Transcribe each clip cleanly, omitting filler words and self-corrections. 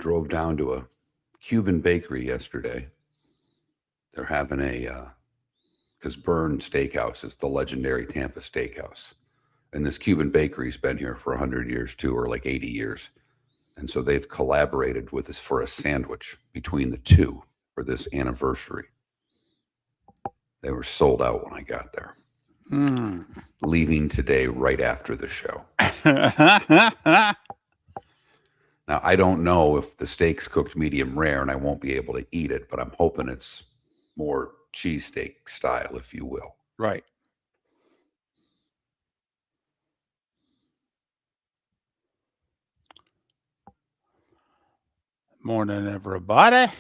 drove down to a Cuban bakery yesterday. They're having because Byrne Steakhouse is the legendary Tampa steakhouse. And this Cuban bakery's been here for 100 years too, or like 80 years. And so they've collaborated with us for a sandwich between the two for this anniversary. They were sold out when I got there. Leaving today right after the show. Now, I don't know if the steak's cooked medium rare and I won't be able to eat it, but I'm hoping it's more cheesesteak style, if you will. Right. Morning, everybody.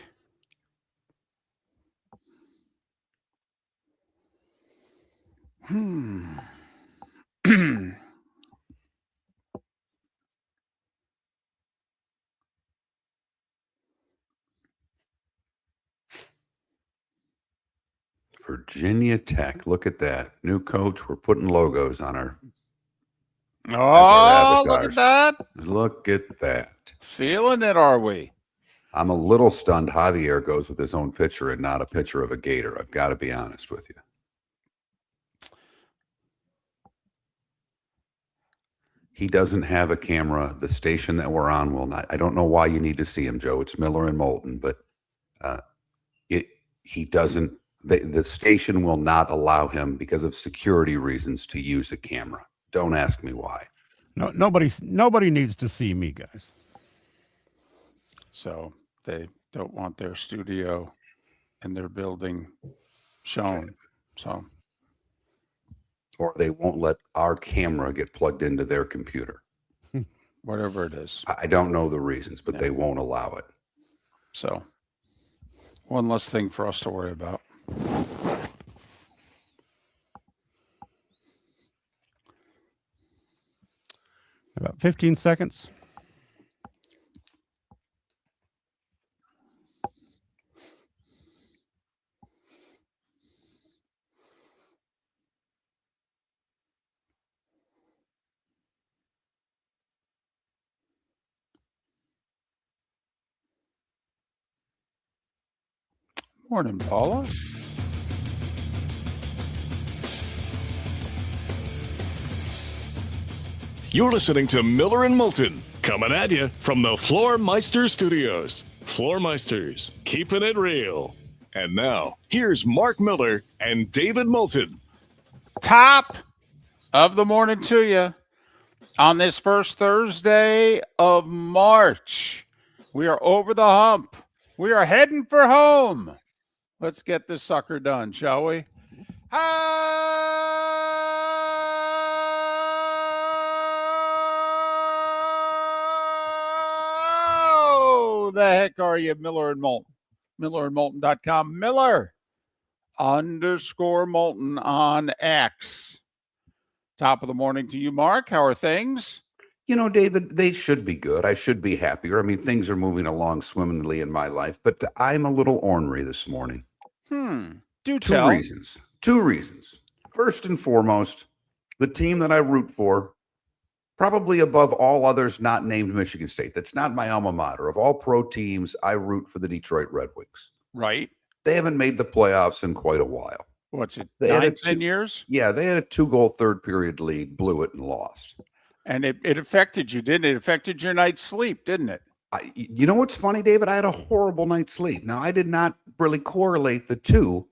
Virginia Tech. Look at that. New coach. We're putting logos on our Oh, look at that. Look at that. Feeling it, are we? I'm a little stunned Javier goes with his own picture and not a picture of a gator. I've got to be honest with you. He doesn't have a camera. The station that we're on will not. I don't know why you need to see him, Joe. It's Miller and Moulton, but he doesn't. The station will not allow him because of security reasons to use a camera. Don't ask me why. No, nobody needs to see me, guys. So they don't want their studio and their building shown. So, or they won't let our camera get plugged into their computer. Whatever it is. I don't know the reasons, but they won't allow it. So, one less thing for us to worry about. About 15 seconds. Morning, Paula. You're listening to Miller and Moulton, coming at you from the Floormeister Studios. Floormeisters, keeping it real. And now, here's Mark Miller and David Moulton. Top of the morning to you on this first Thursday of March. We are over the hump. We are heading for home. Let's get this sucker done, shall we? How the heck are you, Miller and Moulton? MillerandMoulton.com. Miller_Moulton on X. Top of the morning to you, Mark. How are things? You know, David, they should be good. I should be happier. I mean, things are moving along swimmingly in my life, but I'm a little ornery this morning. Do tell. Two reasons. First and foremost, the team that I root for, probably above all others not named Michigan State. That's not my alma mater. Of all pro teams, I root for the Detroit Red Wings. Right. They haven't made the playoffs in quite a while. What's it, they 10 years? Yeah, they had a 2-goal third period lead, blew it, and lost. And it affected you, didn't it? It affected your night's sleep, didn't it? You know what's funny, David? I had a horrible night's sleep. Now, I did not really correlate the two,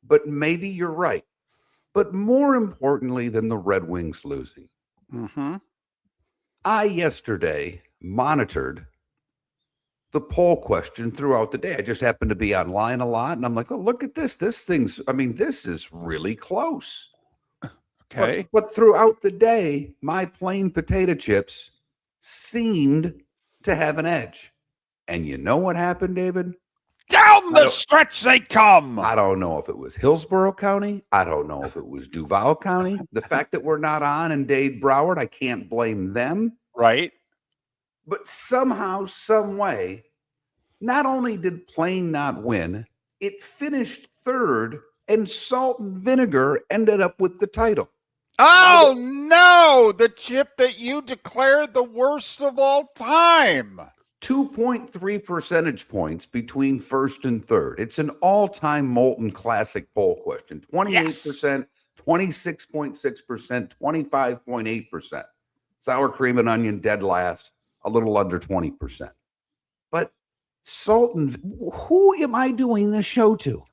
but maybe you're right. But more importantly than the Red Wings losing, I yesterday monitored the poll question throughout the day. I just happened to be online a lot, and I'm like, oh, look at this. This is really close. Okay. But throughout the day, my plain potato chips seemed to have an edge. And you know what happened, David? Down the stretch they come. I don't know if it was Hillsborough County. I don't know if it was Duval County. The fact that we're not on in Dade Broward, I can't blame them. Right. But somehow, some way, not only did Plain not win, it finished third, and Salt and Vinegar ended up with the title. Oh, no, the chip that you declared the worst of all time. 2.3 percentage points between first and third. It's an all-time Moulton Classic poll question. 28%, 26.6%, 25.8%. Sour cream and onion dead last, a little under 20%. But Sultan, who am I doing this show to?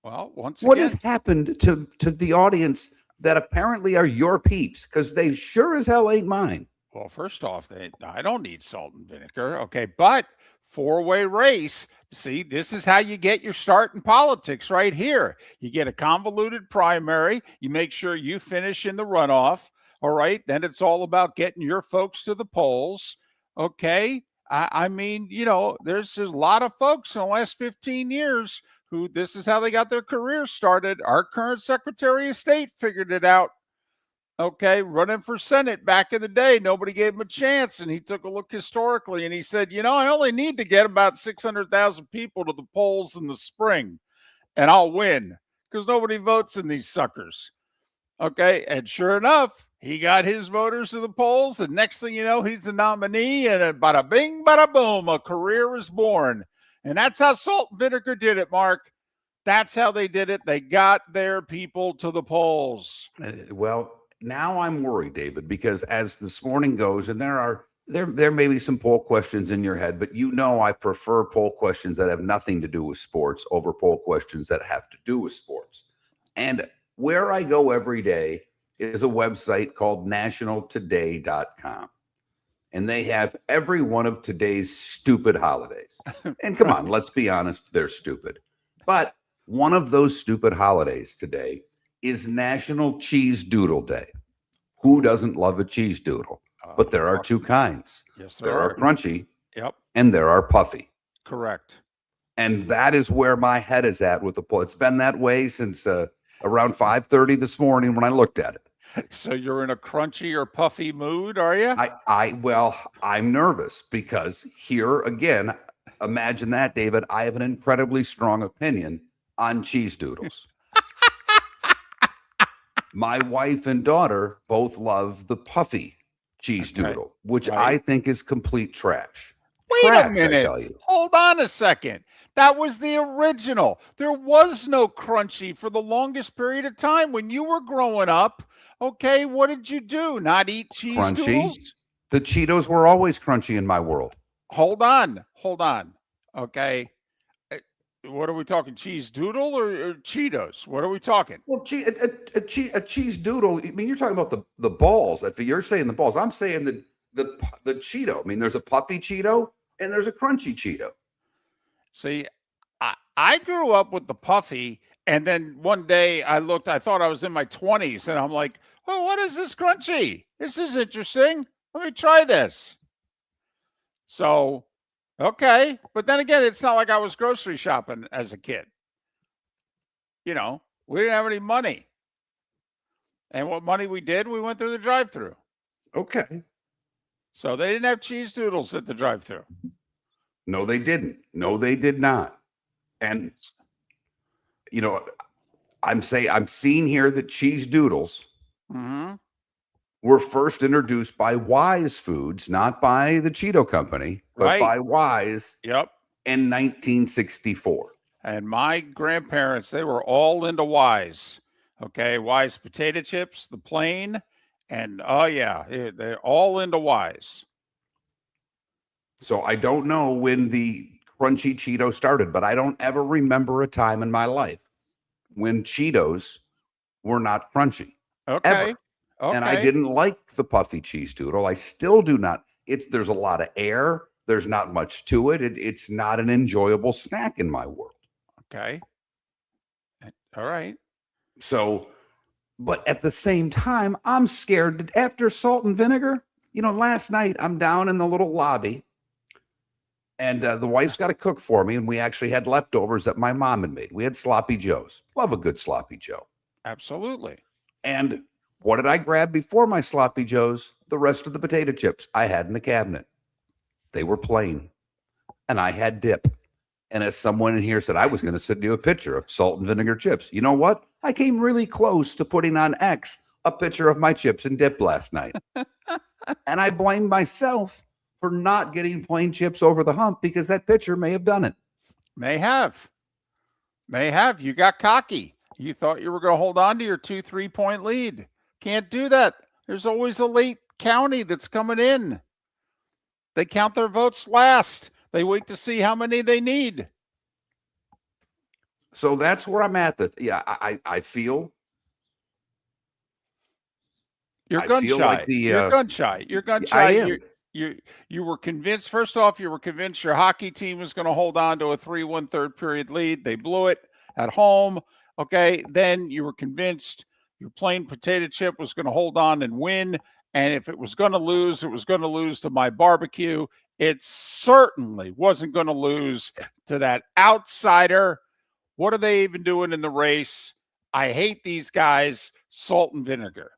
Well, what has happened to the audience that apparently are your peeps? Because they sure as hell ain't mine. Well, first off, I don't need salt and vinegar. Okay. But four-way race. See, this is how you get your start in politics right here. You get a convoluted primary. You make sure you finish in the runoff. All right. Then it's all about getting your folks to the polls. Okay. I mean, there's a lot of folks in the last 15 years who this is how they got their careers started. Our current Secretary of State figured it out. Okay, running for Senate back in the day, nobody gave him a chance, and he took a look historically, and he said, I only need to get about 600,000 people to the polls in the spring, and I'll win, because nobody votes in these suckers. Okay, and sure enough, he got his voters to the polls, and next thing you know, he's the nominee, and then bada bing, bada boom, a career is born. And that's how Salt and Vinegar did it, Mark. That's how they did it. They got their people to the polls. Well, now I'm worried, David, because as this morning goes, and there may be some poll questions in your head, but I prefer poll questions that have nothing to do with sports over poll questions that have to do with sports. And where I go every day is a website called nationaltoday.com. And they have every one of today's stupid holidays. And come on, let's be honest, they're stupid. But one of those stupid holidays today is National Cheese Doodle Day. Who doesn't love a cheese doodle? But there are two kinds. Yes, there are crunchy. Yep. And there are puffy. Correct. And that is where my head is at with the poll. It's been that way since around 5:30 this morning when I looked at it. So you're in a crunchy or puffy mood, are you? I'm nervous because here again, imagine that, David. I have an incredibly strong opinion on cheese doodles. My wife and daughter both love the puffy cheese doodle, which I think is complete trash. Wait a minute. I tell you. Hold on a second. That was the original. There was no crunchy for the longest period of time when you were growing up. Okay, what did you do? Not eat cheese doodles? The Cheetos were always crunchy in my world. Hold on. Okay. What are we talking? Cheese doodle or Cheetos? What are we talking? Well, a cheese doodle. I mean, you're talking about the balls. If you're saying the balls, I'm saying the Cheeto. I mean, there's a puffy Cheeto and there's a crunchy Cheeto. See, I grew up with the puffy, and then one day I thought I was in my 20s, and I'm like, oh, what is this crunchy? This is interesting. Let me try this. So, okay. But then again, it's not like I was grocery shopping as a kid. We didn't have any money. And what money we did, we went through the drive-thru. Okay. So they didn't have cheese doodles at the drive-thru. No, they didn't. No, they did not. And, I'm seeing here that cheese doodles were first introduced by Wise Foods, not by the Cheeto Company, but by Wise in 1964. And my grandparents, they were all into Wise. Okay, Wise potato chips, the plain, and they're all into Wise. So I don't know when the crunchy Cheeto started, but I don't ever remember a time in my life when Cheetos were not crunchy. Okay. Ever. Okay. And I didn't like the puffy cheese doodle. I still do not. There's a lot of air. There's not much to it. It's not an enjoyable snack in my world. Okay. All right. So, but at the same time, I'm scared after Salt and Vinegar. Last night I'm down in the little lobby, and the wife's got to cook for me, and we actually had leftovers that my mom had made. We had sloppy joes. Love a good sloppy joe. Absolutely. And what did I grab before my sloppy joes? The rest of the potato chips I had in the cabinet. They were plain, and I had dip. And as someone in here said, I was going to send you a picture of Salt and Vinegar chips. You know what? I came really close to putting on X a picture of my chips and dip last night. And I blame myself for not getting playing chips over the hump because that pitcher may have done it. May have. You got cocky. You thought you were going to hold on to your 2-3 point lead. Can't do that. There's always a late county that's coming in. They count their votes last. They wait to see how many they need. So that's where I'm at. I feel You're gun feel shy. like You're gun shy. You're gun shy. I am. You were convinced. First off, you were convinced your hockey team was going to hold on to a 3-1 third period lead. They blew it at home. Okay. Then you were convinced your plain potato chip was going to hold on and win. And if it was going to lose, it was going to lose to my barbecue. It certainly wasn't going to lose to that outsider. What are they even doing in the race? I hate these guys. Salt and vinegar.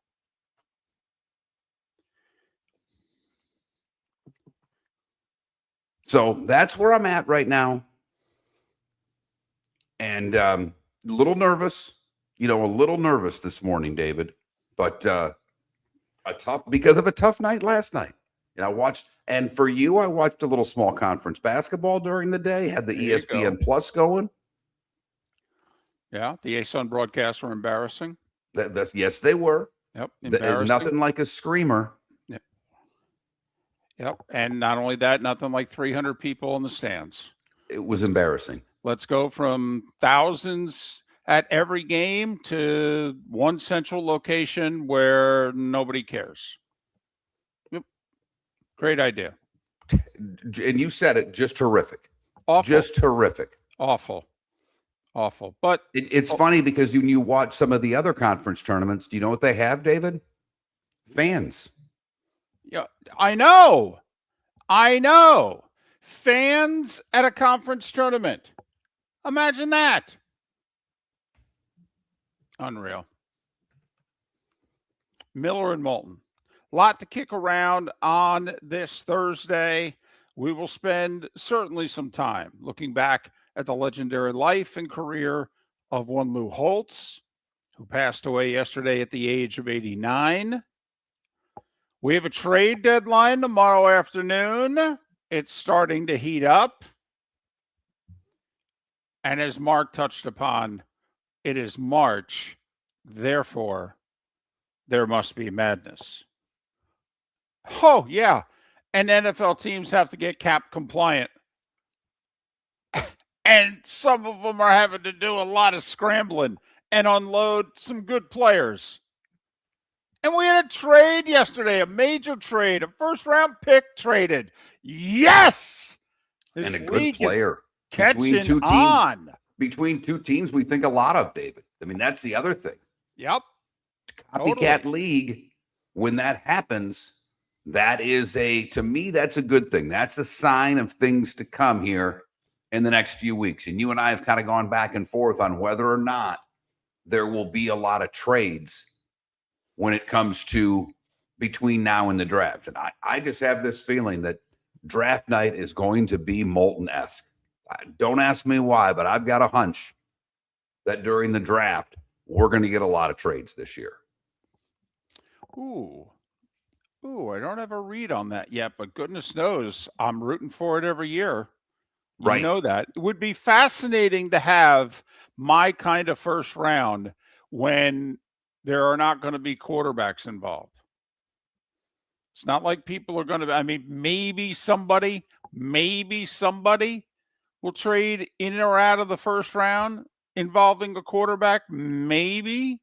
So that's where I'm at right now. And a little nervous, a little nervous this morning, David, but because of a tough night last night. I watched, and for you, I watched a little small conference basketball during the day, had the ESPN Plus going. Yeah, the ASUN broadcasts were embarrassing. Yes, they were. Yep, embarrassing. Nothing like a screamer. Yep, and not only that, nothing like 300 people in the stands. It was embarrassing. Let's go from thousands at every game to one central location where nobody cares. Yep. Great idea. And you said it, just terrific. Awful. Just terrific. Awful. But it's funny because when you watch some of the other conference tournaments, do you know what they have, David? Fans. Yeah, I know. Fans at a conference tournament. Imagine that. Unreal. Miller and Moulton. A lot to kick around on this Thursday. We will spend certainly some time looking back at the legendary life and career of one Lou Holtz, who passed away yesterday at the age of 89. We have a trade deadline tomorrow afternoon. It's starting to heat up. And as Mark touched upon, it is March. Therefore, there must be madness. Oh, yeah. And NFL teams have to get cap compliant. And some of them are having to do a lot of scrambling and unload some good players. And we had a trade yesterday, a major trade, a first-round pick traded. Yes! And a good player. Catching on. Between two teams, we think a lot of, David. I mean, that's the other thing. Yep. Copycat league, when that happens, to me, that's a good thing. That's a sign of things to come here in the next few weeks. And you and I have kind of gone back and forth on whether or not there will be a lot of trades when it comes to between now and the draft. And I just have this feeling that draft night is going to be Moulton-esque. Don't ask me why, but I've got a hunch that during the draft, we're going to get a lot of trades this year. Ooh, I don't have a read on that yet, but goodness knows I'm rooting for it every year. You know that. It would be fascinating to have my kind of first round when there are not going to be quarterbacks involved. It's not like people are going to, maybe somebody will trade in or out of the first round involving a quarterback, maybe,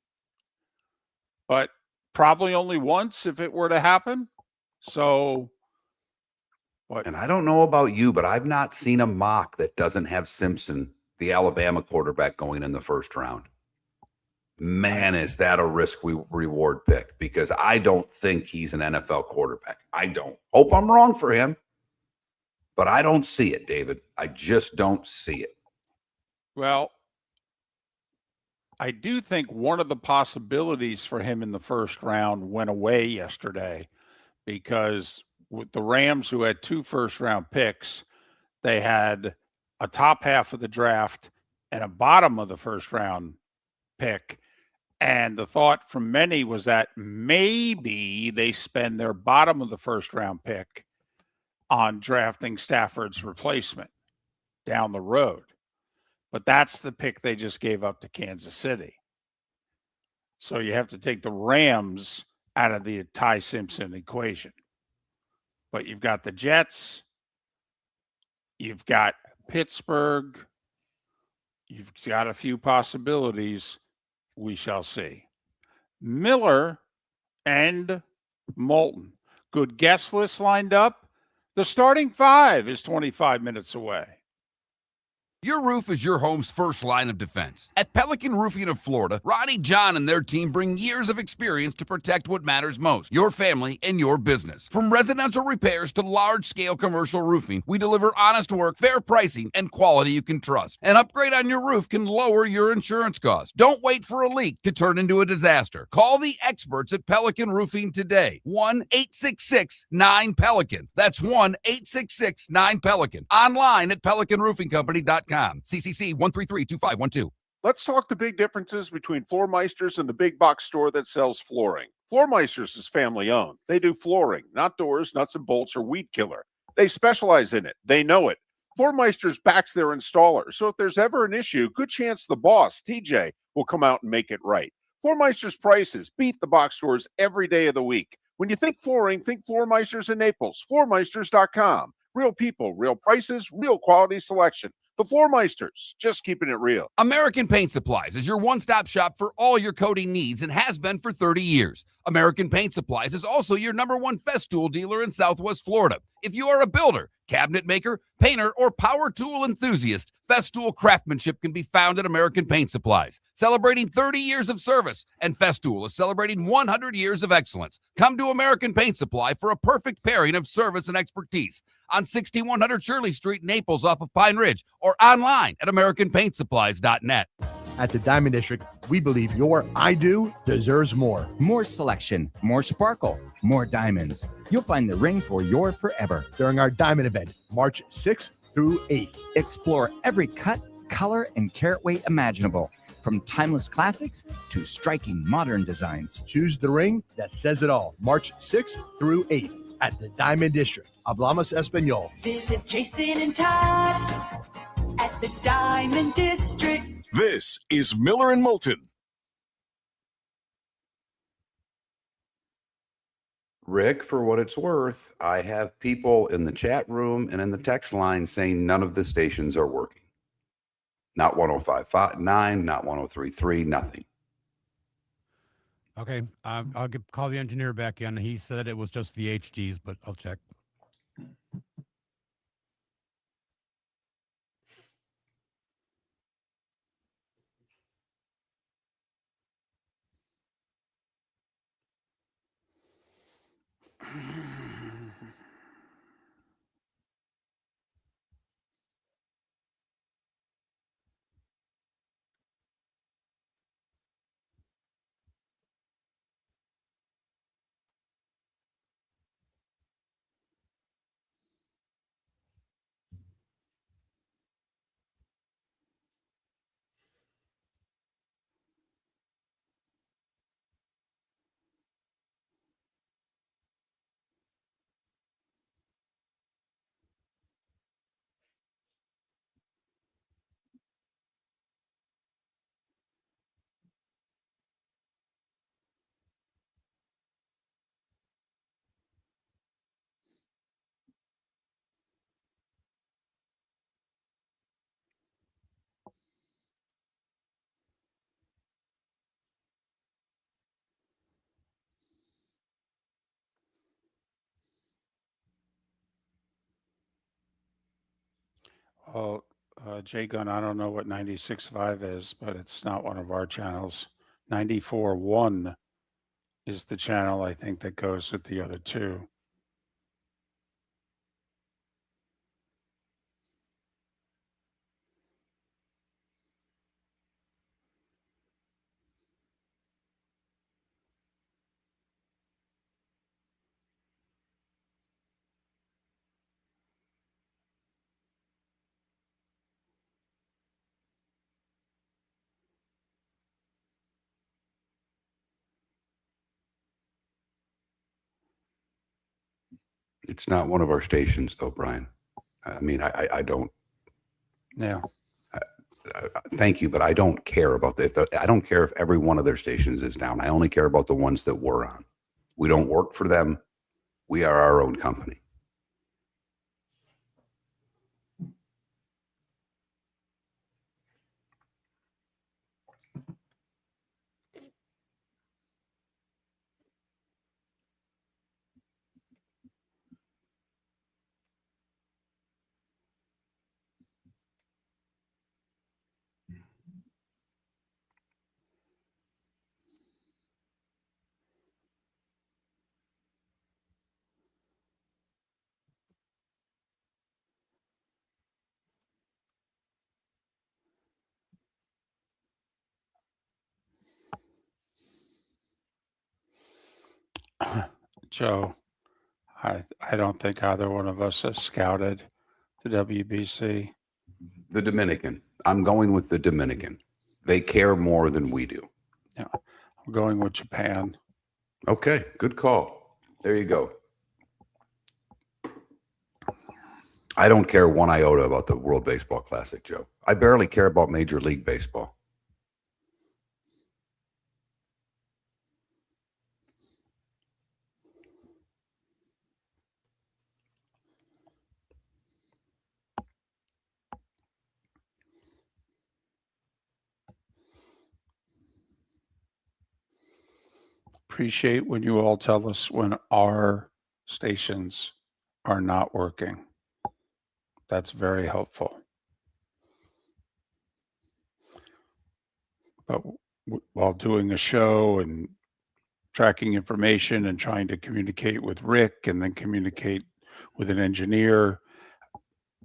but probably only once if it were to happen. So, and I don't know about you, but I've not seen a mock that doesn't have Simpson, the Alabama quarterback, going in the first round. Man, is that a risk-reward pick? Because I don't think he's an NFL quarterback. I don't. Hope I'm wrong for him, but I don't see it, David. I just don't see it. Well, I do think one of the possibilities for him in the first round went away yesterday because with the Rams, who had 2 first-round picks, they had a top half of the draft and a bottom of the first-round pick. And the thought from many was that maybe they spend their bottom of the first-round pick on drafting Stafford's replacement down the road. But that's the pick they just gave up to Kansas City. So you have to take the Rams out of the Ty Simpson equation. But you've got the Jets, you've got Pittsburgh, you've got a few possibilities. We shall see. Miller and Moulton. Good guest list lined up. The starting five is 25 minutes away. Your roof is your home's first line of defense. At Pelican Roofing of Florida, Ronnie John and their team bring years of experience to protect what matters most, your family and your business. From residential repairs to large-scale commercial roofing, we deliver honest work, fair pricing, and quality you can trust. An upgrade on your roof can lower your insurance costs. Don't wait for a leak to turn into a disaster. Call the experts at Pelican Roofing today. 1-866-9-PELICAN. That's 1-866-9-PELICAN. Online at pelicanroofingcompany.com. CCC 1332512. Let's talk the big differences between Floor Meisters and the big box store that sells flooring. Floor Meisters is family owned. They do flooring, not doors, nuts and bolts, or weed killer. They specialize in it. They know it. Floor Meisters backs their installer. So if there's ever an issue, good chance the boss, TJ, will come out and make it right. Floor Meisters prices beat the box stores every day of the week. When you think flooring, think Floor Meisters in Naples. Floormeisters.com. Real people, real prices, real quality selection. The Floor Meisters, just keeping it real. American Paint Supplies is your one-stop shop for all your coating needs and has been for 30 years. American Paint Supplies is also your #1 Festool dealer in Southwest Florida. If you are a builder, cabinet maker, painter, or power tool enthusiast, Festool craftsmanship can be found at American Paint Supplies. Celebrating 30 years of service, and Festool is celebrating 100 years of excellence. Come to American Paint Supply for a perfect pairing of service and expertise on 6100 Shirley Street, Naples, off of Pine Ridge, or online at AmericanPaintSupplies.net. At the Diamond District, we believe your I do deserves more. More selection, more sparkle, more diamonds. You'll find the ring for your forever. During our Diamond event, March 6th through 8th. Explore every cut, color, and carat weight imaginable, from timeless classics to striking modern designs. Choose the ring that says it all. March 6th through 8th at the Diamond District. Hablamos Espanol. Visit Jason and Todd at the Diamond District. This is Miller and Moulton. Rick, for what it's worth, I have people in the chat room and in the text line saying none of the stations are working. Not 105.9, not 103.3, nothing. Okay, I'll call the engineer back in. He said it was just the HDs, but I'll check. Oh, Jay Gunn, I don't know what 96.5 is, but it's not one of our channels. 94.1 is the channel, I think, that goes with the other two. It's not one of our stations, though, Brian. I mean, I don't. Yeah. Thank you, but I don't care about I don't care if every one of their stations is down. I only care about the ones that we're on. We don't work for them. We are our own company. Joe, I don't think either one of us has scouted the WBC. The Dominican. I'm going with the Dominican. They care more than we do. Yeah, I'm going with Japan. Okay, good call. There you go. I don't care one iota about the World Baseball Classic, Joe. I barely care about Major League Baseball. Appreciate when you all tell us when our stations are not working. That's very helpful. But while doing a show and tracking information and trying to communicate with Rick and then communicate with an engineer,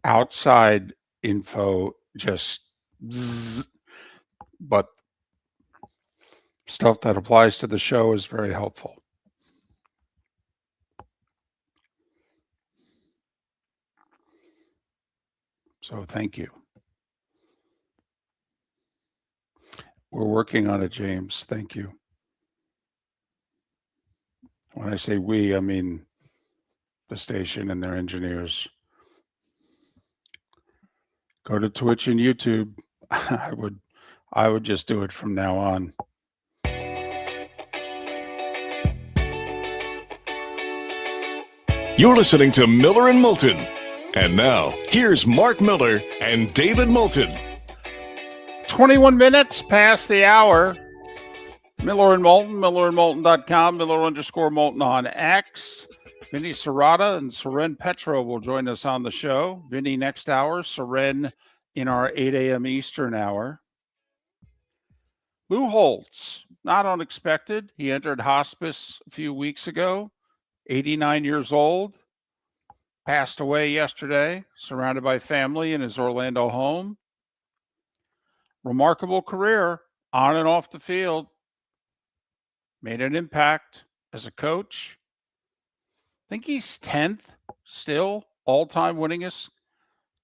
outside info just zzz, but stuff that applies to the show is very helpful. So thank you. We're working on it, James. Thank you. When I say we, I mean the station and their engineers. Go to Twitch and YouTube. I would just do it from now on. You're listening to Miller and Moulton. And now, here's Mark Miller and David Moulton. 21 minutes past the hour. Miller and Moulton, millerandmoulton.com, Miller_Moulton on X. Vinny Cerrato and Soren Petro will join us on the show. Vinny next hour, Soren in our 8 a.m. Eastern hour. Lou Holtz, not unexpected. He entered hospice a few weeks ago, 89 years old. Passed away yesterday, surrounded by family in his Orlando home. Remarkable career on and off the field. Made an impact as a coach. I think he's 10th still, all-time winningest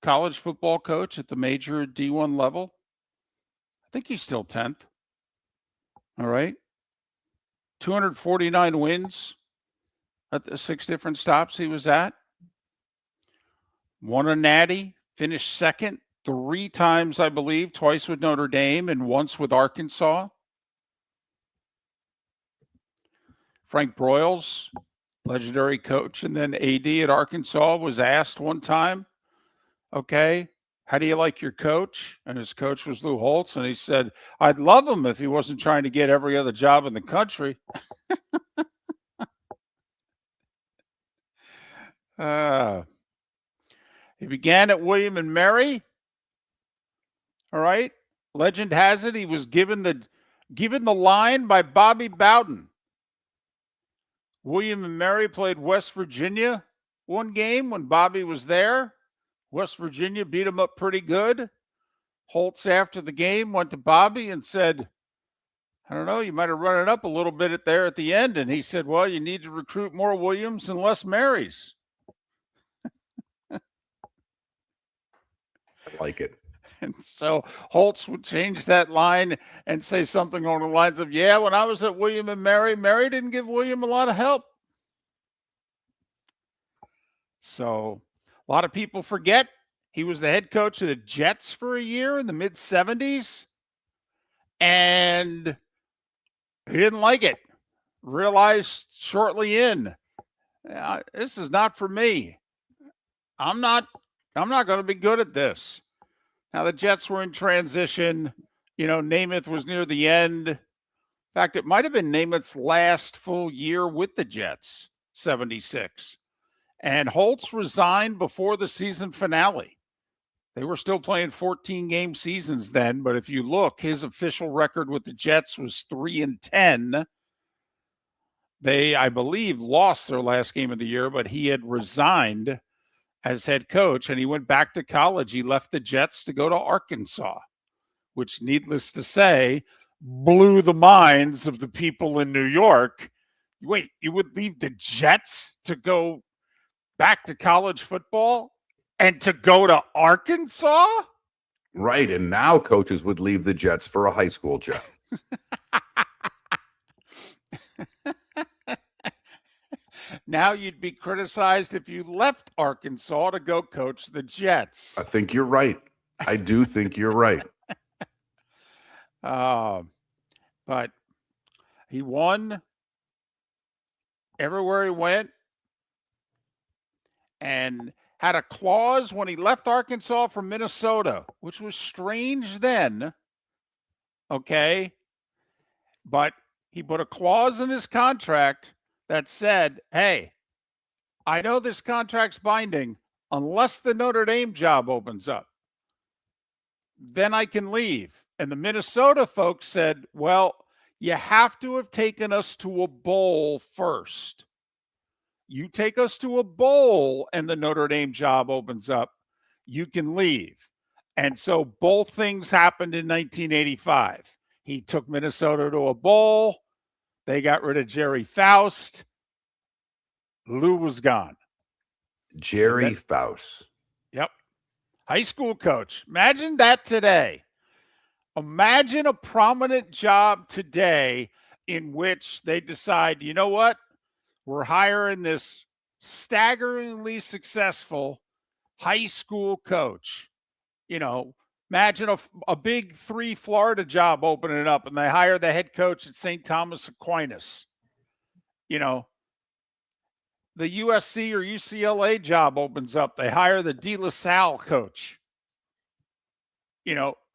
college football coach at the major D1 level. I think he's still 10th. All right. 249 wins at the 6 different stops he was at. Won a natty, finished second 3 times, I believe, twice with Notre Dame and once with Arkansas. Frank Broyles, legendary coach and then AD at Arkansas, was asked one time, okay, how do you like your coach? And his coach was Lou Holtz. And he said, I'd love him if he wasn't trying to get every other job in the country. He began at William and Mary. All right. Legend has it he was given the line by Bobby Bowden. William and Mary played West Virginia one game when Bobby was there. West Virginia beat him up pretty good. Holtz, after the game, went to Bobby and said, I don't know, you might have run it up a little bit there at the end. And he said, well, you need to recruit more Williams and less Marys. I like it. And so Holtz would change that line and say something along the lines of, yeah, when I was at William and Mary, Mary didn't give William a lot of help. So a lot of people forget he was the head coach of the Jets for a year in the mid-'70s, and he didn't like it. Realized shortly in, this is not for me. I'm not going to be good at this. Now, the Jets were in transition. Namath was near the end. In fact, it might have been Namath's last full year with the Jets, 76. And Holtz resigned before the season finale. They were still playing 14-game seasons then, but if you look, his official record with the Jets was 3-10. They, I believe, lost their last game of the year, but he had resigned as head coach, and he went back to college. He left the Jets to go to Arkansas, which, needless to say, blew the minds of the people in New York. Wait, you would leave the Jets to go back to college football and to go to Arkansas? Right, and now coaches would leave the Jets for a high school job. Now you'd be criticized if you left Arkansas to go coach the Jets. I think you're right. I do think you're right. But he won everywhere he went and had a clause when he left Arkansas for Minnesota, which was strange then. Okay. But he put a clause in his contract that said, hey, I know this contract's binding unless the Notre Dame job opens up. Then I can leave. And the Minnesota folks said, well, you have to have taken us to a bowl first. You take us to a bowl and the Notre Dame job opens up, you can leave. And so both things happened in 1985. He took Minnesota to a bowl. They got rid of Jerry Faust. Lou was gone. Jerry Faust. Yep. High school coach. Imagine that today. Imagine a prominent job today in which they decide, you know what? We're hiring this staggeringly successful high school coach. Imagine a big 3 Florida job opening up and they hire the head coach at St. Thomas Aquinas. The USC or UCLA job opens up. They hire the De La Salle coach.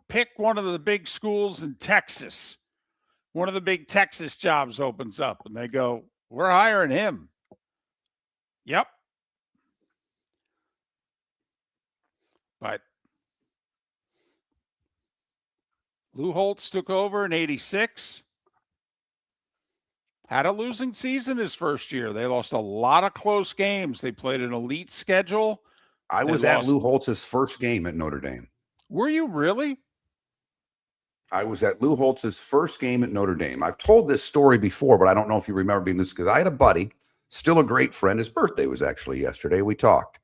Pick one of the big schools in Texas. One of the big Texas jobs opens up and they go, we're hiring him. Yep. But Lou Holtz took over in 86. Had a losing season his first year. They lost a lot of close games. They played an elite schedule. I was at Lou Holtz's first game at Notre Dame. Were you really? I was at Lou Holtz's first game at Notre Dame. I've told this story before, but I don't know if you remember being this because I had a buddy, still a great friend. His birthday was actually yesterday. We talked.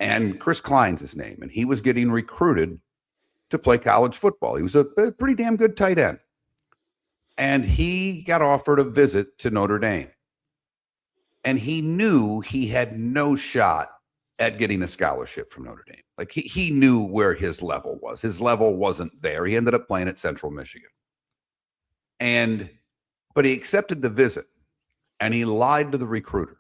And Chris Klein's his name. And he was getting recruited to play college football. He was a pretty damn good tight end. And he got offered a visit to Notre Dame. And he knew he had no shot at getting a scholarship from Notre Dame. Like he knew where his level was. His level wasn't there. He ended up playing at Central Michigan. But he accepted the visit and he lied to the recruiter.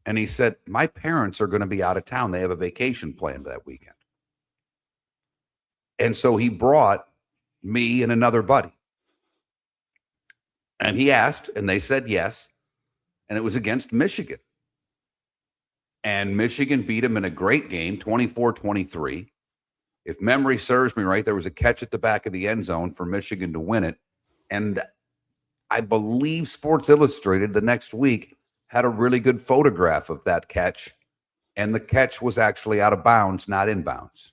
And he said, my parents are going to be out of town. They have a vacation planned that weekend. And so he brought me and another buddy. And he asked, and they said yes. And it was against Michigan. And Michigan beat him in a great game, 24-23. If memory serves me right, there was a catch at the back of the end zone for Michigan to win it. And I believe Sports Illustrated the next week had a really good photograph of that catch. And the catch was actually out of bounds, not in bounds.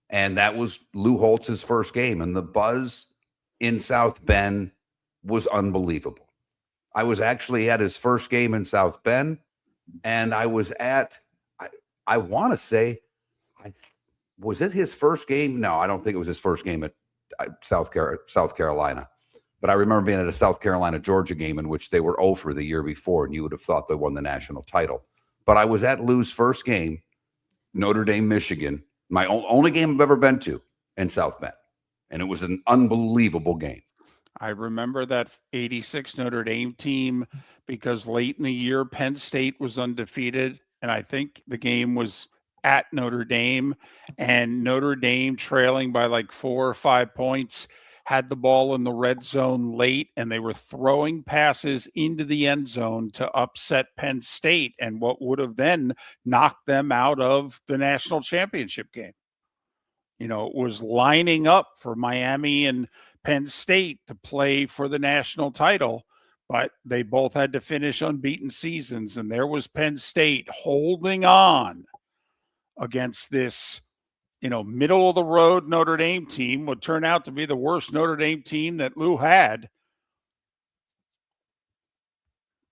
And that was Lou Holtz's first game. And the buzz in South Bend was unbelievable. I was actually at his first game in South Bend. And I was at, I want to say, was it his first game? No, I don't think it was his first game at South Carolina. But I remember being at a South Carolina-Georgia game in which they were 0 for the year before, and you would have thought they won the national title. but I was at Lou's first game, Notre Dame, Michigan, my only game I've ever been to in South Bend. And it was an unbelievable game. I remember that 86 Notre Dame team because late in the year, Penn State was undefeated. And I think the game was at Notre Dame, and Notre Dame trailing by like 4 or 5 points, had the ball in the red zone late, and they were throwing passes into the end zone to upset Penn State and what would have then knocked them out of the national championship game. You know, it was lining up for Miami and Penn State to play for the national title, but they both had to finish unbeaten seasons. And there was Penn State holding on against this, you know, middle of the road Notre Dame team, would turn out to be the worst Notre Dame team that Lou had.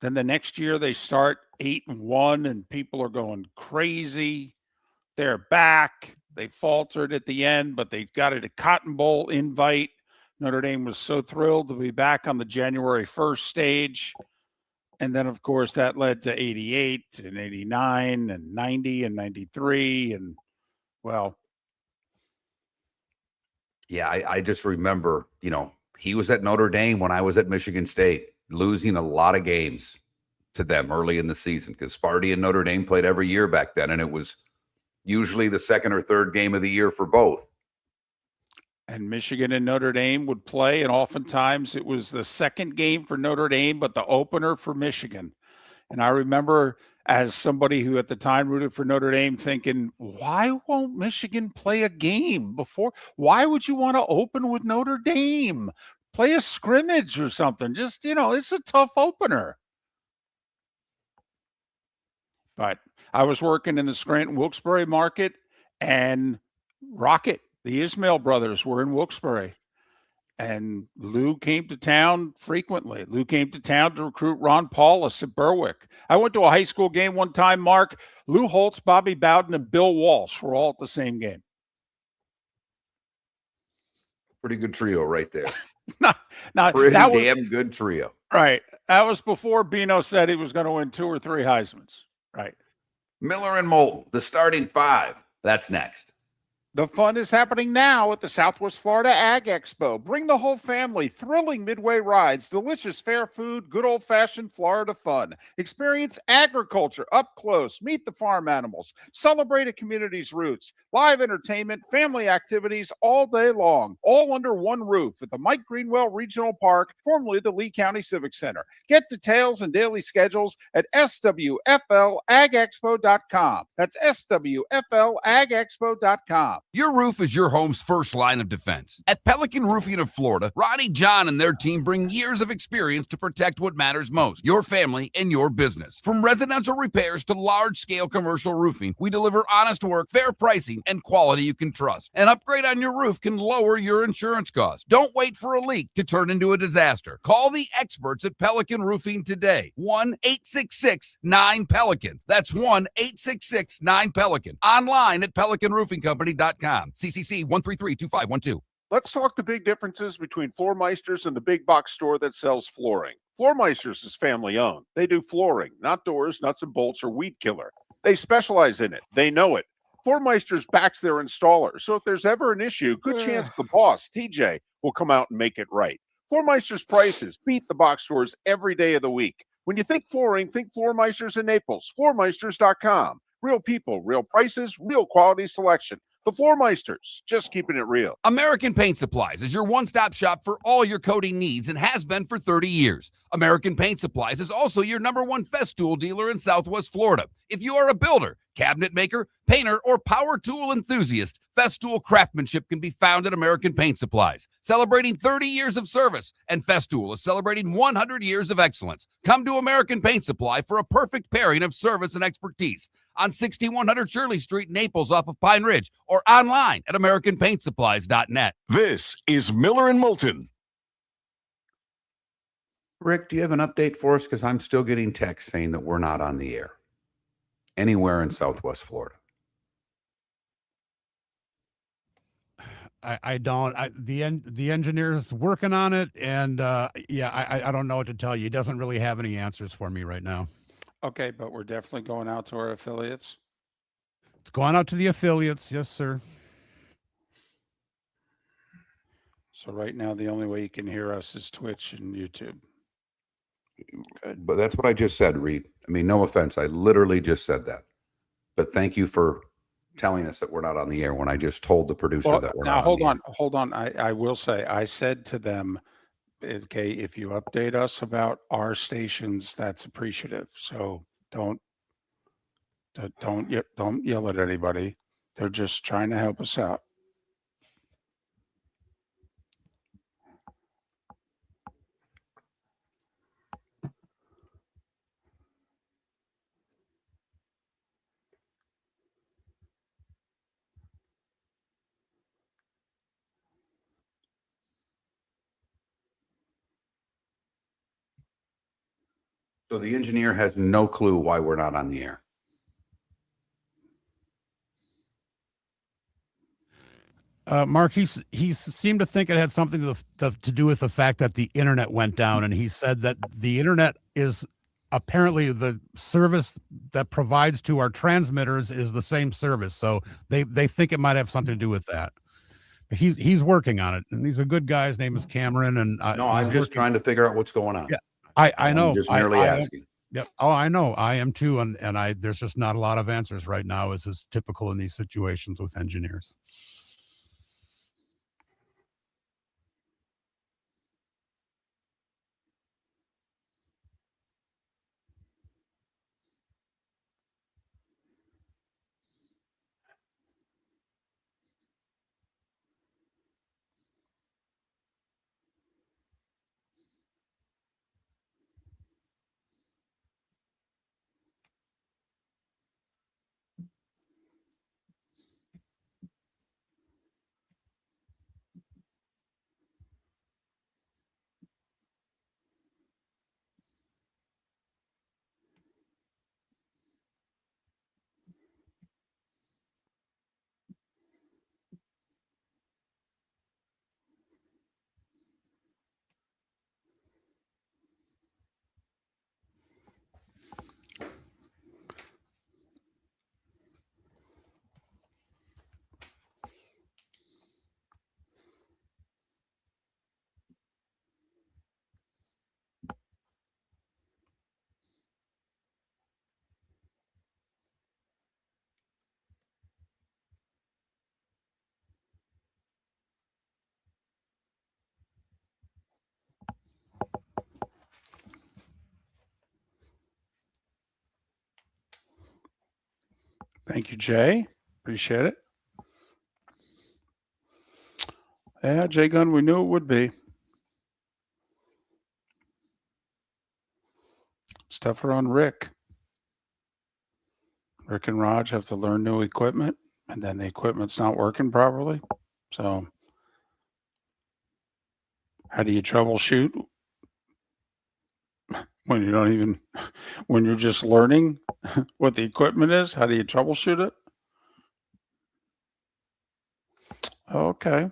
Then the next year they start 8-1 and people are going crazy. They're back. They faltered at the end, but they got a Cotton Bowl invite. Notre Dame was so thrilled to be back on the January 1st stage. And then, of course, that led to 88 and 89 and 90 and 93. And, well. Yeah, I just remember, you know, he was at Notre Dame when I was at Michigan State, losing a lot of games to them early in the season because Sparty and Notre Dame played every year back then. And it was usually the second or third game of the year for both. And Michigan and Notre Dame would play, and oftentimes it was the second game for Notre Dame, but the opener for Michigan. And I remember as somebody who at the time rooted for Notre Dame thinking, why won't Michigan play a game before? Why would you want to open with Notre Dame? Play a scrimmage or something. Just, you know, it's a tough opener. But I was working in the Scranton Wilkes-Barre market, and Rocket, the Ismail brothers, were in Wilkes-Barre, and Lou came to town frequently. Lou came to town to recruit Ron Paulus at Berwick. I went to a high school game one time, Mark. Lou Holtz, Bobby Bowden, and Bill Walsh were all at the same game. Pretty good trio right there. Pretty damn good trio. Right. That was before Bino said he was going to win 2 or 3 Heismans. Right. Miller and Moulton, the starting 5. That's next. The fun is happening now at the Southwest Florida Ag Expo. Bring the whole family. Thrilling midway rides, delicious fair food, good old-fashioned Florida fun. Experience agriculture up close. Meet the farm animals. Celebrate a community's roots. Live entertainment, family activities all day long. All under one roof at the Mike Greenwell Regional Park, formerly the Lee County Civic Center. Get details and daily schedules at swflagexpo.com. That's swflagexpo.com. Your roof is your home's first line of defense. At Pelican Roofing of Florida, Ronnie John and their team bring years of experience to protect what matters most, your family and your business. From residential repairs to large-scale commercial roofing, we deliver honest work, fair pricing, and quality you can trust. An upgrade on your roof can lower your insurance costs. Don't wait for a leak to turn into a disaster. Call the experts at Pelican Roofing today. 1-866-9-PELICAN. That's 1-866-9-PELICAN. Online at pelicanroofingcompany.com. CCC 1332512. Let's talk the big differences between Floormeisters and the big box store that sells flooring. Floormeisters is family owned. They do flooring, not doors, nuts and bolts, or weed killer. They specialize in it. They know it. Floormeisters backs their installer. So if there's ever an issue, good chance the boss, TJ, will come out and make it right. Floormeisters prices beat the box stores every day of the week. When you think flooring, think Floormeisters in Naples. Floormeisters.com. Real people, real prices, real quality selection. The Floormeisters, just keeping it real. American Paint Supplies is your one-stop shop for all your coating needs and has been for 30 years. American Paint Supplies is also your #1 Festool dealer in Southwest Florida. If you are a builder, cabinet maker, painter, or power tool enthusiast, Festool craftsmanship can be found at American Paint Supplies. Celebrating 30 years of service, and Festool is celebrating 100 years of excellence. Come to American Paint Supply for a perfect pairing of service and expertise on 6100 Shirley Street, Naples, off of Pine Ridge, or online at AmericanPaintSupplies.net. This is Miller and Moulton. Rick, do you have an update for us? Because I'm still getting texts saying that we're not on the air anywhere in Southwest Florida. I don't. The engineer's working on it, and I don't know what to tell you. He doesn't really have any answers for me right now. Okay, but we're definitely going out to our affiliates. It's going out to the affiliates. Yes, sir. So right now, the only way you can hear us is Twitch and YouTube. Good. But that's what I just said, Reed. I mean, no offense. I literally just said that. But thank you for telling us that we're not on the air when I just told the producer Well, that we're now not hold on. hold on. I will say, I said to them, okay, if you update us about our stations, that's appreciative. So don't yell at anybody. They're just trying to help us out. So the engineer has no clue why we're not on the air. Mark, he seemed to think it had something to do with the fact that the internet went down, and he said that the internet is apparently the service that provides to our transmitters is the same service. So they think it might have something to do with that. He's working on it, and he's a good guy. His name is Cameron, and No, I'm just trying to figure out what's going on. Yeah, I know. I'm just merely asking. Yep. Oh, I know. I am too, and there's just not a lot of answers right now, as is typical in these situations with engineers. Thank you, Jay. Appreciate it. Yeah, Jay Gunn, we knew it would be. It's tougher on Rick. Rick and Raj have to learn new equipment, and then the equipment's not working properly. So how do you troubleshoot when you don't even, when you're just learning what the equipment is? How do you troubleshoot it? Okay.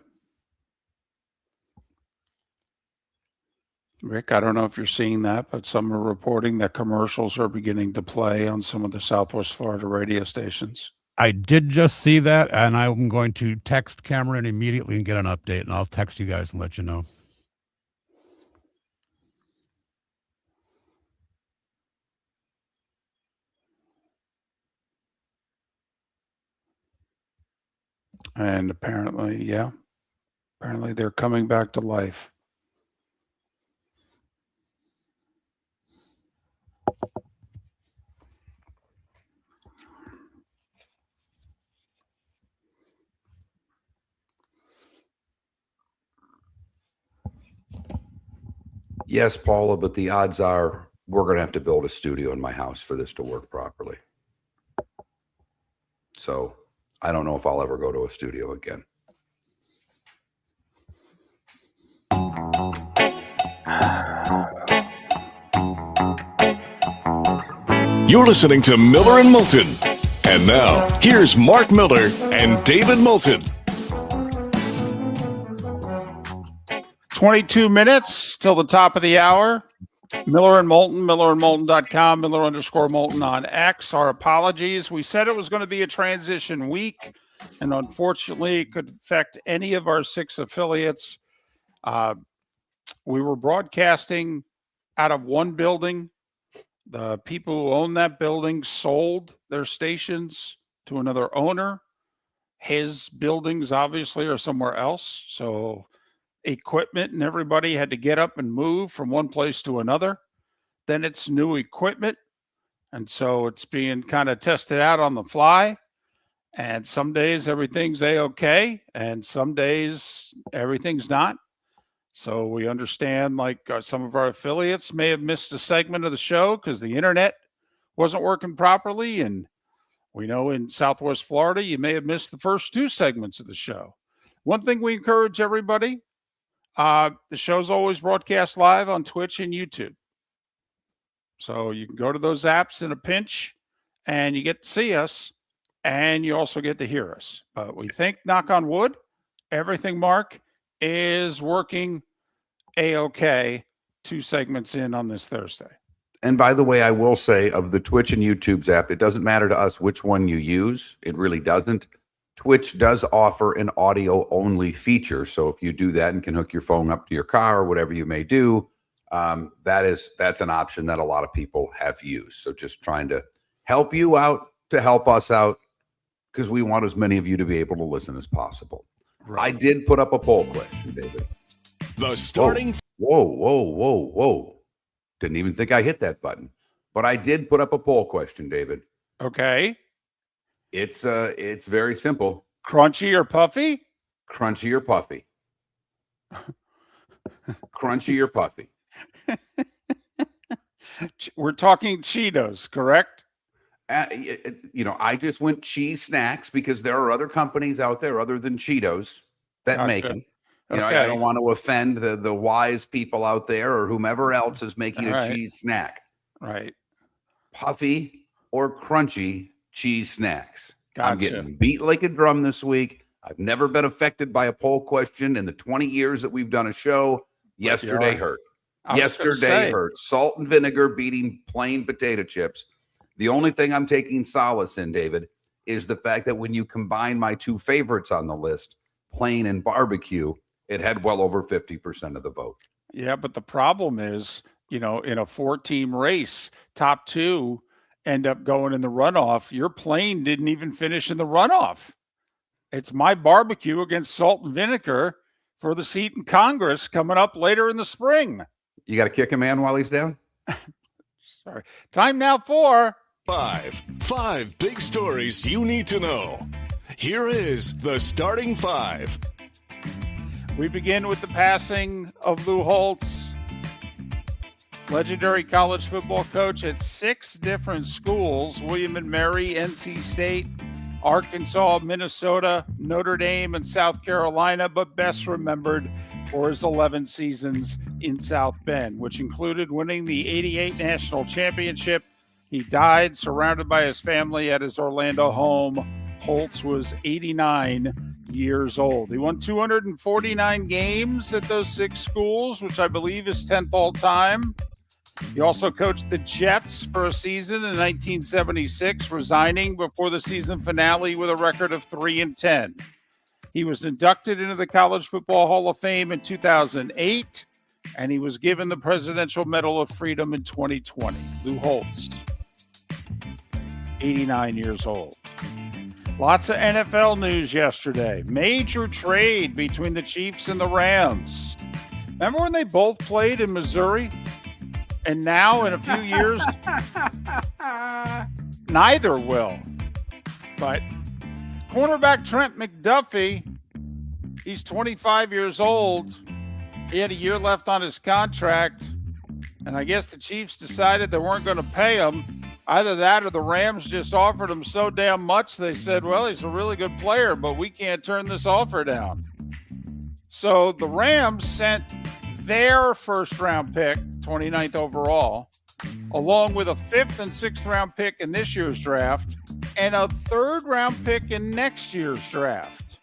Rick, I don't know if you're seeing that, but some are reporting that commercials are beginning to play on some of the Southwest Florida radio stations. I did just see that, and I'm going to text Cameron immediately and get an update, and I'll text you guys and let you know. And apparently they're coming back to life. Yes, Paula, but the odds are we're going to have to build a studio in my house for this to work properly. So I don't know if I'll ever go to a studio again. You're listening to Miller and Moulton. And now, here's Mark Miller and David Moulton. 22 minutes till the top of the hour. Miller and Moulton, millerandmoulton.com, Miller_Moulton on X. Our apologies. We said it was going to be a transition week, and unfortunately, it could affect any of our 6 affiliates. We were broadcasting out of one building. The people who own that building sold their stations to another owner. His buildings obviously are somewhere else. So equipment and everybody had to get up and move from one place to another. Then it's new equipment. And so it's being kind of tested out on the fly. And some days everything's A-okay. And some days everything's not. So we understand some of our affiliates may have missed a segment of the show because the internet wasn't working properly. And we know in Southwest Florida, you may have missed the first 2 segments of the show. One thing we encourage everybody, the show's always broadcast live on Twitch and YouTube. So you can go to those apps in a pinch and you get to see us and you also get to hear us. But we think, knock on wood, everything, Mark, is working A-okay 2 segments in on this Thursday. And by the way, I will say of the Twitch and YouTube's app, it doesn't matter to us which one you use. It really doesn't. Twitch does offer an audio-only feature. So if you do that and can hook your phone up to your car or whatever you may do, that's an option that a lot of people have used. So just trying to help you out to help us out because we want as many of you to be able to listen as possible. Right. I did put up a poll question, David. The starting. Whoa. Didn't even think I hit that button. But I did put up a poll question, David. Okay. It's very simple. Crunchy or puffy? Crunchy or puffy? Crunchy or puffy? We're talking Cheetos, correct? I just went cheese snacks because there are other companies out there other than Cheetos that make them. I don't want to offend the wise people out there or whomever else is making a cheese snack. Right. Puffy or crunchy cheese snacks. Gotcha. I'm getting beat like a drum this week. I've never been affected by a poll question in the 20 years that we've done a show. Yesterday hurt. Yesterday hurt. Salt and vinegar beating plain potato chips. The only thing I'm taking solace in, David, is the fact that when you combine my 2 favorites on the list, plain and barbecue, it had well over 50% of the vote. Yeah, but the problem is, in a 4-team race, top 2 end up going in the runoff. Your plain didn't even finish in the runoff. It's my barbecue against salt and vinegar for the seat in Congress coming up later in the spring. You got to kick a man while he's down? Sorry. Time now for 5 big stories you need to know. Here is the starting 5. We begin with the passing of Lou Holtz, legendary college football coach at 6 different schools: William and Mary, NC State, Arkansas, Minnesota, Notre Dame, and South Carolina, but best remembered for his 11 seasons in South Bend, which included winning the '88 national championship. He died surrounded by his family at his Orlando home. Holtz was 89 years old. He won 249 games at those 6 schools, which I believe is 10th all time. He also coached the Jets for a season in 1976, resigning before the season finale with a record of 3-10. He was inducted into the College Football Hall of Fame in 2008, and he was given the Presidential Medal of Freedom in 2020. Lou Holtz, 89 years old. Lots of NFL news yesterday. Major trade between the Chiefs and the Rams. Remember when they both played in Missouri? And now, in a few years, neither will. But cornerback Trent McDuffie, he's 25 years old. He had a year left on his contract. And I guess the Chiefs decided they weren't going to pay him. Either that or the Rams just offered him so damn much, they said, well, he's a really good player, but we can't turn this offer down. So the Rams sent their first-round pick, 29th overall, along with a 5th and 6th round pick in this year's draft and a 3rd round pick in next year's draft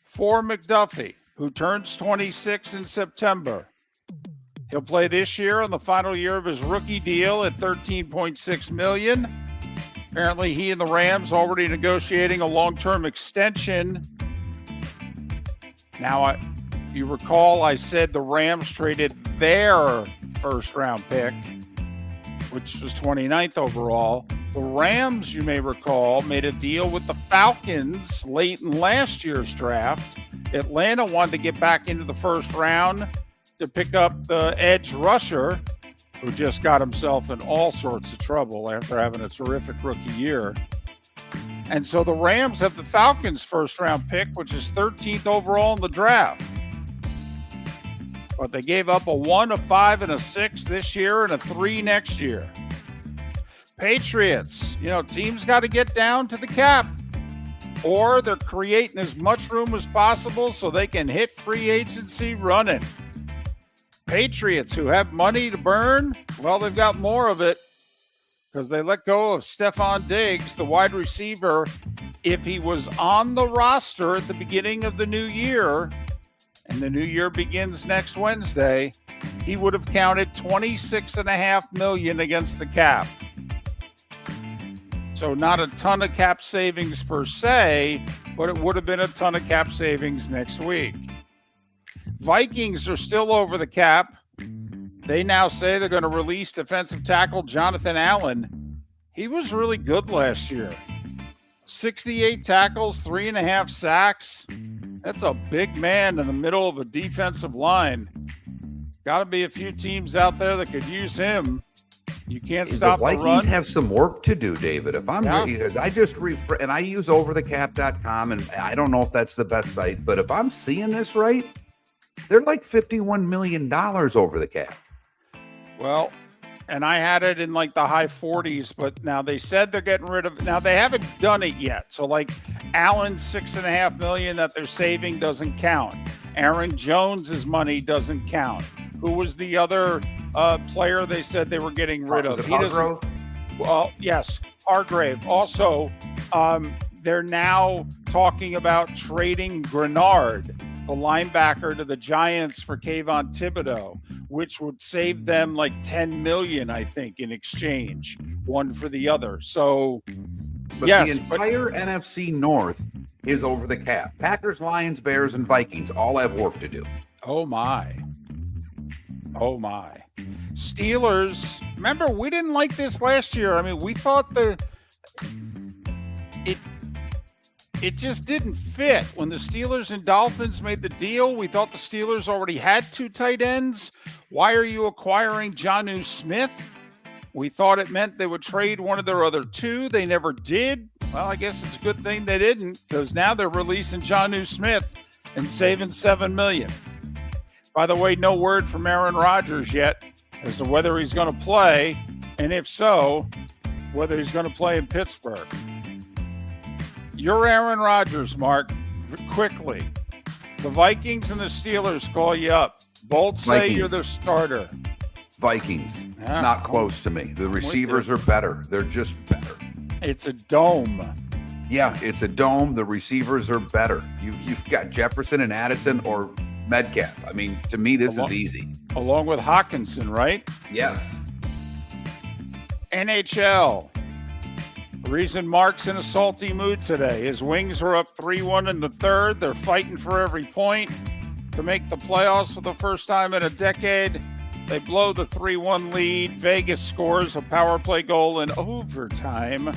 for McDuffie, who turns 26 in September. He'll play this year on the final year of his rookie deal at $13.6 million. Apparently, he and the Rams already negotiating a long-term extension. Now, you recall I said the Rams traded their first-round pick, which was 29th overall. The Rams, you may recall, made a deal with the Falcons late in last year's draft. Atlanta wanted to get back into the first round to pick up the edge rusher, who just got himself in all sorts of trouble after having a terrific rookie year. And so the Rams have the Falcons' first-round pick, which is 13th overall in the draft. But they gave up a 1, a 5, and a 6 this year and a 3 next year. Patriots, teams got to get down to the cap, or they're creating as much room as possible so they can hit free agency running. Patriots, who have money to burn, well, they've got more of it because they let go of Stephon Diggs, the wide receiver. If he was on the roster at the beginning of the new year, and the new year begins next Wednesday, he would have counted $26.5 million against the cap. So not a ton of cap savings per se, but it would have been a ton of cap savings next week. Vikings are still over the cap. They now say they're going to release defensive tackle Jonathan Allen. He was really good last year. 68 tackles, 3.5 sacks. That's a big man in the middle of a defensive line. Got to be a few teams out there that could use him. You can't stop the Vikings run. have some work to do, David. If I'm because I just and I use overthecap.com, and I don't know if that's the best site, but if I'm seeing this right, they're like $51 million over the cap. Well, and I had it in like the high 40s, but now they said they're getting rid of. Now they haven't done it yet. So like Allen's $6.5 million that they're saving doesn't count. Aaron Jones's money doesn't count. Who was the other player they said they were getting rid of? He doesn't. Well, yes, Hargrave. Also, they're now talking about trading Grenard, the linebacker, to the Giants for Kayvon Thibodeau, which would save them like $10 million, I think, in exchange, one for the other. So, but yes, the entire NFC North is over the cap. Packers, Lions, Bears, and Vikings all have work to do. Oh my. Steelers, remember, we didn't like this last year. I mean, we thought it just didn't fit. When the Steelers and Dolphins made the deal, we thought the Steelers already had 2 tight ends. Why are you acquiring Jonnu Smith? We thought it meant they would trade one of their other 2. They never did. Well, I guess it's a good thing they didn't, because now they're releasing Jonnu Smith and saving $7 million. By the way, no word from Aaron Rodgers yet as to whether he's going to play, and if so, whether he's going to play in Pittsburgh. You're Aaron Rodgers, Mark. Quickly. The Vikings and the Steelers call you up. Both say Vikings. you're the starter. Vikings. Yeah. It's not close to me. The receivers are better. They're just better. It's a dome. Yeah, it's a dome. The receivers are better. You've got Jefferson and Addison or Metcalf. I mean, to me, this is easy. Along with Hawkinson, right? Yes. NHL. The reason Mark's in a salty mood today. His Wings are up 3-1 in the third. They're fighting for every point to make the playoffs for the first time in a decade. They blow the 3-1 lead. Vegas scores a power play goal in overtime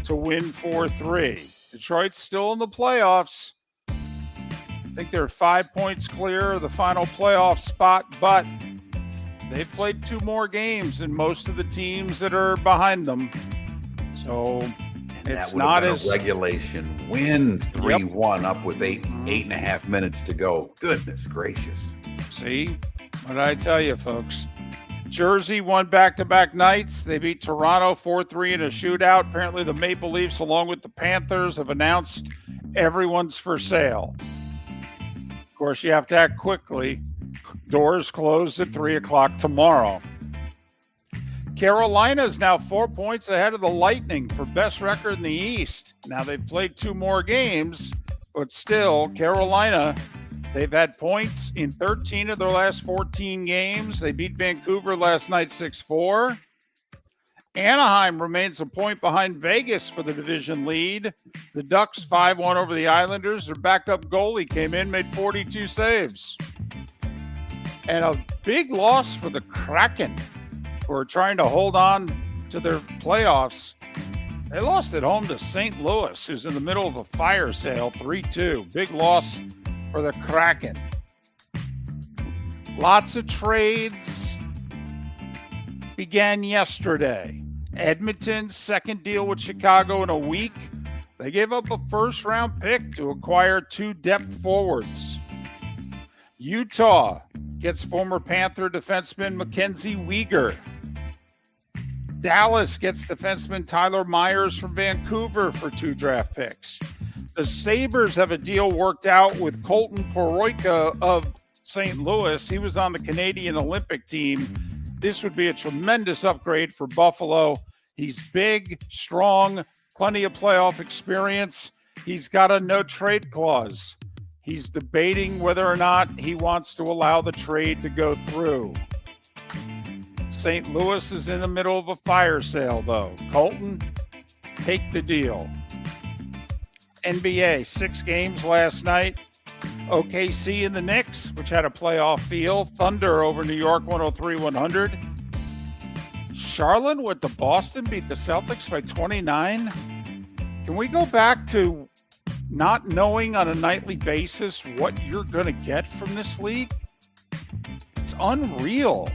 to win 4-3. Detroit's still in the playoffs. I think they're 5 points clear of the final playoff spot, but they've played 2 more games than most of the teams that are behind them. So it's not as a regulation win 3-1 up with 8.5 minutes to go. Goodness gracious. See, what did I tell you, folks? Jersey won back-to-back nights. They beat Toronto 4-3 in a shootout. Apparently the Maple Leafs, along with the Panthers, have announced everyone's for sale. Of course, you have to act quickly. Doors close at 3 o'clock tomorrow. Carolina is now 4 points ahead of the Lightning for best record in the East. Now they've played 2 more games, but still, Carolina They've had points in 13 of their last 14 games. They beat Vancouver last night 6-4. Anaheim remains a point behind Vegas for the division lead. The Ducks 5-1 over the Islanders. Their backup goalie came in, made 42 saves. And a big loss for the Kraken, who are trying to hold on to their playoffs. They lost at home to St. Louis, who's in the middle of a fire sale, 3-2. Big loss for the Kraken. Lots of trades began yesterday. Edmonton's second deal with Chicago in a week. They gave up a first-round pick to acquire 2 depth forwards. Utah gets former Panther defenseman Mackenzie Weegar. Dallas gets defenseman Tyler Myers from Vancouver for 2 draft picks. The Sabres have a deal worked out with Colton Poroika of St. Louis. He was on the Canadian Olympic team. This would be a tremendous upgrade for Buffalo. He's big, strong, plenty of playoff experience. He's got a no-trade clause. He's debating whether or not he wants to allow the trade to go through. St. Louis is in the middle of a fire sale, though. Colton, take the deal. NBA, 6 games last night. OKC and the Knicks, which had a playoff feel. Thunder over New York, 103-100. Charlotte went to Boston, beat the Celtics by 29. Can we go back to not knowing on a nightly basis what you're going to get from this league? It's unreal.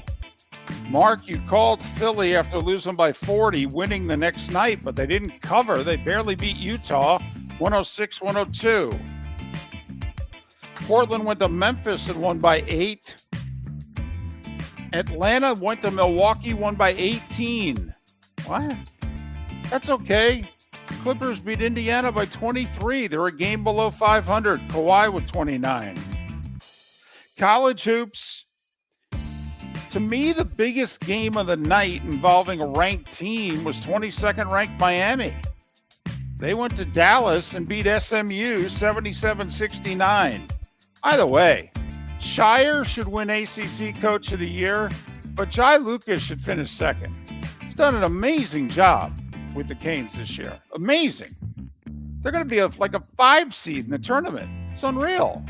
Mark, you called Philly after losing by 40, winning the next night, but they didn't cover. They barely beat Utah, 106-102. Portland went to Memphis and won by 8. Atlanta went to Milwaukee, won by 18. What? That's okay. Clippers beat Indiana by 23. They're a game below 500. Kawhi with 29. College hoops. To me, the biggest game of the night involving a ranked team was 22nd ranked Miami. They went to Dallas and beat SMU 77-69. Either way, Shire should win ACC Coach of the Year, but Jai Lucas should finish second. He's done an amazing job with the Canes this year. Amazing. They're going to be like a 5 seed in the tournament. It's unreal.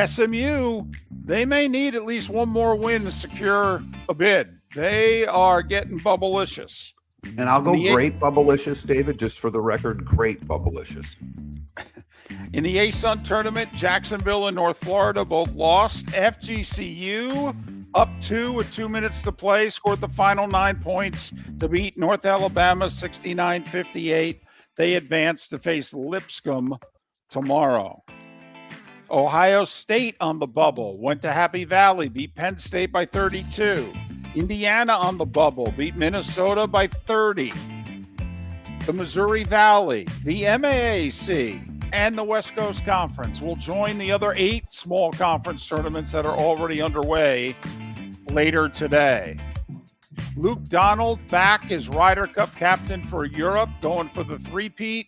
SMU, they may need at least one more win to secure a bid. They are getting bubblicious. And I'll go great bubblicious, David, just for the record, great bubblicious. In the ASUN tournament, Jacksonville and North Florida both lost. FGCU up 2 with 2 minutes to play, scored the final 9 points to beat North Alabama 69-58. They advance to face Lipscomb tomorrow. Ohio State on the bubble, went to Happy Valley, beat Penn State by 32. Indiana on the bubble, beat Minnesota by 30. The Missouri Valley, the MAAC, and the West Coast Conference will join the other 8 small conference tournaments that are already underway later today. Luke Donald back as Ryder Cup captain for Europe, going for the three-peat.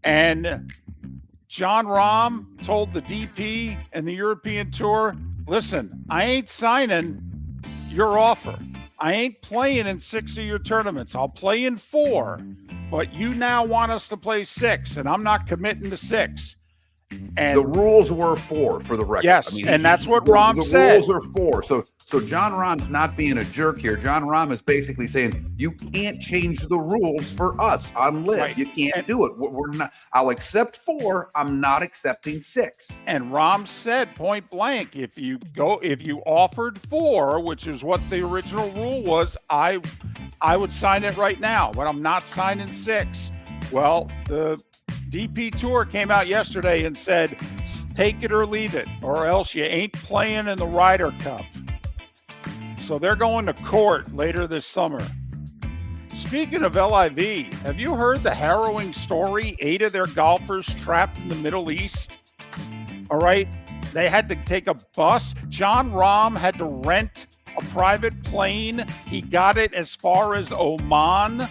And John Rahm told the DP and the European Tour, listen, I ain't signing your offer. I ain't playing in 6 of your tournaments. I'll play in 4, but you now want us to play 6, and I'm not committing to 6. And the rules were 4, for the record. Yes, and that's what Rahm said. The rules are 4. So John Rahm's not being a jerk here. John Rahm is basically saying, you can't change the rules for us on LIV. Right. You can't do it. We're not. I'll accept 4. I'm not accepting 6. And Rahm said point blank, if you offered 4, which is what the original rule was, I would sign it right now, but I'm not signing 6. Well, the DP Tour came out yesterday and said, take it or leave it, or else you ain't playing in the Ryder Cup. So they're going to court later this summer. Speaking of LIV, have you heard the harrowing story? 8 of their golfers trapped in the Middle East. All right. They had to take a bus. John Rahm had to rent a private plane. He got it as far as Oman.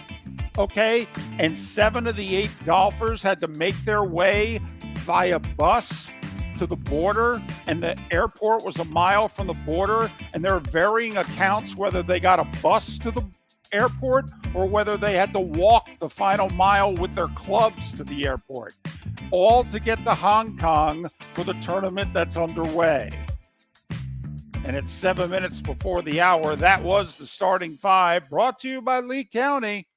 Okay. And 7 of the 8 golfers had to make their way via bus to the border and the airport was a mile from the border, and there are varying accounts whether they got a bus to the airport or whether they had to walk the final mile with their clubs to the airport, all to get to Hong Kong for the tournament that's underway. And it's 7 minutes before the hour. That was the starting five, brought to you by Lee County.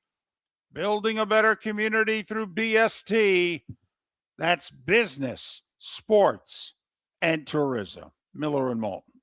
Building a better community through BST. That's business, sports, and tourism. Miller and Moulton.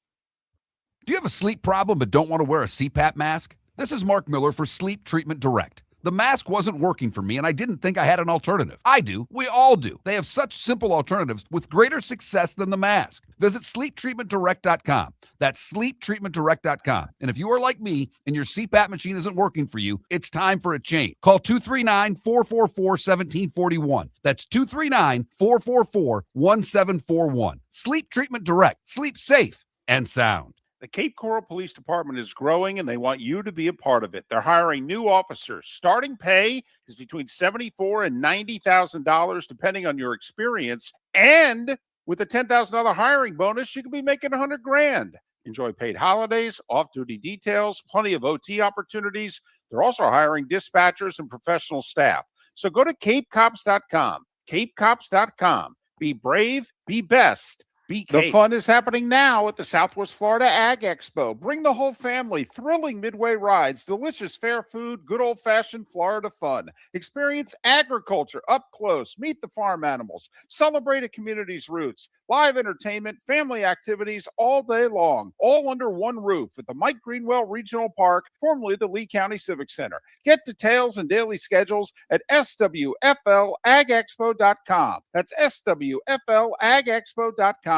Do you have a sleep problem but don't want to wear a CPAP mask? This is Mark Miller for Sleep Treatment Direct. The mask wasn't working for me, and I didn't think I had an alternative. I do. We all do. They have such simple alternatives with greater success than the mask. Visit sleeptreatmentdirect.com. That's sleeptreatmentdirect.com. And if you are like me and your CPAP machine isn't working for you, it's time for a change. Call 239-444-1741. That's 239-444-1741. Sleep Treatment Direct. Sleep safe and sound. The Cape Coral Police Department is growing, and they want you to be a part of it. They're hiring new officers. Starting pay is between $74,000 and $90,000, depending on your experience. And with a $10,000 hiring bonus, you could be making $100,000. Enjoy paid holidays, off-duty details, plenty of OT opportunities. They're also hiring dispatchers and professional staff. So go to capecops.com. Capecops.com. Be brave. Be best. The fun is happening now at the Southwest Florida Ag Expo. Bring the whole family. Thrilling midway rides, delicious fair food, good old-fashioned Florida fun. Experience agriculture up close. Meet the farm animals. Celebrate a community's roots. Live entertainment, family activities all day long, all under one roof at the Mike Greenwell Regional Park, formerly the Lee County Civic Center. Get details and daily schedules at swflagexpo.com. That's swflagexpo.com.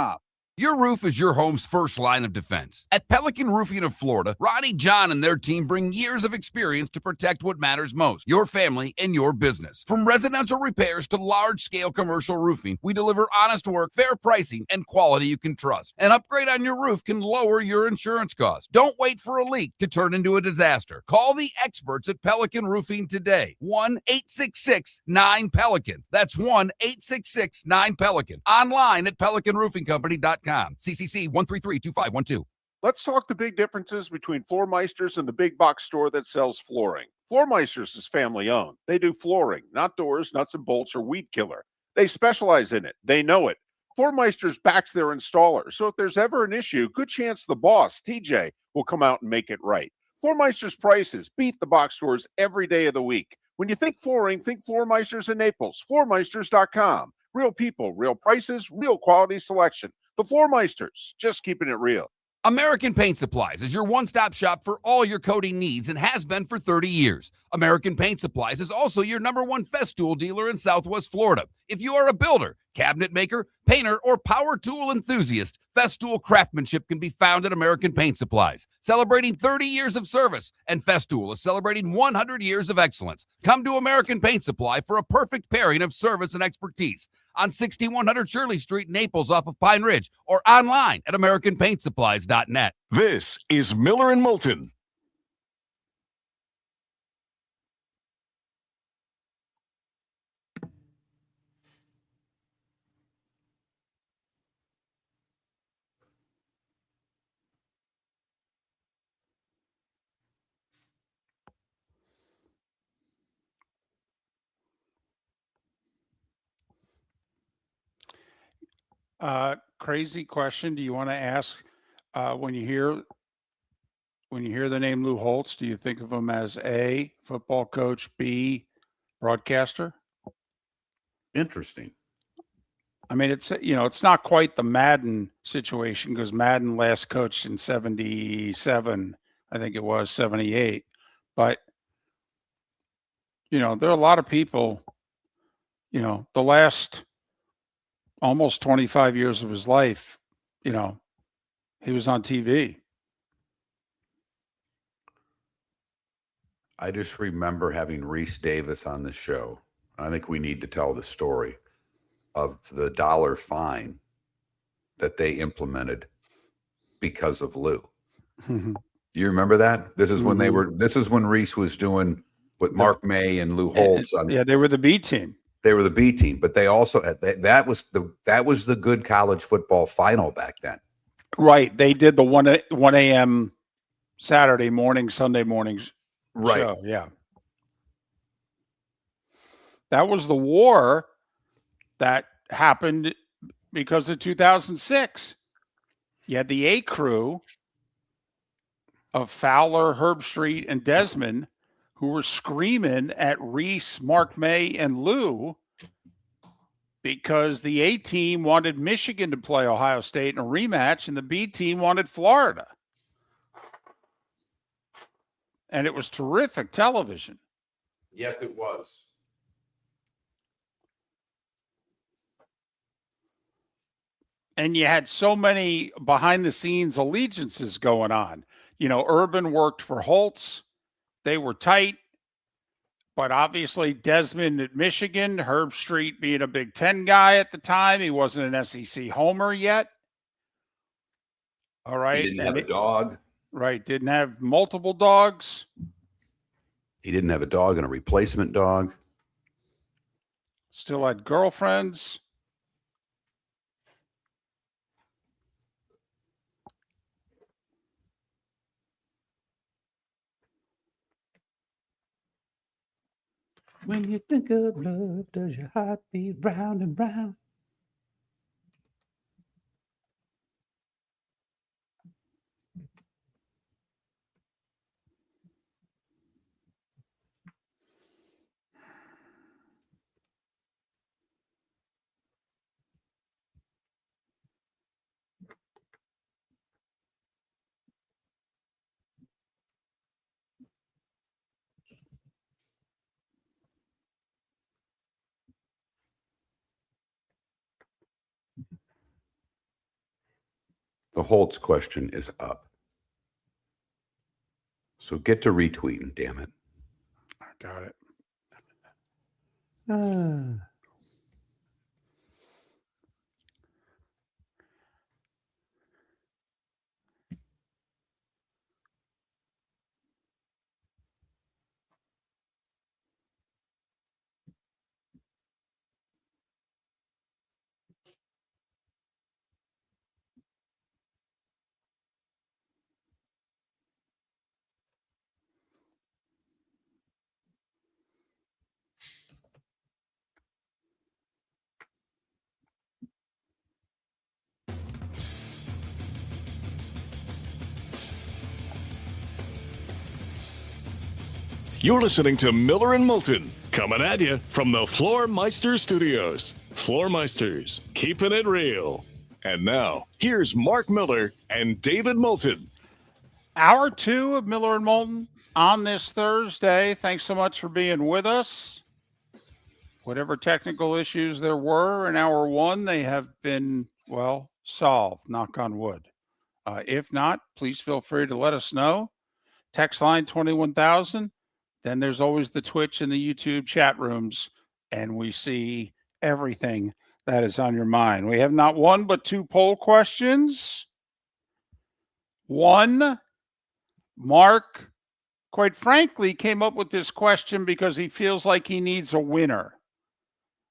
Your roof is your home's first line of defense. At Pelican Roofing of Florida, Ronnie John and their team bring years of experience to protect what matters most, your family and your business. From residential repairs to large-scale commercial roofing, we deliver honest work, fair pricing, and quality you can trust. An upgrade on your roof can lower your insurance costs. Don't wait for a leak to turn into a disaster. Call the experts at Pelican Roofing today. 1-866-9-PELICAN. That's 1-866-9-PELICAN. Online at pelicanroofingcompany.com. CCC 1332512. Let's talk the big differences between Floormeisters and the big box store that sells flooring. Floormeisters is family owned. They do flooring, not doors, nuts and bolts, or weed killer. They specialize in it. They know it. Floormeisters backs their installer, so if there's ever an issue, good chance the boss, TJ, will come out and make it right. Floormeisters prices beat the box stores every day of the week. When you think flooring, think Floormeisters in Naples. Floormeisters.com. Real people, real prices, real quality selection. The Floormeisters, just keeping it real. American Paint Supplies is your one-stop shop for all your coating needs and has been for 30 years. American Paint Supplies is also your #1 Festool dealer in Southwest Florida. If you are a builder, cabinet maker, painter, or power tool enthusiast, Festool craftsmanship can be found at American Paint Supplies. Celebrating 30 years of service, and Festool is celebrating 100 years of excellence. Come to American Paint Supply for a perfect pairing of service and expertise on 6100 Shirley Street, Naples, off of Pine Ridge, or online at AmericanPaintSupplies.net. This is Miller and Moulton. Crazy question. Do you want to ask when you hear the name Lou Holtz, do you think of him as A, football coach, B, broadcaster? Interesting. I mean, it's not quite the Madden situation because Madden last coached in 77, I think it was 78. But, there are a lot of people, the last almost 25 years of his life, he was on TV. I just remember having Reese Davis on the show. I think we need to tell the story of the $1 fine that they implemented because of Lou. You remember that? This is when Reese was doing with Mark May and Lou Holtz. They were the B team. They were the B team, but they also that was the good college football final back then. Right. They did the 1 a.m. Saturday morning, Sunday mornings Right. show. Yeah. That was the war that happened because of 2006. You had the A crew of Fowler, Herbstreit, and Desmond who were screaming at Reese, Mark May, and Lou because the A team wanted Michigan to play Ohio State in a rematch and the B team wanted Florida. And it was terrific television. Yes, it was. And you had so many behind the scenes allegiances going on. You know, Urban worked for Holtz. They were tight. But obviously Desmond at Michigan, Herbstreit being a Big Ten guy at the time. He wasn't an SEC homer yet. All right. He didn't have a dog. Right. Didn't have multiple dogs. He didn't have a dog and a replacement dog. Still had girlfriends. When you think of love, does your heart beat round and round? The Holtz question is up. So get to retweeting, damn it. I got it. You're listening to Miller and Moulton, coming at you from the Floormeister Studios. Floormeisters, keeping it real. And now, here's Mark Miller and David Moulton. Hour 2 of Miller and Moulton on this Thursday. Thanks so much for being with us. Whatever technical issues there were in hour 1, they have been, well, solved, knock on wood. If not, please feel free to let us know. Text line 21,000. Then there's always the Twitch and the YouTube chat rooms, and we see everything that is on your mind. We have not one but 2 poll questions. One, Mark, quite frankly, came up with this question because he feels like he needs a winner.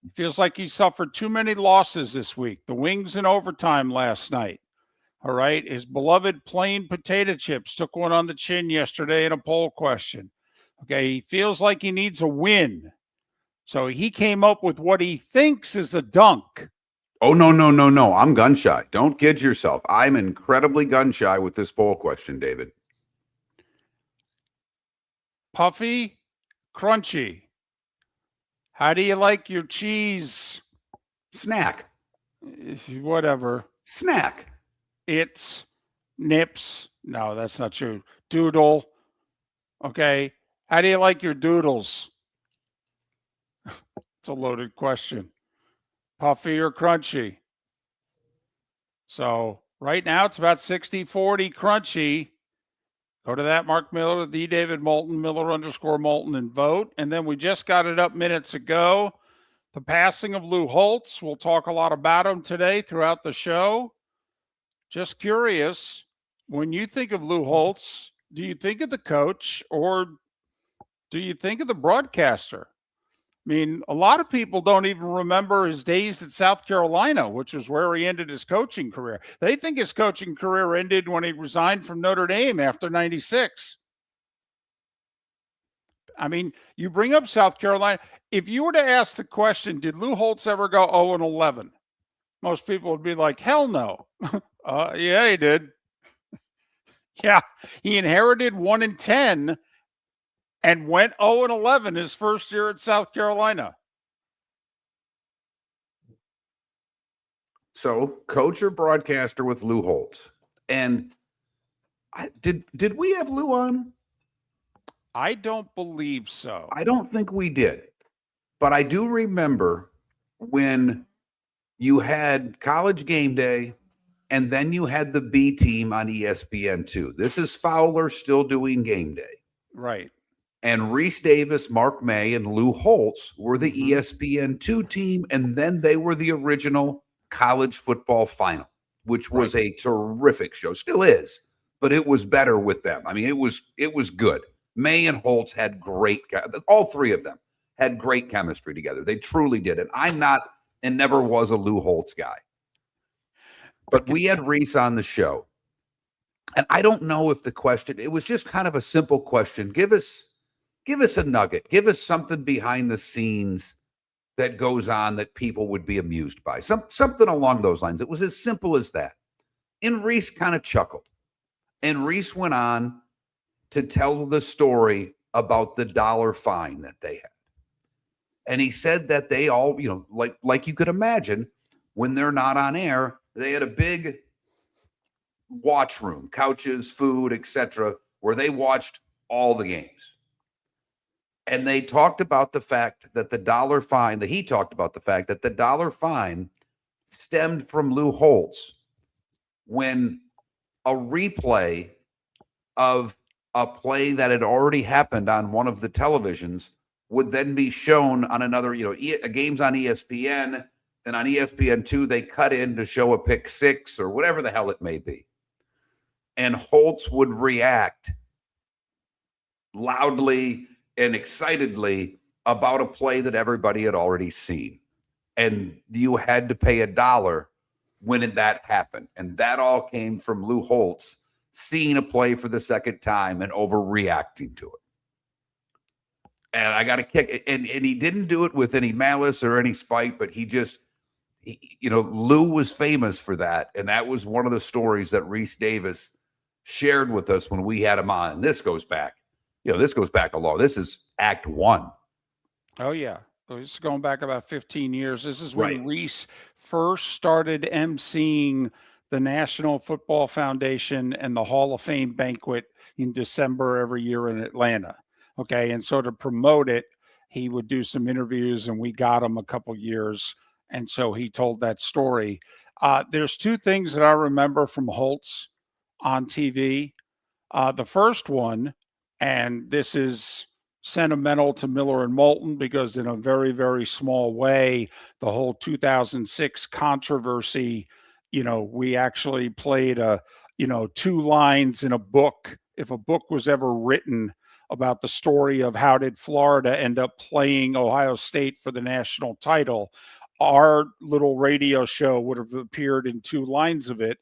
He feels like he suffered too many losses this week. The Wings in overtime last night. All right. His beloved plain potato chips took one on the chin yesterday in a poll question. Okay. He feels like he needs a win. So he came up with what he thinks is a dunk. Oh, no. I'm gun shy. Don't kid yourself. I'm incredibly gun shy with this poll question, David. Puffy, crunchy. How do you like your cheese? Snack. Whatever. Snack. It's nips. No, that's not true. Doodle. Okay. How do you like your doodles? It's a loaded question. Puffy or crunchy? So right now it's about 60-40 crunchy. Go to that Mark Miller, the David Moulton, Miller_Moulton, and vote. And then we just got it up minutes ago. The passing of Lou Holtz. We'll talk a lot about him today throughout the show. Just curious, when you think of Lou Holtz, do you think of the coach or do you think of the broadcaster? mean, a lot of people don't even remember his days at South Carolina, which was where he ended his coaching career. They think his coaching career ended when he resigned from Notre Dame after 96. I mean, you bring up South Carolina. If you were to ask the question, did Lou Holtz ever go 0-11? Most people would be like, hell no. Yeah, he did. Yeah, he inherited 1-10 and went 0-11 his first year at South Carolina. So, coach or broadcaster with Lou Holtz. And did we have Lou on? I don't believe so. I don't think we did. But I do remember when you had College Game Day and then you had the B team on ESPN2. This is Fowler still doing Game Day. Right. And Reese Davis, Mark May, and Lou Holtz were the ESPN2 team, and then they were the original college football final, which was a terrific show. Still is, but it was better with them. I mean, it was good. May and Holtz had all three of them had great chemistry together. They truly did. And I'm not and never was a Lou Holtz guy. But we had Reese on the show. And I don't know if the question, it was just kind of a simple question. Give us a nugget. Give us something behind the scenes that goes on that people would be amused by. Something along those lines. It was as simple as that. And Reese kind of chuckled. And Reese went on to tell the story about the dollar fine that they had. And he said that they all, like you could imagine, when they're not on air, they had a big watch room, couches, food, etc., where they watched all the games. And they talked about the fact that the dollar fine, that he talked about the fact that the dollar fine stemmed from Lou Holtz when a replay of a play that had already happened on one of the televisions would then be shown on another, a game's on ESPN, and on ESPN2, they cut in to show a pick six or whatever the hell it may be. And Holtz would react loudly and excitedly about a play that everybody had already seen. And you had to pay $1 when that happened. And that all came from Lou Holtz seeing a play for the second time and overreacting to it. And I got to kick, and he didn't do it with any malice or any spite, but Lou was famous for that. And that was one of the stories that Reese Davis shared with us when we had him on. And this goes back a long. This is Act 1. Oh, yeah. This is going back about 15 years. This is when Reese first started emceeing the National Football Foundation and the Hall of Fame banquet in December every year in Atlanta. Okay. And so to promote it, he would do some interviews, and we got him a couple years. And so he told that story. There's two things that I remember from Holtz on TV. The first one, and this is sentimental to Miller and Moulton because in a very, very small way, the whole 2006 controversy, we actually played 2 lines in a book. If a book was ever written about the story of how did Florida end up playing Ohio State for the national title, our little radio show would have appeared in 2 lines of it.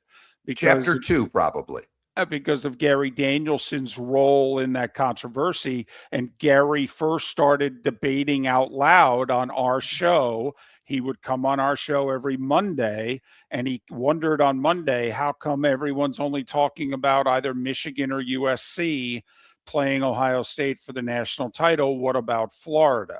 Chapter 2, probably. Because of Gary Danielson's role in that controversy. And Gary first started debating out loud on our show. He would come on our show every Monday, and he wondered on Monday, how come everyone's only talking about either Michigan or USC playing Ohio State for the national title? What about Florida?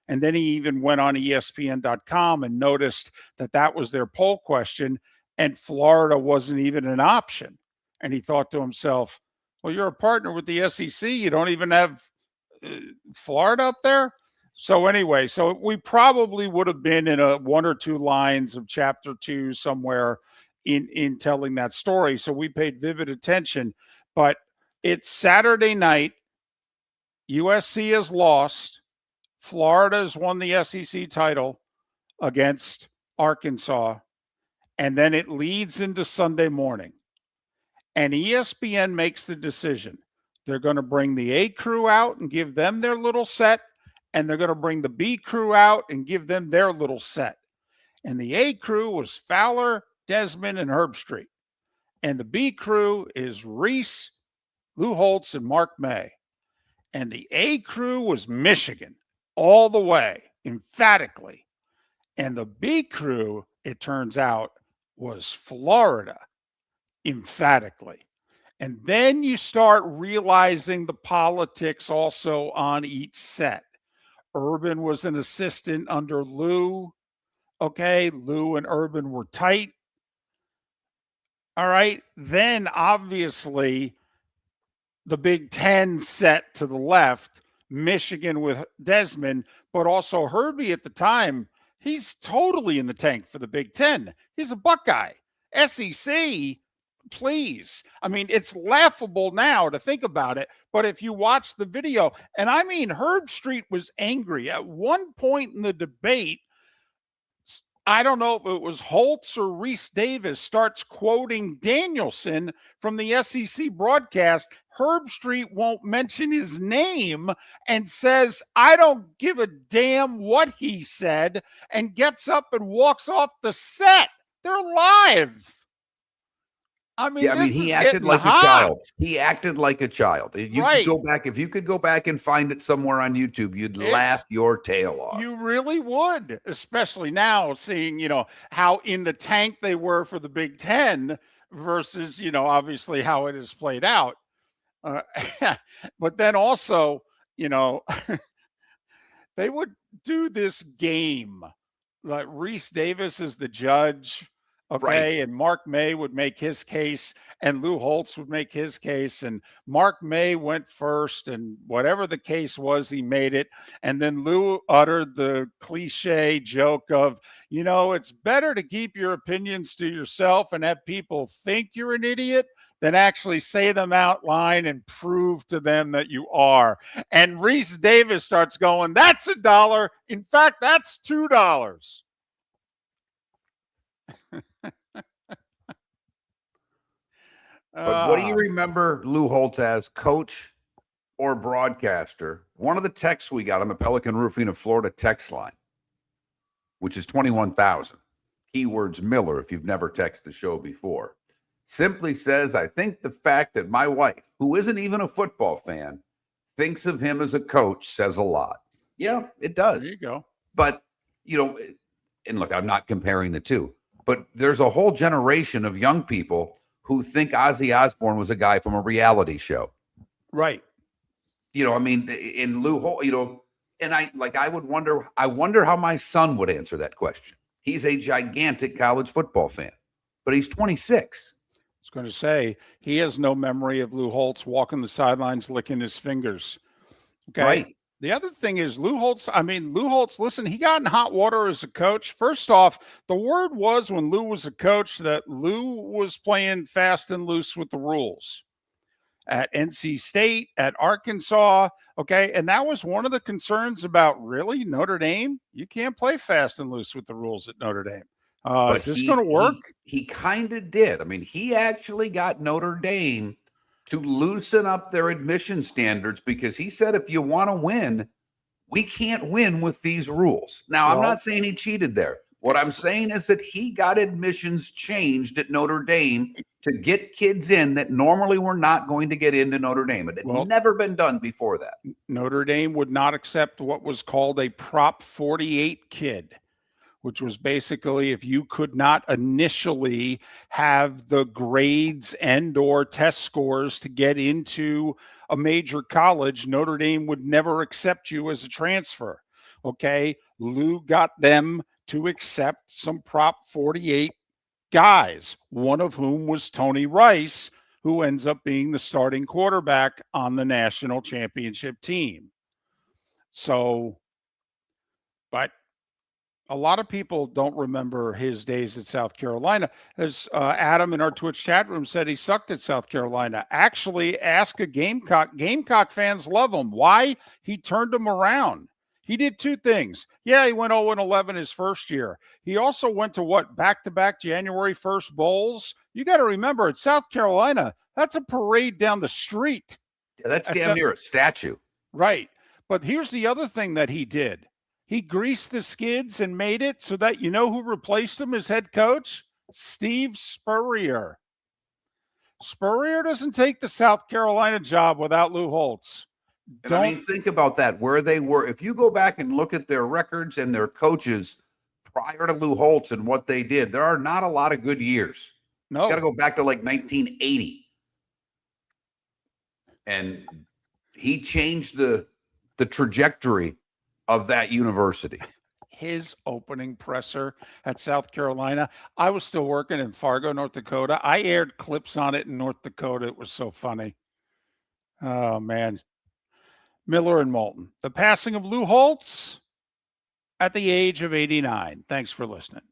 And then he even went on ESPN.com and noticed that was their poll question, and Florida wasn't even an option. And he thought to himself, well, you're a partner with the SEC. You don't even have Florida up there. So anyway, so we probably would have been in 1 or 2 lines of chapter 2 somewhere in telling that story. So we paid vivid attention. But it's Saturday night. USC has lost. Florida has won the SEC title against Arkansas. And then it leads into Sunday morning. And ESPN makes the decision. They're going to bring the A crew out and give them their little set, and they're going to bring the B crew out and give them their little set. And the A crew was Fowler, Desmond, and Herbstreit. And the B crew is Reese, Lou Holtz, and Mark May. And the A crew was Michigan all the way, emphatically. And the B crew, it turns out, was Florida, emphatically. And then you start realizing the politics also on each set. Urban was an assistant under Lou. Okay, Lou and Urban were tight. All right. Then obviously the Big Ten set to the left, Michigan with Desmond, but also Herbie at the time. He's totally in the tank for the Big Ten. He's a Buckeye. SEC, please. I mean, it's laughable now to think about it, but if you watch the video, and I mean, Herbstreit was angry. At one point in the debate, I don't know if it was Holtz or Reese Davis starts quoting Danielson from the SEC broadcast. Herbstreit won't mention his name and says, I don't give a damn what he said, and gets up and walks off the set. They're live. I mean, Yeah, I mean, this he is acted getting like hot. a child. He acted like a child. If you Right. could go back, if you could go back and find it somewhere on YouTube, you'd laugh your tail off. You really would, especially now seeing, how in the tank they were for the Big Ten versus, obviously how it has played out. But then also, they would do this game like Reese Davis is the judge. Okay. Right. And Mark May would make his case and Lou Holtz would make his case. And Mark May went first, and whatever the case was, he made it. And then Lou uttered the cliche joke of, it's better to keep your opinions to yourself and have people think you're an idiot than actually say them out loud and prove to them that you are. And Reese Davis starts going, that's $1. In fact, that's $2. But what do you remember Lou Holtz as, coach or broadcaster? One of the texts we got on the Pelican Roofing of Florida text line, which is 21,000. Keywords Miller, if you've never texted the show before, simply says, I think the fact that my wife, who isn't even a football fan, thinks of him as a coach says a lot. Yeah, it does. There you go. But, and look, I'm not comparing the two, but there's a whole generation of young people who think Ozzy Osbourne was a guy from a reality show. Right. In Lou Holtz, and I wonder how my son would answer that question. He's a gigantic college football fan, but he's 26. I was going to say, he has no memory of Lou Holtz walking the sidelines, licking his fingers. Okay. Right. The other thing is Lou Holtz, listen, he got in hot water as a coach. First off, the word was when Lou was a coach that Lou was playing fast and loose with the rules at NC State, at Arkansas. Okay. And that was one of the concerns about really Notre Dame. You can't play fast and loose with the rules at Notre Dame. Is this going to work? He kind of did. I mean, he actually got Notre Dame to loosen up their admission standards because he said, if you want to win, we can't win with these rules. Now, I'm not saying he cheated there. What I'm saying is that he got admissions changed at Notre Dame to get kids in that normally were not going to get into Notre Dame. It had never been done before that. Notre Dame would not accept what was called a Prop 48 kid, which was basically if you could not initially have the grades and or test scores to get into a major college, Notre Dame would never accept you as a transfer. Okay. Lou got them to accept some Prop 48 guys, one of whom was Tony Rice, who ends up being the starting quarterback on the national championship team. So, but a lot of people don't remember his days at South Carolina. As Adam in our Twitch chat room said, he sucked at South Carolina. Actually, ask a Gamecock. Gamecock fans love him. Why? He turned them around. He did two things. Yeah, he went 0-11 his first year. He also went to back-to-back January 1st bowls. You got to remember, at South Carolina, that's a parade down the street. Yeah, that's damn near a statue. Right. But here's the other thing that he did. He greased the skids and made it so that you know who replaced him as head coach? Steve Spurrier. Spurrier doesn't take the South Carolina job without Lou Holtz. And I mean, think about that, where they were. If you go back and look at their records and their coaches prior to Lou Holtz and what they did, there are not a lot of good years. No. Got to go back to like 1980. And he changed the trajectory of that university. His opening presser at South Carolina. I was still working in Fargo, North Dakota. I aired clips on it in North Dakota. It was so funny. Oh, man. Miller and Moulton. The passing of Lou Holtz at the age of 89. Thanks for listening.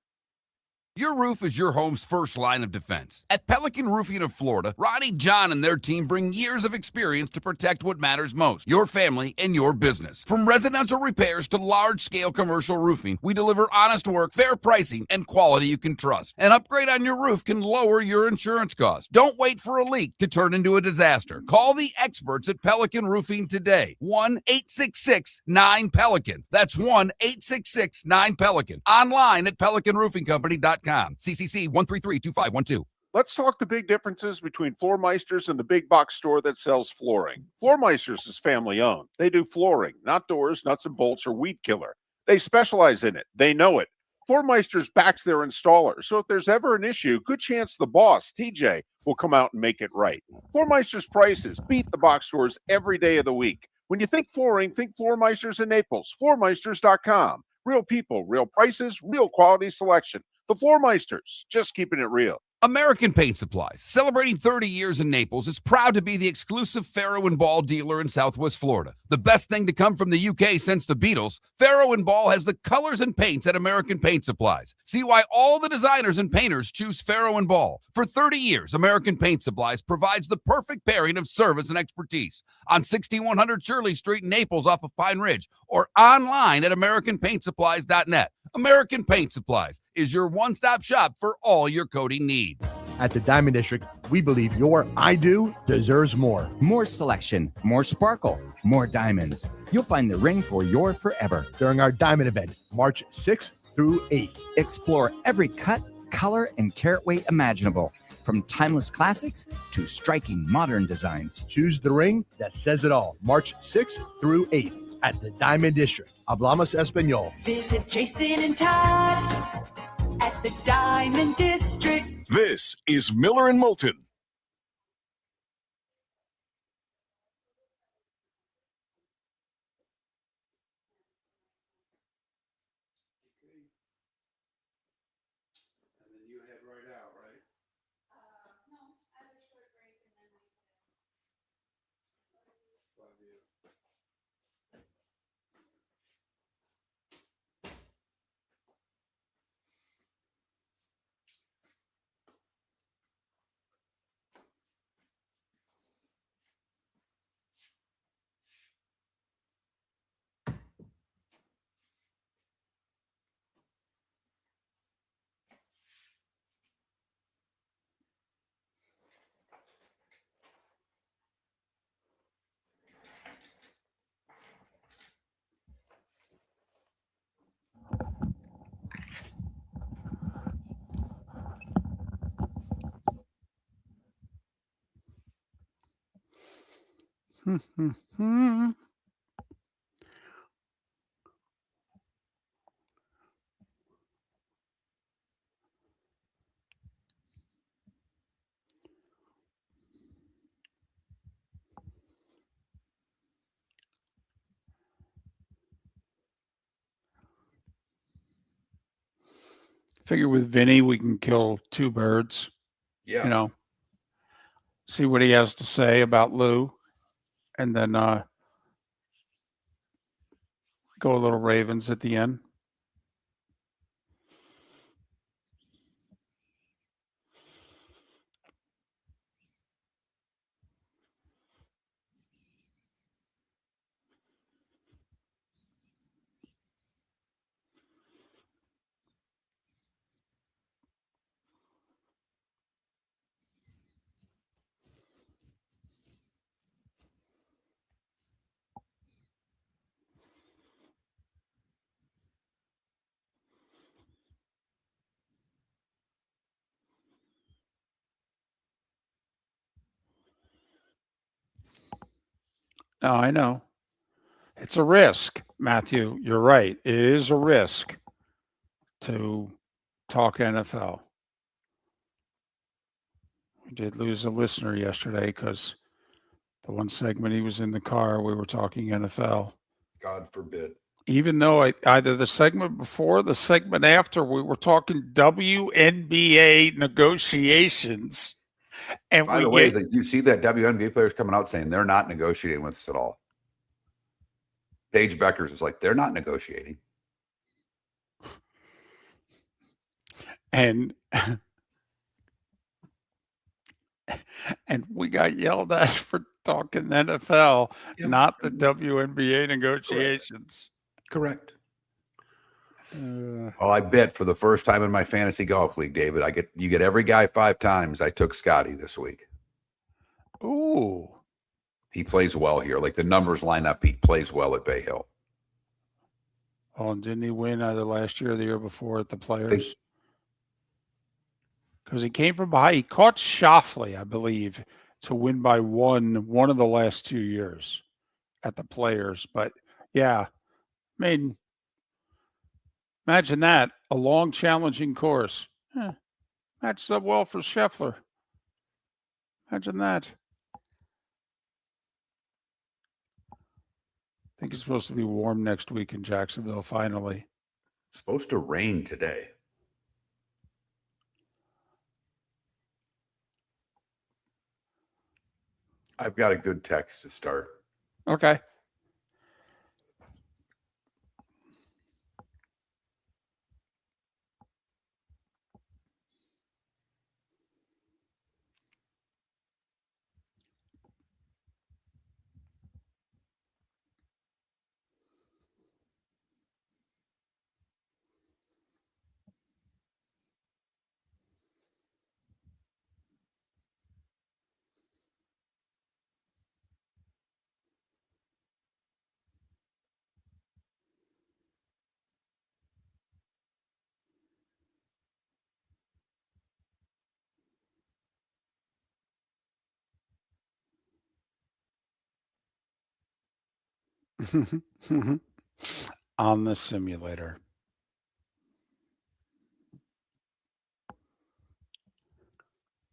Your roof is your home's first line of defense. At Pelican Roofing of Florida, Ronnie, John, and their team bring years of experience to protect what matters most, your family and your business. From residential repairs to large-scale commercial roofing, we deliver honest work, fair pricing, and quality you can trust. An upgrade on your roof can lower your insurance costs. Don't wait for a leak to turn into a disaster. Call the experts at Pelican Roofing today. 1-866-9-PELICAN. That's 1-866-9-PELICAN. Online at pelicanroofingcompany.com. CCC 1332512. Let's talk the big differences between Floor Meisters and the big box store that sells flooring. Floor Meisters is family owned. They do flooring, not doors, nuts and bolts, or weed killer. They specialize in it. They know it. Floor Meisters backs their installer, so if there's ever an issue, good chance the boss, TJ, will come out and make it right. Floor Meisters prices beat the box stores every day of the week. When you think flooring, think Floor Meisters in Naples. FloorMeisters.com. Real people, real prices, real quality selection. The Floor Meisters, just keeping it real. American Paint Supplies, celebrating 30 years in Naples, is proud to be the exclusive Farrow & Ball dealer in Southwest Florida. The best thing to come from the UK since the Beatles, Farrow & Ball has the colors and paints at American Paint Supplies. See why all the designers and painters choose Farrow & Ball. For 30 years, American Paint Supplies provides the perfect pairing of service and expertise on 6100 Shirley Street in Naples off of Pine Ridge or online at AmericanPaintSupplies.net. American Paint Supplies is your one-stop shop for all your coating needs. At the Diamond District, we believe your I do deserves more. More selection, more sparkle, more diamonds. You'll find the ring for your forever. During our Diamond event, March 6th through 8th. Explore every cut, color, and carat weight imaginable, from timeless classics to striking modern designs. Choose the ring that says it all. March 6th through 8th at the Diamond District. Hablamos Espanol. Visit Jason and Todd at the Diamond District. This is Miller and Moulton. And then you head right out, right? Figure with Vinny, we can kill two birds. Yeah. You know, see what he has to say about Lou, and then go a little Ravens at the end. No, I know. It's a risk, Matthew. You're right. It is a risk to talk NFL. We did lose a listener yesterday because the one segment he was in the car, we were talking NFL. God forbid. Even though either the segment before or the segment after, we were talking WNBA negotiations. And By the way, you see that WNBA players coming out saying they're not negotiating with us at all. Paige Beckers is like, they're not negotiating. And we got yelled at for talking NFL, not the WNBA negotiations. Correct. Well, I bet for the first time in my fantasy golf league, David, you get every guy 5 times. I took Scotty this week. Ooh. He plays well here. Like the numbers line up, he plays well at Bay Hill. Oh, and didn't he win either last year or the year before at the Players? Because he came from behind. He caught Shoffley, I believe, to win by one of the last 2 years at the Players. But, yeah, I mean, imagine that. A long, challenging course. Matches up well for Scheffler. Imagine that. I think it's supposed to be warm next week in Jacksonville, finally. Supposed to rain today. I've got a good text to start. Okay. On the simulator.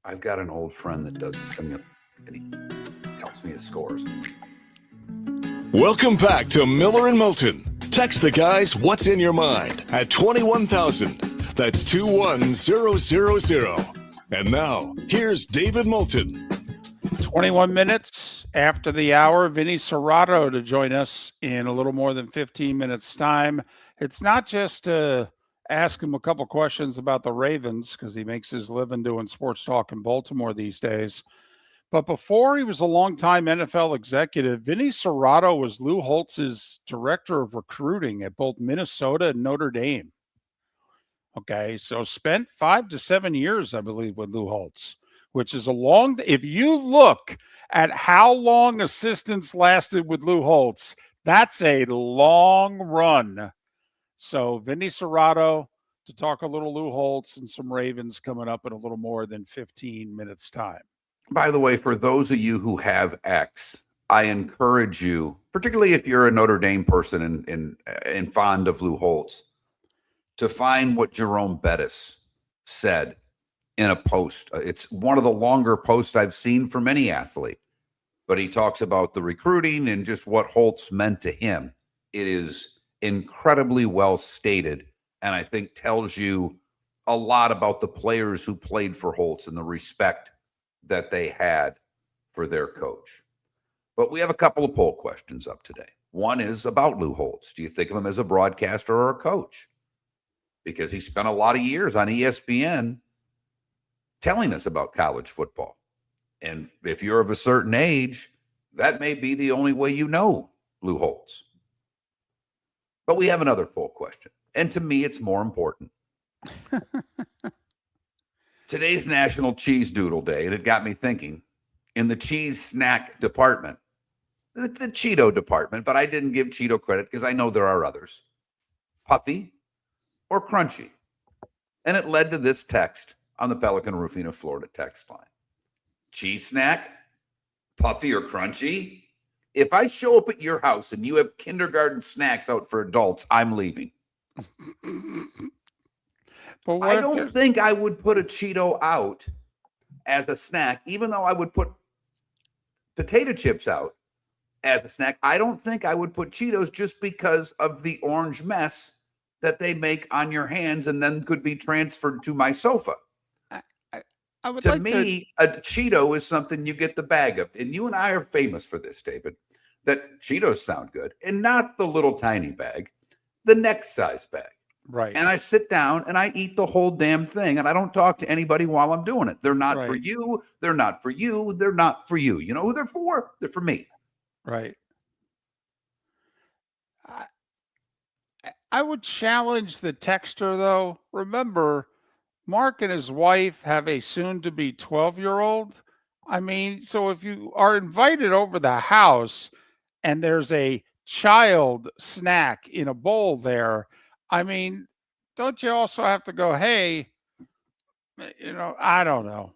I've got an old friend that does the simulator, and he tells me his scores. Welcome back to Miller and Moulton. Text the guys what's in your mind at 21,000. That's 21000. And now, here's David Moulton. 21 minutes after the hour, Vinny Cerrato to join us in a little more than 15 minutes time. It's not just to ask him a couple questions about the Ravens because he makes his living doing sports talk in Baltimore these days. But before he was a longtime NFL executive, Vinny Cerrato was Lou Holtz's director of recruiting at both Minnesota and Notre Dame. Okay, so spent 5 to 7 years, I believe, with Lou Holtz, which is a long – if you look at how long assistants lasted with Lou Holtz, that's a long run. So Vinny Cerrato to talk a little Lou Holtz and some Ravens coming up in a little more than 15 minutes time. By the way, for those of you who have X, I encourage you, particularly if you're a Notre Dame person and fond of Lou Holtz, to find what Jerome Bettis said in a post. It's one of the longer posts I've seen from any athlete, but he talks about the recruiting and just what Holtz meant to him. It is incredibly well stated, and I think tells you a lot about the players who played for Holtz and the respect that they had for their coach. But we have a couple of poll questions up today. One is about Lou Holtz. Do you think of him as a broadcaster or a coach? Because he spent a lot of years on ESPN telling us about college football. And if you're of a certain age, that may be the only way you know Lou Holtz. But we have another poll question. And to me, it's more important. Today's National Cheese Doodle Day, and it got me thinking, in the cheese snack department, the Cheeto department, but I didn't give Cheeto credit because I know there are others. Puffy or crunchy? And it led to this text on the Pelican Roofing of Florida text line. Cheese snack, puffy or crunchy? If I show up at your house and you have kindergarten snacks out for adults, I'm leaving. But what I if don't think I would put a Cheeto out as a snack, even though I would put potato chips out as a snack. I don't think I would put Cheetos just because of the orange mess that they make on your hands and then could be transferred to my sofa. I would To like me, a Cheeto is something you get the bag of. And you and I are famous for this, David, that Cheetos sound good. And not the little tiny bag, the next size bag. right. And I sit down and I eat the whole damn thing. And I don't talk to anybody while I'm doing it. They're not for Right. you. They're not for you. They're not for you. You know who they're for? They're for me. Right. I would challenge the texter, though. Remember, Mark and his wife have a soon-to-be 12-year-old. I mean, so if you are invited over the house and there's a child snack in a bowl there, I mean, don't you also have to go, hey, I don't know.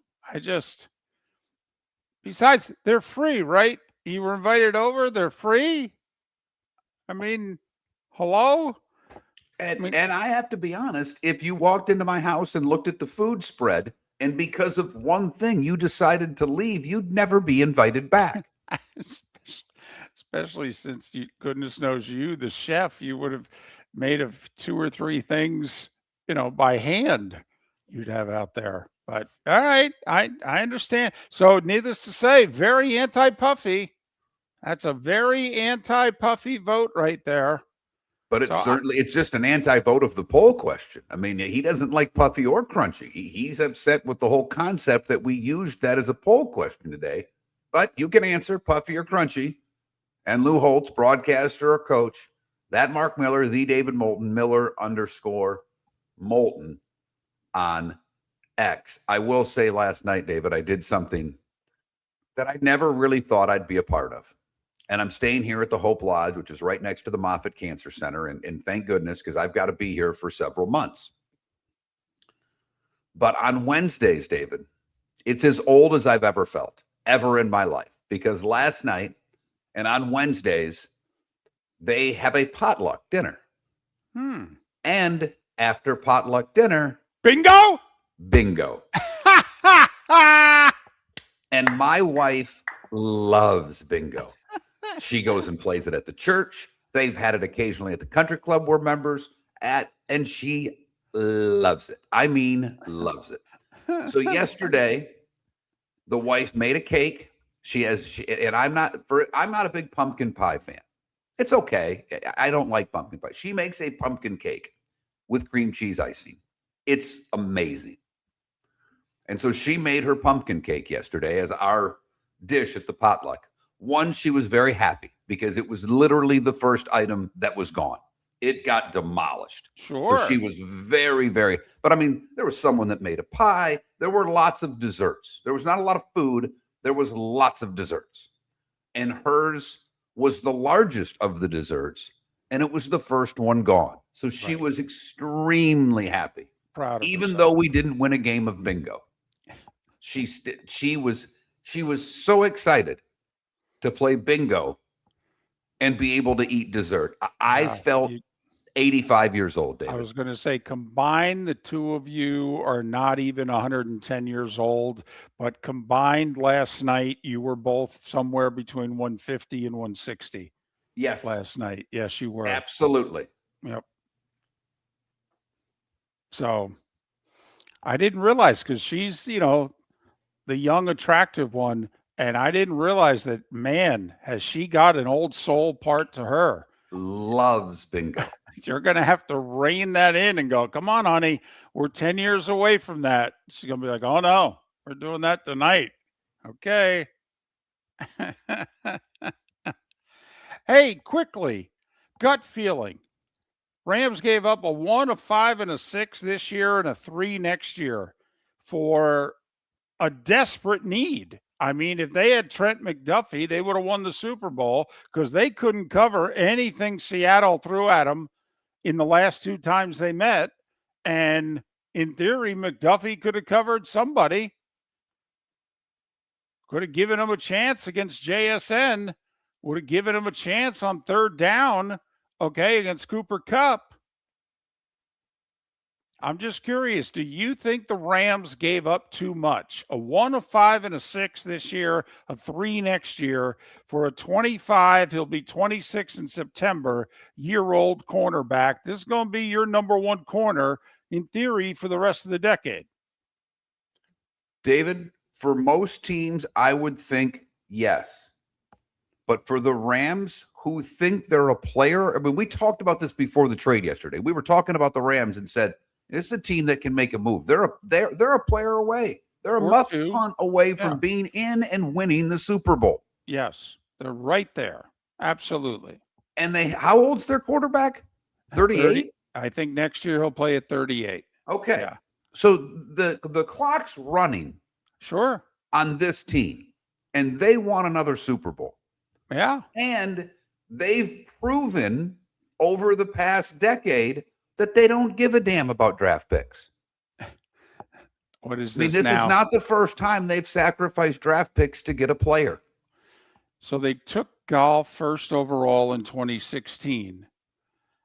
Besides, they're free, right? You were invited over, they're free. I mean, hello? And I have to be honest, if you walked into my house and looked at the food spread, and because of one thing you decided to leave, you'd never be invited back. Especially since goodness knows the chef, you would have made of 2 or 3 things, by hand you'd have out there. But all right, I understand. So needless to say, very anti-Puffy. That's a very anti-Puffy vote right there. But it's just an anti-vote of the poll question. I mean, he doesn't like Puffy or Crunchy. He's upset with the whole concept that we used that as a poll question today. But you can answer Puffy or Crunchy. And Lou Holtz, broadcaster or coach. That Mark Miller, the David Moulton, Miller_Moulton on X. I will say last night, David, I did something that I never really thought I'd be a part of. And I'm staying here at the Hope Lodge, which is right next to the Moffitt Cancer Center. And thank goodness, because I've got to be here for several months. But on Wednesdays, David, it's as old as I've ever felt, ever in my life. Because last night and on Wednesdays, they have a potluck dinner. And after potluck dinner, bingo. And my wife loves bingo. She goes and plays it at the church. They've had it occasionally at the country club we're members at, and she loves it. I mean, loves it. So yesterday, the wife made a cake. And I'm not a big pumpkin pie fan. It's okay. I don't like pumpkin pie. She makes a pumpkin cake with cream cheese icing. It's amazing. And so she made her pumpkin cake yesterday as our dish at the potluck. One, she was very happy because it was literally the first item that was gone. It got demolished. Sure. So she was very, very, but I mean, there was someone that made a pie. There were lots of desserts. There was not a lot of food. There was lots of desserts. And hers was the largest of the desserts. And it was the first one gone. So she was extremely happy. Proud of even herself. though we didn't win a game of bingo. She was so excited to play bingo and be able to eat dessert. I felt 85 years old, David. I was going to say, combined, the two of you are not even 110 years old, but combined last night, you were both somewhere between 150 and 160. Yes. Last night. Yes, you were. Absolutely. Yep. So I didn't realize, because she's, the young, attractive one. And I didn't realize that, man, has she got an old soul part to her. Loves bingo. You're going to have to rein that in and go, come on, honey, we're 10 years away from that. She's going to be like, oh, no, we're doing that tonight. Okay. Hey, quickly, gut feeling. Rams gave up a 1, a 5, and a 6 this year and a 3 next year for a desperate need. I mean, if they had Trent McDuffie, they would have won the Super Bowl, because they couldn't cover anything Seattle threw at them in the last 2 times they met. And in theory, McDuffie could have covered somebody, could have given them a chance against JSN. would have given him a chance on third down, okay, against Cooper Kupp. I'm just curious, do you think the Rams gave up too much? A 1, a 5, and a 6 this year, a 3 next year for a 25, he'll be 26 in September, year-old cornerback. This is going to be your number one corner, in theory, for the rest of the decade. David, for most teams, I would think yes. But for the Rams, who think they're a player, I mean, we talked about this before the trade yesterday. We were talking about the Rams and said, this is a team that can make a move. They're a player away. They're a muff punt away from being in and winning the Super Bowl. Yes, they're right there. Absolutely. And how old's their quarterback? 38? I think next year he'll play at 38. Okay. Yeah. So the clock's running. Sure. On this team, and they want another Super Bowl. Yeah. And they've proven over the past decade that they don't give a damn about draft picks. What is this? I mean, this is not the first time they've sacrificed draft picks to get a player. So they took Goff first overall in 2016,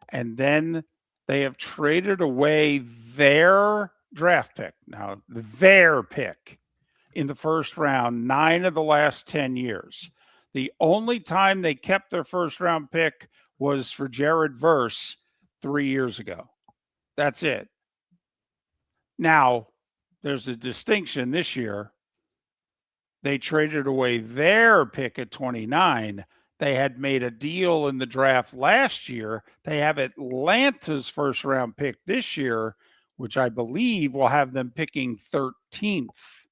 and then they have traded away their draft pick. Now, their pick in the first round, 9 of the last 10 years. The only time they kept their first round pick was for Jared Verse 3 years ago. That's it. Now, there's a distinction this year. They traded away their pick at 29. They had made a deal in the draft last year. They have Atlanta's first round pick this year, which I believe will have them picking 13th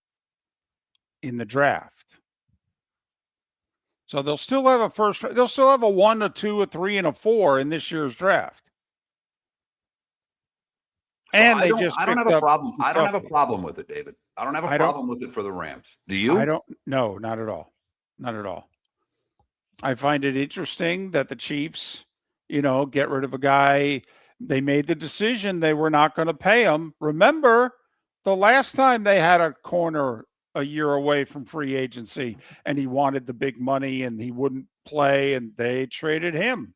in the draft. So they'll still have they'll still have a 1, a 2, a 3, and a 4 in this year's draft. And I don't have a problem. I don't have a problem with it, David. I don't have a problem with it for the Rams. Do you? No, not at all. Not at all. I find it interesting that the Chiefs, get rid of a guy. They made the decision they were not going to pay him. Remember, the last time they had a corner a year away from free agency and he wanted the big money and he wouldn't play and they traded him.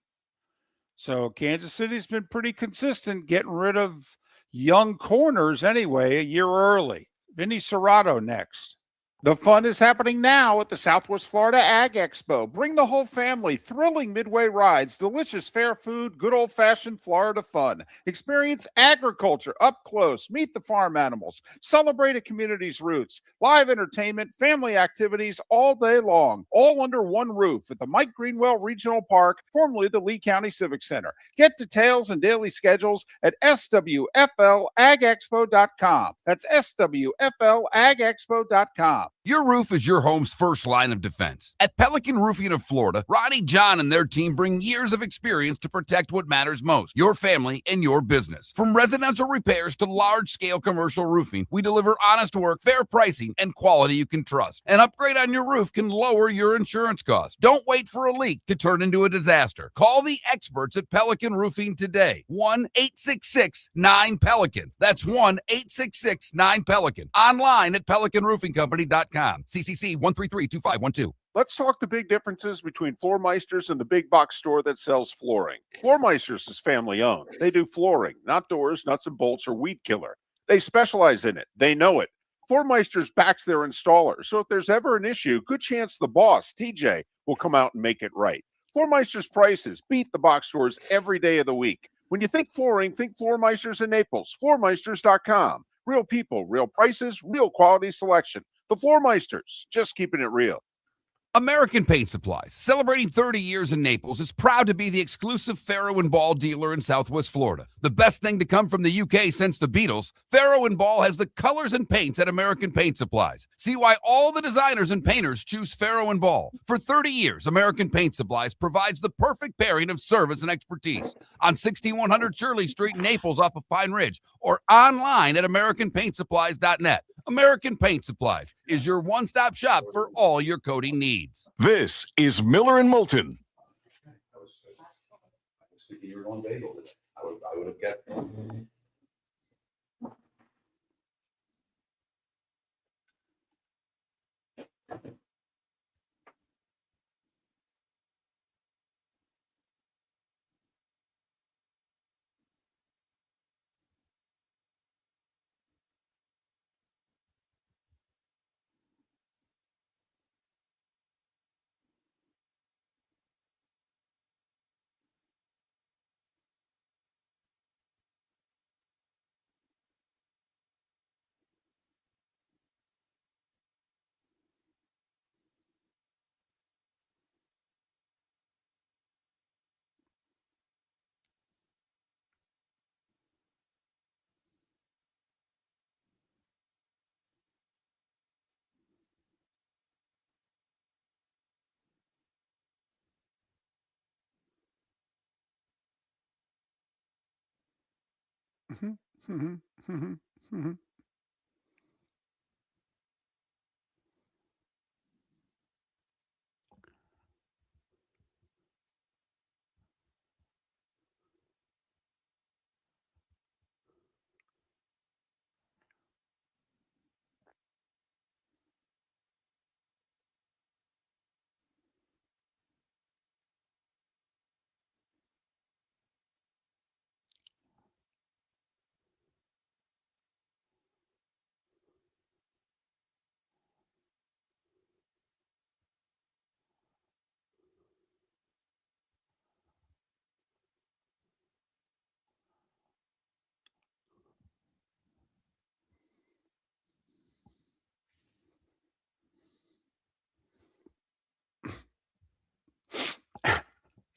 So Kansas City's been pretty consistent getting rid of young corners anyway a year early. Vinny Cerrato next. The fun is happening now at the Southwest Florida Ag Expo. Bring the whole family. Thrilling midway rides, delicious fair food, good old-fashioned Florida fun. Experience agriculture up close. Meet the farm animals. Celebrate a community's roots. Live entertainment, family activities all day long. All under one roof at the Mike Greenwell Regional Park, formerly the Lee County Civic Center. Get details and daily schedules at swflagexpo.com. That's swflagexpo.com. Your roof is your home's first line of defense. At Pelican Roofing of Florida, Ronnie John and their team bring years of experience to protect what matters most, your family and your business. From residential repairs to large-scale commercial roofing, we deliver honest work, fair pricing, and quality you can trust. An upgrade on your roof can lower your insurance costs. Don't wait for a leak to turn into a disaster. Call the experts at Pelican Roofing today. 1-866-9-PELICAN. That's 1-866-9-PELICAN. Online at pelicanroofingcompany.com. CCC 1332512. Let's talk the big differences between Floormeisters and the big box store that sells flooring. Floormeisters is family owned. They do flooring, not doors, nuts and bolts, or weed killer. They specialize in it. They know it. Floormeisters backs their installer. So if there's ever an issue, good chance the boss, TJ, will come out and make it right. Floormeisters prices beat the box stores every day of the week. When you think flooring, think Floormeisters in Naples. Floormeisters.com. Real people, real prices, real quality selection. The Floormeisters, just keeping it real. American Paint Supplies, celebrating 30 years in Naples, is proud to be the exclusive Farrow & Ball dealer in Southwest Florida. The best thing to come from the UK since the Beatles, Farrow & Ball has the colors and paints at American Paint Supplies. See why all the designers and painters choose Farrow & Ball. For 30 years, American Paint Supplies provides the perfect pairing of service and expertise on 6100 Shirley Street in Naples off of Pine Ridge or online at AmericanPaintSupplies.net. American Paint Supplies is your one-stop shop for all your coating needs. This is Miller and Moulton. I was thinking you were going bagel today. I would have guessed.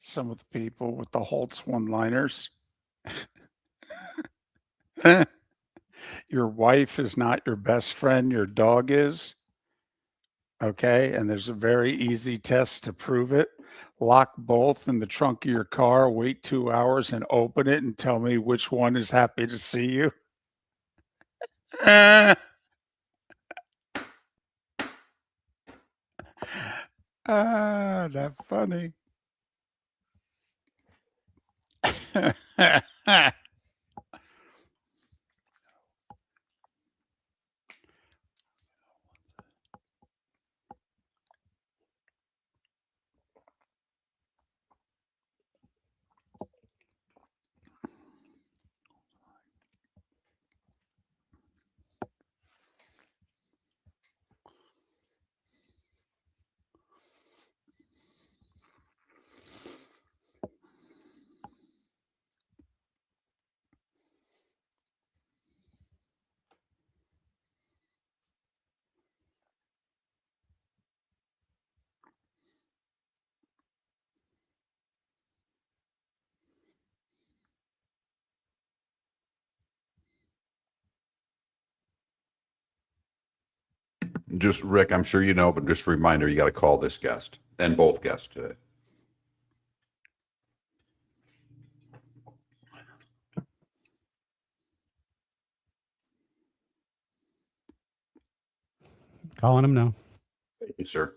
Some of the people with the Holtz one-liners. Your wife is not your best friend, your dog is. Okay, and there's a very easy test to prove it. Lock both in the trunk of your car, wait 2 hours and open it and tell me which one is happy to see you. That's funny. Just Rick, I'm sure you know, but just a reminder, you got to call this guest and both guests today. Calling him now. Thank you, sir.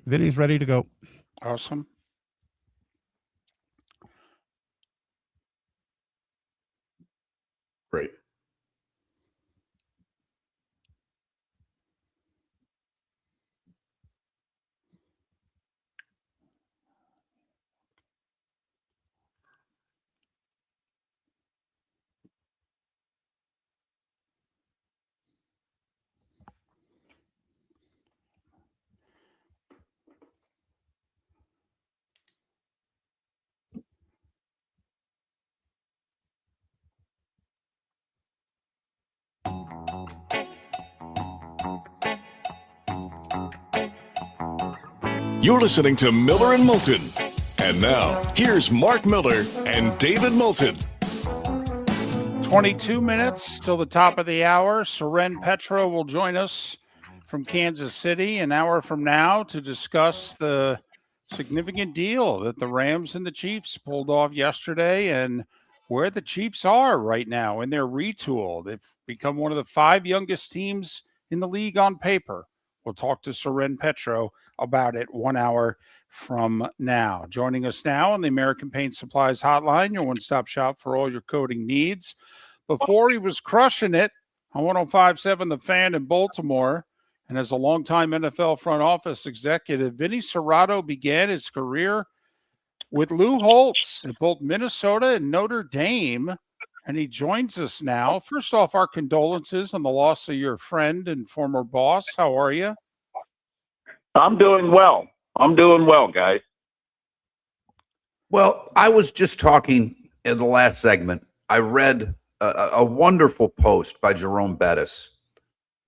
Vinny's ready to go. Awesome. Great. You're listening to Miller and Moulton. And now, here's Mark Miller and David Moulton. 22 minutes till the top of the hour. Soren Petro will join us from Kansas City an hour from now to discuss the significant deal that the Rams and the Chiefs pulled off yesterday and where the Chiefs are right now in their retool. They've become one of the 5 youngest teams in the league on paper. We'll talk to Soren Petro about it 1 hour from now. Joining us now on the American Paint Supplies Hotline, your one-stop shop for all your coating needs. Before he was crushing it on 105.7 The Fan in Baltimore, and as a longtime NFL front office executive, Vinny Cerrato began his career with Lou Holtz at both Minnesota and Notre Dame, and he joins us now. First off, our condolences on the loss of your friend and former boss. How are you? I'm doing well. Guys. Well, I was just talking in the last segment. I read a wonderful post by Jerome Bettis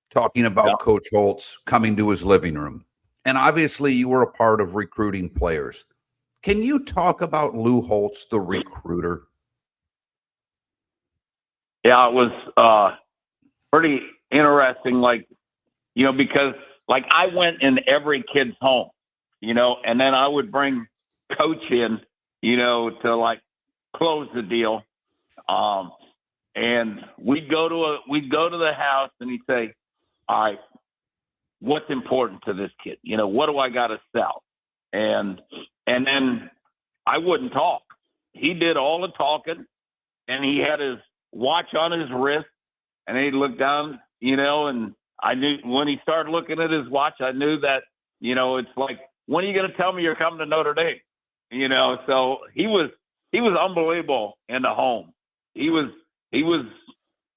talking about Coach Holtz coming to his living room. And obviously, you were a part of recruiting players. Can you talk about Lou Holtz, the recruiter? Yeah, it was pretty interesting. Because I went in every kid's home, and then I would bring Coach in, to close the deal. And we'd go to the house and he'd say, all right, what's important to this kid? What do I got to sell? And then I wouldn't talk. He did all the talking, and he had his watch on his wrist, and he'd look down, and I knew when he started looking at his watch, I knew that, it's like, when are you going to tell me you're coming to Notre Dame? So he was unbelievable in the home. He was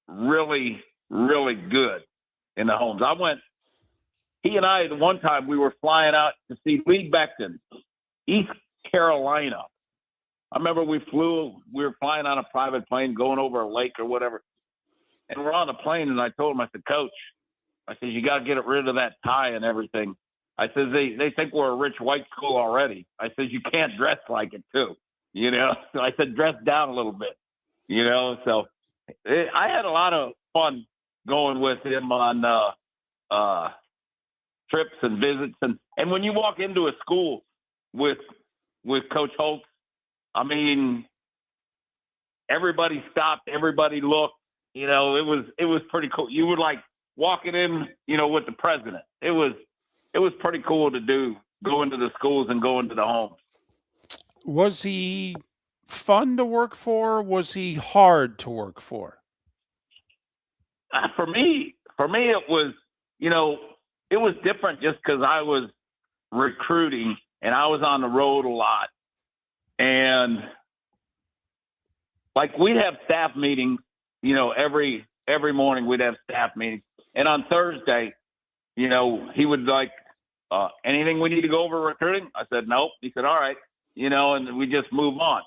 really, really good in the homes. He and I, at one time, we were flying out to see Lee Becton, East Carolina. I remember we were flying on a private plane going over a lake or whatever. And we're on the plane, and I told him, I said, Coach, I said, you got to get rid of that tie and everything. I said, they think we're a rich white school already. I said, you can't dress like it too, So I said, dress down a little bit, So I had a lot of fun going with him on trips and visits. And when you walk into a school with Coach Holtz, I mean, everybody stopped, everybody looked, it was pretty cool. You were like walking in, with the president. It was pretty cool to go into the schools and go into the homes. Was he fun to work for? Was he hard to work for? For me, it was, it was different just because I was recruiting and I was on the road a lot. And we'd have staff meetings, every morning we'd have staff meetings. And on Thursday, he would anything we need to go over recruiting? I said, nope. He said, all right, and we just move on.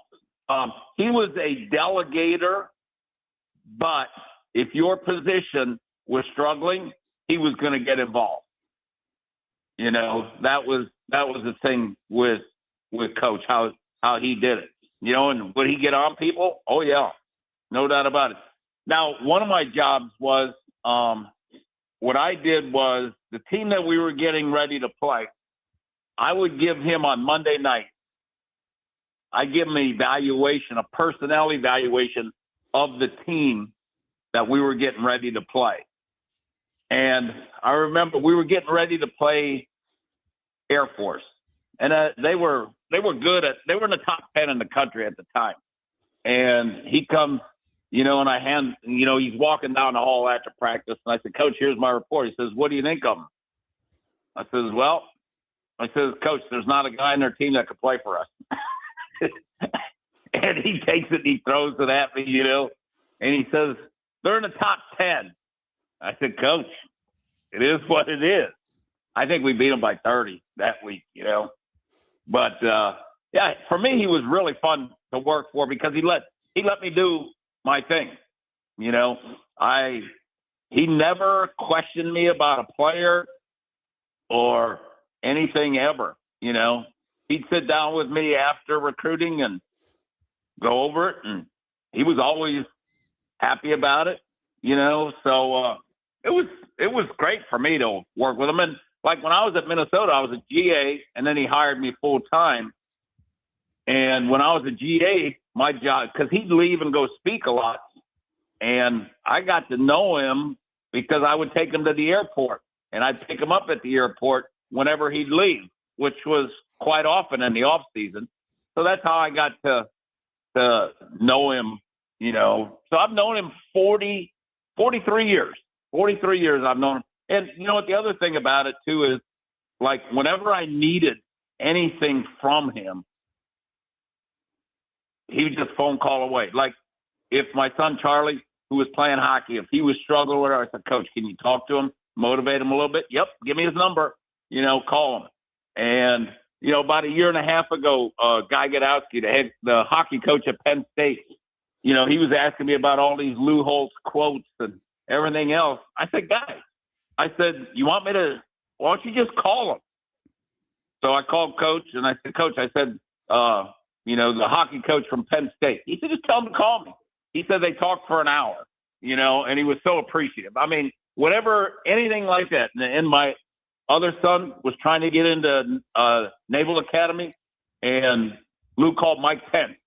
He was a delegator, but if your position was struggling, he was going to get involved. That was the thing with Coach, how he did it, and would he get on people? Oh yeah, no doubt about it. Now, one of my jobs was, what I did was the team that we were getting ready to play, I would give him on Monday night, I give him a personnel evaluation of the team that we were getting ready to play. And I remember we were getting ready to play Air Force, and they were good they were in the top 10 in the country at the time. And he comes, and I hand, he's walking down the hall after practice, and I said, Coach, here's my report. He says, what do you think of him? I says, Coach, there's not a guy in their team that could play for us. And he takes it and he throws it at me, and he says, they're in the top 10. I said, Coach, it is what it is. I think we beat them by 30 that week, But, yeah, for me, he was really fun to work for because he let me do my thing. He never questioned me about a player or anything ever, He'd sit down with me after recruiting and go over it, and he was always happy about it, So it was great for me to work with him. And when I was at Minnesota, I was a GA, and then he hired me full time. And when I was a GA, my job, because he'd leave and go speak a lot, and I got to know him because I would take him to the airport, and I'd pick him up at the airport whenever he'd leave, which was quite often in the off season. So that's how I got to know him, So I've known him 43 years. 43 years I've known him. And you know what? The other thing about it too is whenever I needed anything from him, he was just phone call away. If my son Charlie, who was playing hockey, if he was struggling with it, I said, Coach, can you talk to him, motivate him a little bit? Yep, give me his number. call him. And, about a year and a half ago, Guy Godowski, the hockey coach at Penn State, he was asking me about all these Lou Holtz quotes and everything else. I said, Guy, you want me to, why don't you just call him? So I called Coach, and I said, Coach, the hockey coach from Penn State. He said, just tell him to call me. He said they talked for an hour, and he was so appreciative. I mean, anything like that. And my other son was trying to get into Naval Academy, and Lou called Mike Pence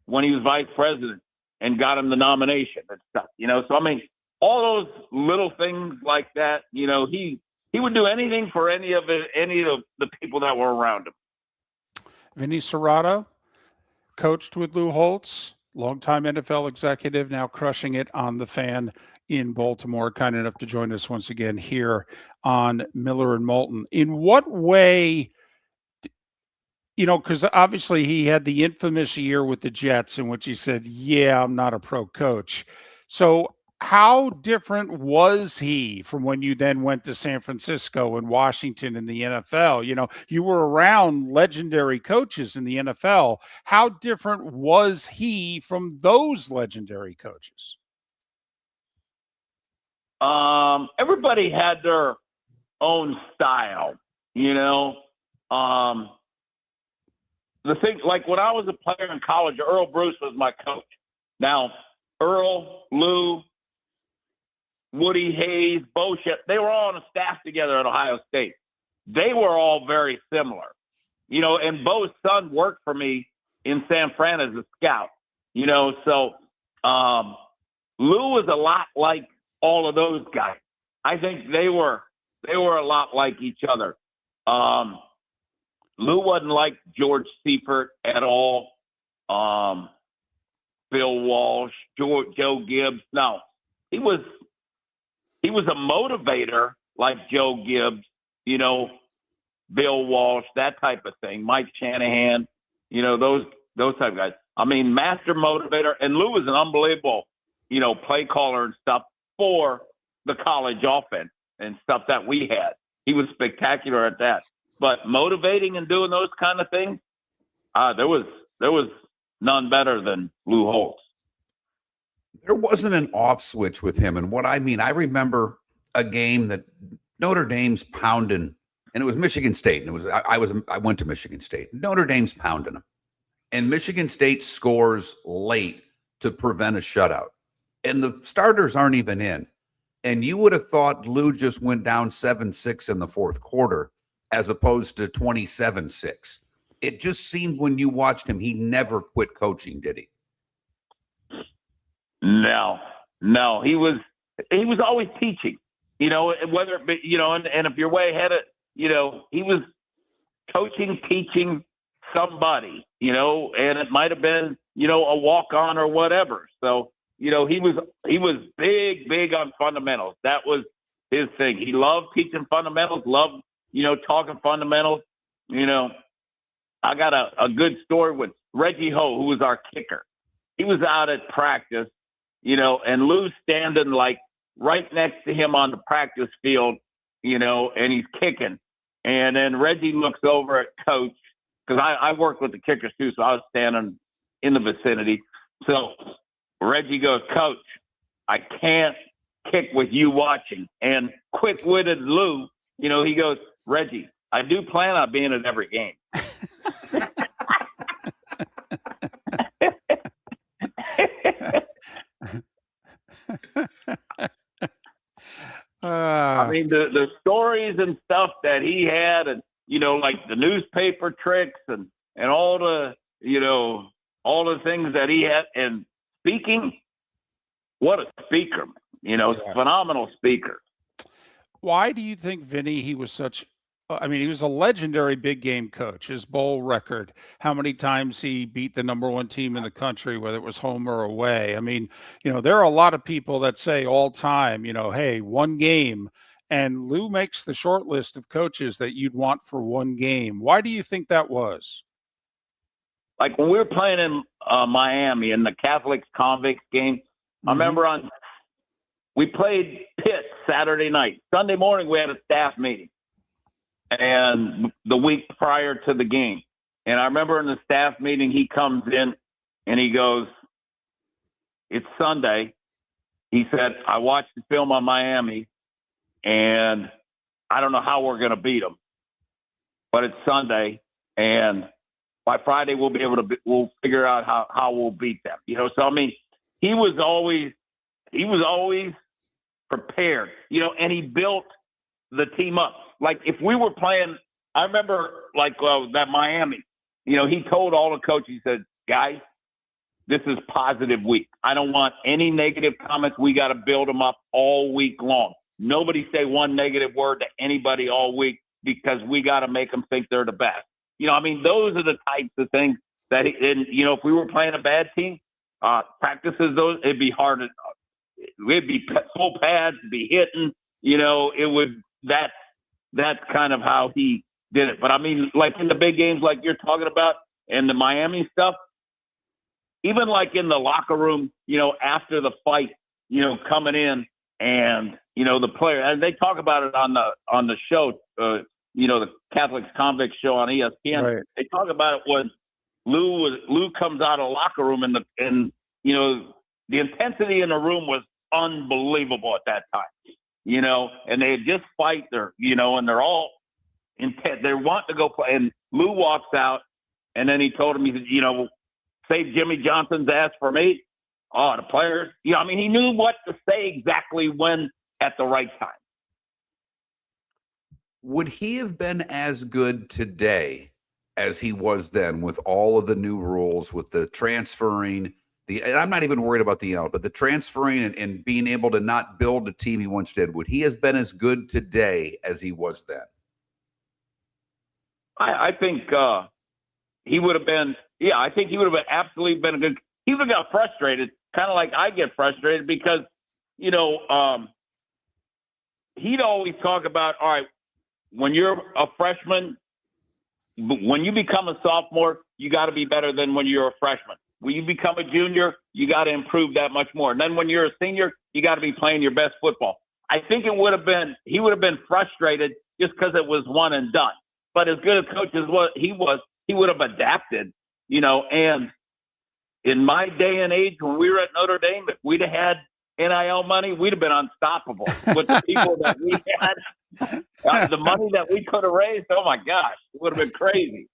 when he was vice president and got him the nomination and stuff, So, I mean, all those little things like that, he would do anything for any of the people that were around him. Vinny Cerrato coached with Lou Holtz, longtime NFL executive, now crushing it on The Fan in Baltimore, kind enough to join us once again here on Miller and Moulton. In what way, because obviously he had the infamous year with the Jets in which he said, yeah, I'm not a pro coach. So how different was he from when you then went to San Francisco and Washington in the NFL? You were around legendary coaches in the NFL. How different was he from those legendary coaches? Everybody had their own style, The thing, like when I was a player in college, Earl Bruce was my coach. Now, Earl, Lou, Woody Hayes, Bo Shep, they were all on a staff together at Ohio State. They were all very similar, and Bo's son worked for me in San Fran as a scout, so Lou was a lot like all of those guys. I think they were a lot like each other. Lou wasn't like George Seifert at all. Bill Walsh, Joe Gibbs. No, he was a motivator like Joe Gibbs, Bill Walsh, that type of thing. Mike Shanahan, those type of guys. I mean, master motivator. And Lou was an unbelievable, play caller and stuff for the college offense and stuff that we had. He was spectacular at that. But motivating and doing those kind of things, there was none better than Lou Holtz. There wasn't an off switch with him. And what I mean, I remember a game that Notre Dame's pounding, and it was Michigan State. And I went to Michigan State. Notre Dame's pounding them. And Michigan State scores late to prevent a shutout. And the starters aren't even in. And you would have thought Lou just went down 7-6 in the fourth quarter as opposed to 27-6. It just seemed when you watched him, he never quit coaching, did he? No. He was always teaching, whether it be, and if you're way ahead of, he was coaching, teaching somebody, and it might have been, a walk-on or whatever. So, he was big on fundamentals. That was his thing. He loved teaching fundamentals, loved, talking fundamentals. I got a good story with Reggie Ho, who was our kicker. He was out at practice, and Lou's standing like right next to him on the practice field, and he's kicking. And then Reggie looks over at Coach, because I worked with the kickers too, so I was standing in the vicinity. So Reggie goes, Coach, I can't kick with you watching. And quick-witted Lou, he goes, Reggie, I do plan on being at every game. I mean, the stories and stuff that he had, and like the newspaper tricks and all the things that he had, and speaking, what a speaker, phenomenal speaker. Why do you think, Vinny, he was such he was a legendary big game coach. His bowl record, how many times he beat the number one team in the country, whether it was home or away. I mean, there are a lot of people that say all time, hey, one game. And Lou makes the short list of coaches that you'd want for one game. Why do you think that was? Like when we were playing in Miami in the Catholics Convicts game, I remember we played Pitt Saturday night. Sunday morning, we had a staff meeting. and the week prior to the game. And I remember in the staff meeting, he comes in and he goes, "It's Sunday." He said, "I watched the film on Miami, and I don't know how we're going to beat them, but it's Sunday, and by Friday we'll figure out how we'll beat them." So I mean, he was always prepared, and he built the team up. Like if we were playing, I remember that Miami, he told all the coaches, he said, "Guys, this is positive week. I don't want any negative comments. We got to build them up all week long. Nobody say one negative word to anybody all week because we got to make them think they're the best." I mean, those are the types of things that, if we were playing a bad team, practices those, it'd be hard. It'd be full pads, be hitting, that's kind of how he did it. But I mean, like in the big games, like you're talking about, and the Miami stuff, even like in the locker room, after the fight, coming in and, the player, and they talk about it on the show, the Catholics Convicts show on ESPN. Right. They talk about it when Lou comes out of the locker room and the intensity in the room was unbelievable at that time, and they had just fight there, and they're all intent. They want to go play. And Lou walks out, and then he told him, he said, "Save Jimmy Johnson's ass for me." Oh, the players, I mean, he knew what to say exactly when at the right time. Would he have been as good today as he was then with all of the new rules, with the transferring? And I'm not even worried about the but the transferring and being able to not build a team he once did. Would he have been as good today as he was then? I think he would have been. Yeah, I think he would have been absolutely been a good. He would have got frustrated, kind of like I get frustrated because he'd always talk about, all right, when you're a freshman, when you become a sophomore, you got to be better than when you're a freshman. When you become a junior, you got to improve that much more. And then when you're a senior, you got to be playing your best football. I think he would have been frustrated just because it was one and done. But as good a coach as what he would have adapted, and in my day and age when we were at Notre Dame, if we'd have had NIL money, we'd have been unstoppable with the people that we had, the money that we could have raised. Oh my gosh, it would have been crazy.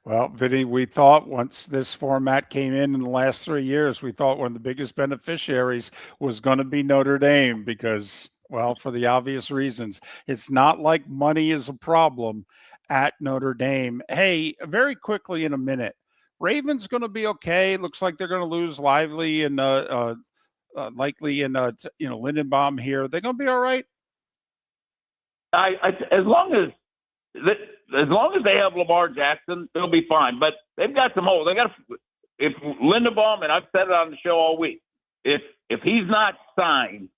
Well, Vinny, we thought once this format came in the last 3 years, we thought one of the biggest beneficiaries was going to be Notre Dame because, well, for the obvious reasons. It's not like money is a problem at Notre Dame. Hey, very quickly in a minute, Ravens going to be okay. Looks like they're going to lose Lively and likely in Lindenbaum here. They're going to be all right. As long as they have Lamar Jackson, they'll be fine. But they've got some holes. If Lindenbaum, and I've said it on the show all week, if he's not signed,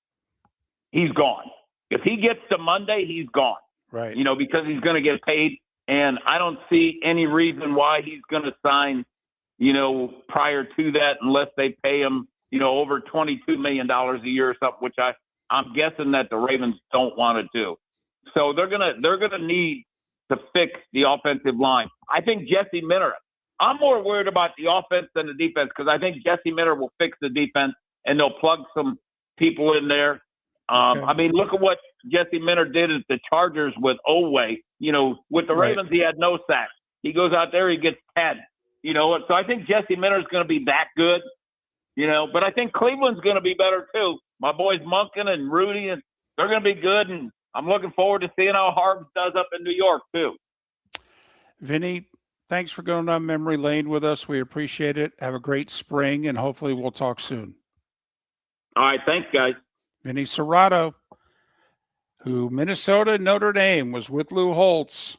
he's gone. If he gets to Monday, he's gone. Right. Because he's going to get paid. And I don't see any reason why he's going to sign, prior to that, unless they pay him, over $22 million a year or something, which I'm guessing that the Ravens don't want to do. So they're gonna need to fix the offensive line. I think Jesse Minter. I'm more worried about the offense than the defense because I think Jesse Minter will fix the defense and they'll plug some people in there. Okay. I mean, look at what Jesse Minter did at the Chargers with Oweh. With the Ravens, he had no sacks. He goes out there, he gets 10. So I think Jesse Minter is going to be that good. But I think Cleveland's going to be better too. My boys Monken and Rudy, and they're going to be good. And I'm looking forward to seeing how Harbs does up in New York too. Vinny, thanks for going down memory lane with us. We appreciate it. Have a great spring, and hopefully we'll talk soon. All right, thanks, guys. Vinny Cerrato, who Minnesota Notre Dame was with Lou Holtz,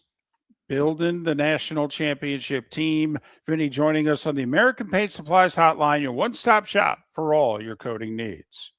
building the national championship team. Vinny joining us on the American Paint Supplies Hotline, your one-stop shop for all your coating needs.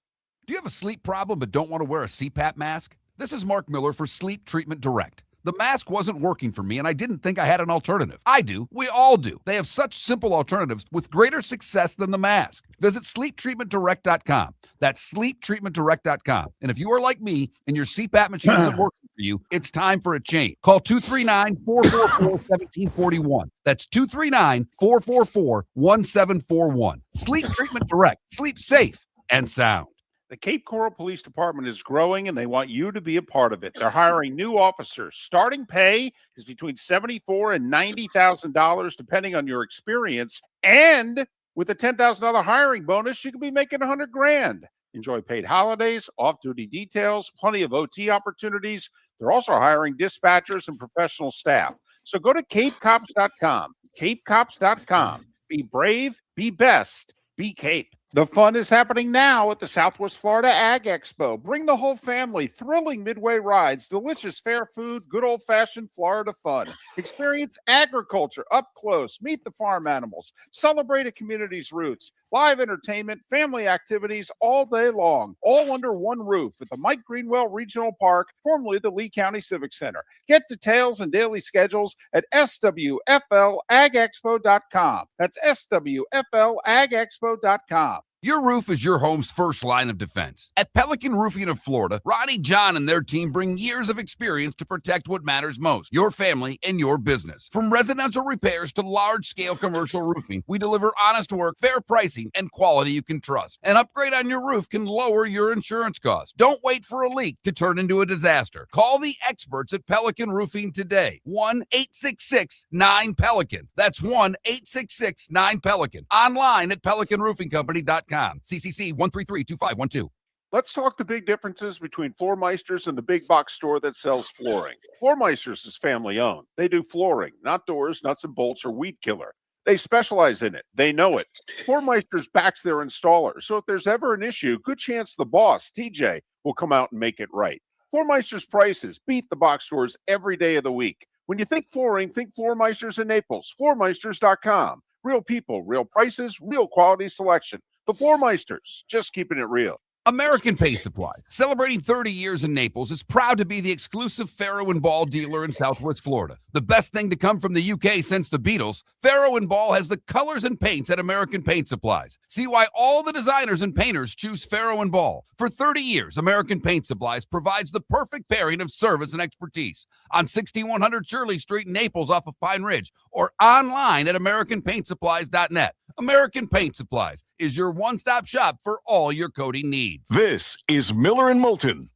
Do you have a sleep problem but don't want to wear a CPAP mask? This is Mark Miller for Sleep Treatment Direct. The mask wasn't working for me, and I didn't think I had an alternative. I do. We all do. They have such simple alternatives with greater success than the mask. Visit sleeptreatmentdirect.com. That's sleeptreatmentdirect.com. And if you are like me and your CPAP machine isn't working for you, it's time for a change. Call 239-444-1741. That's 239-444-1741. Sleep Treatment Direct. Sleep safe and sound. The Cape Coral Police Department is growing and they want you to be a part of it. They're hiring new officers. Starting pay is between $74,000 and $90,000 depending on your experience. And with a $10,000 hiring bonus, you could be making $100,000. Enjoy paid holidays, off-duty details, plenty of OT opportunities. They're also hiring dispatchers and professional staff. So go to capecops.com. capecops.com. Be brave, be best, be Cape. The fun is happening now at the Southwest Florida Ag Expo. Bring the whole family. Thrilling midway rides, delicious fair food, good old-fashioned Florida fun. Experience agriculture up close. Meet the farm animals. Celebrate a community's roots. Live entertainment, family activities all day long, all under one roof at the Mike Greenwell Regional Park, formerly the Lee County Civic Center. Get details and daily schedules at swflagexpo.com. That's swflagexpo.com. Your roof is your home's first line of defense. At Pelican Roofing of Florida, Ronnie John and their team bring years of experience to protect what matters most, your family and your business. From residential repairs to large-scale commercial roofing, we deliver honest work, fair pricing, and quality you can trust. An upgrade on your roof can lower your insurance costs. Don't wait for a leak to turn into a disaster. Call the experts at Pelican Roofing today. 1-866-9-PELICAN. That's 1-866-9-PELICAN. Online at pelicanroofingcompany.com. CCC 1332512. Let's talk the big differences between Floormeisters and the big box store that sells flooring. Floormeisters is family owned. They do flooring, not doors, nuts and bolts, or weed killer. They specialize in it. They know it. Floormeisters backs their installer. So if there's ever an issue, good chance the boss, TJ, will come out and make it right. Floormeisters prices beat the box stores every day of the week. When you think flooring, think Floormeisters in Naples. Floormeisters.com. Real people, real prices, real quality selection. The Floormeisters, just keeping it real. American Paint Supply, celebrating 30 years in Naples, is proud to be the exclusive Farrow & Ball dealer in Southwest Florida. The best thing to come from the UK since the Beatles, Farrow & Ball has the colors and paints at American Paint Supplies. See why all the designers and painters choose Farrow & Ball. For 30 years, American Paint Supplies provides the perfect pairing of service and expertise on 6100 Shirley Street in Naples off of Pine Ridge or online at AmericanPaintSupplies.net. American Paint Supplies is your one-stop shop for all your coating needs. This is Miller and Moulton.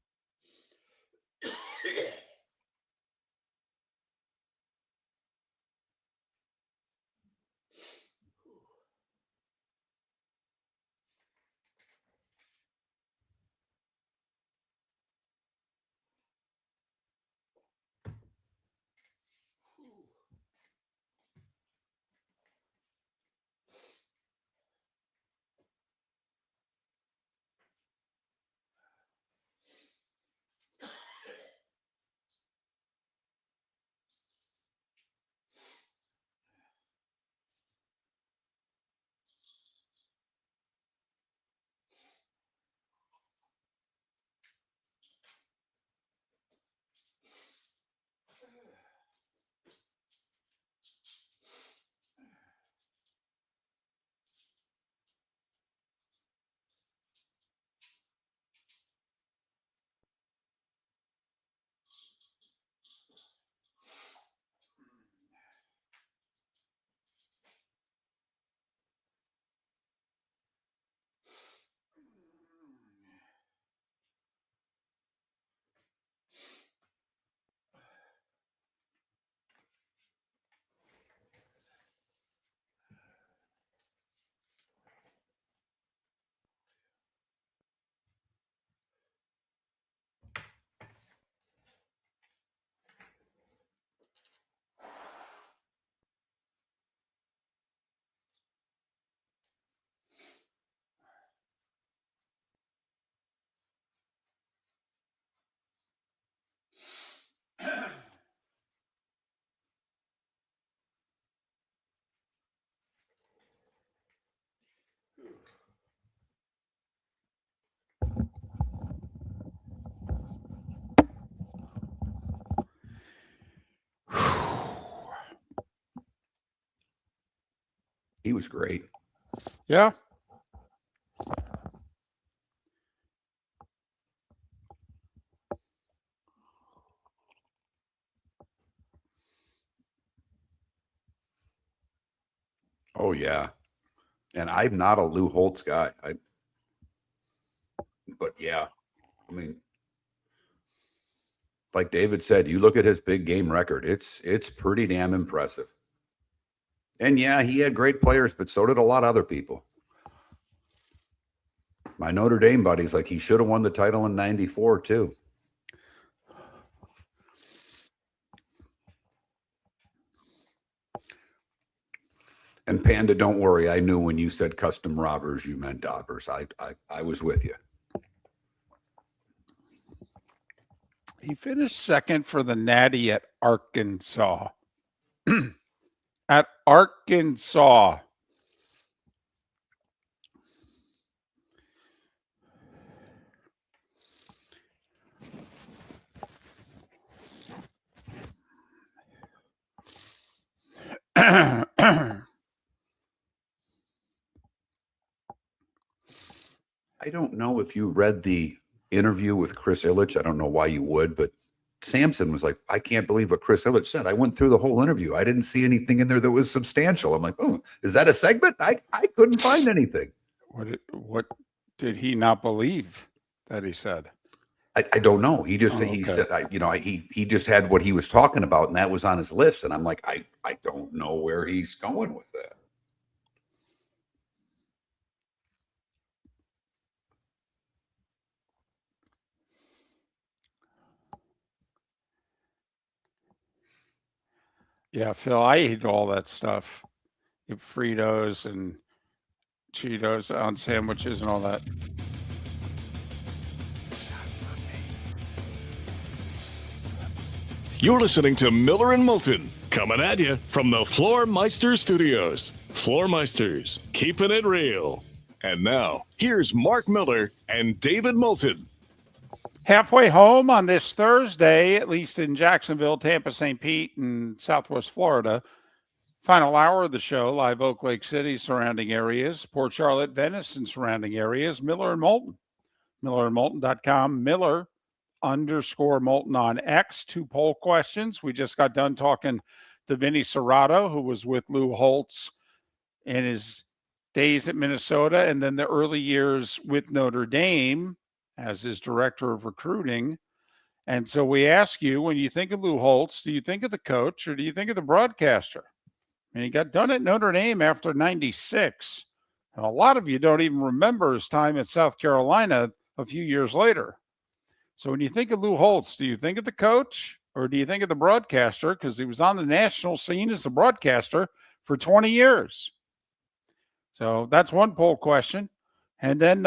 He was great. Yeah. Oh yeah. And I'm not a Lou Holtz guy. But yeah, I mean, like David said, you look at his big game record, it's pretty damn impressive. And yeah, he had great players, but so did a lot of other people. My Notre Dame buddy's like, he should have won the title in 94 too. And Panda, don't worry. I knew when you said custom robbers, you meant daubers. I was with you. He finished second for the Natty at Arkansas. At Arkansas. I don't know if you read the interview with Chris Ilitch. I don't know why you would, but Sampson was like, I can't believe what Chris Ilitch said. I went through the whole interview. I didn't see anything in there that was substantial. I'm like, oh, is that a segment? I couldn't find anything. What did he not believe that he said? I don't know. He just okay. He said, he just had what he was talking about, and that was on his list. And I'm like, I don't know where he's going with that. Yeah, Phil, I ate all that stuff. Fritos and Cheetos on sandwiches and all that. You're listening to Miller and Moulton, coming at you from the Floor Meister Studios. Floor Meisters, keeping it real. And now, here's Mark Miller and David Moulton. Halfway home on this Thursday, at least in Jacksonville, Tampa, St. Pete, and Southwest Florida. Final hour of the show, live Oak Lake City, surrounding areas, Port Charlotte, Venice, and surrounding areas, Miller and Moulton. MillerandMoulton.com, Miller_Moulton on X. 2 poll questions. We just got done talking to Vinny Cerrato, who was with Lou Holtz in his days at Minnesota and then the early years with Notre Dame as his director of recruiting. And so we ask you, when you think of Lou Holtz, do you think of the coach or do you think of the broadcaster? And he got done at Notre Dame after 96. And a lot of you don't even remember his time at South Carolina a few years later. So when you think of Lou Holtz, do you think of the coach or do you think of the broadcaster? Because he was on the national scene as a broadcaster for 20 years. So that's one poll question. And then,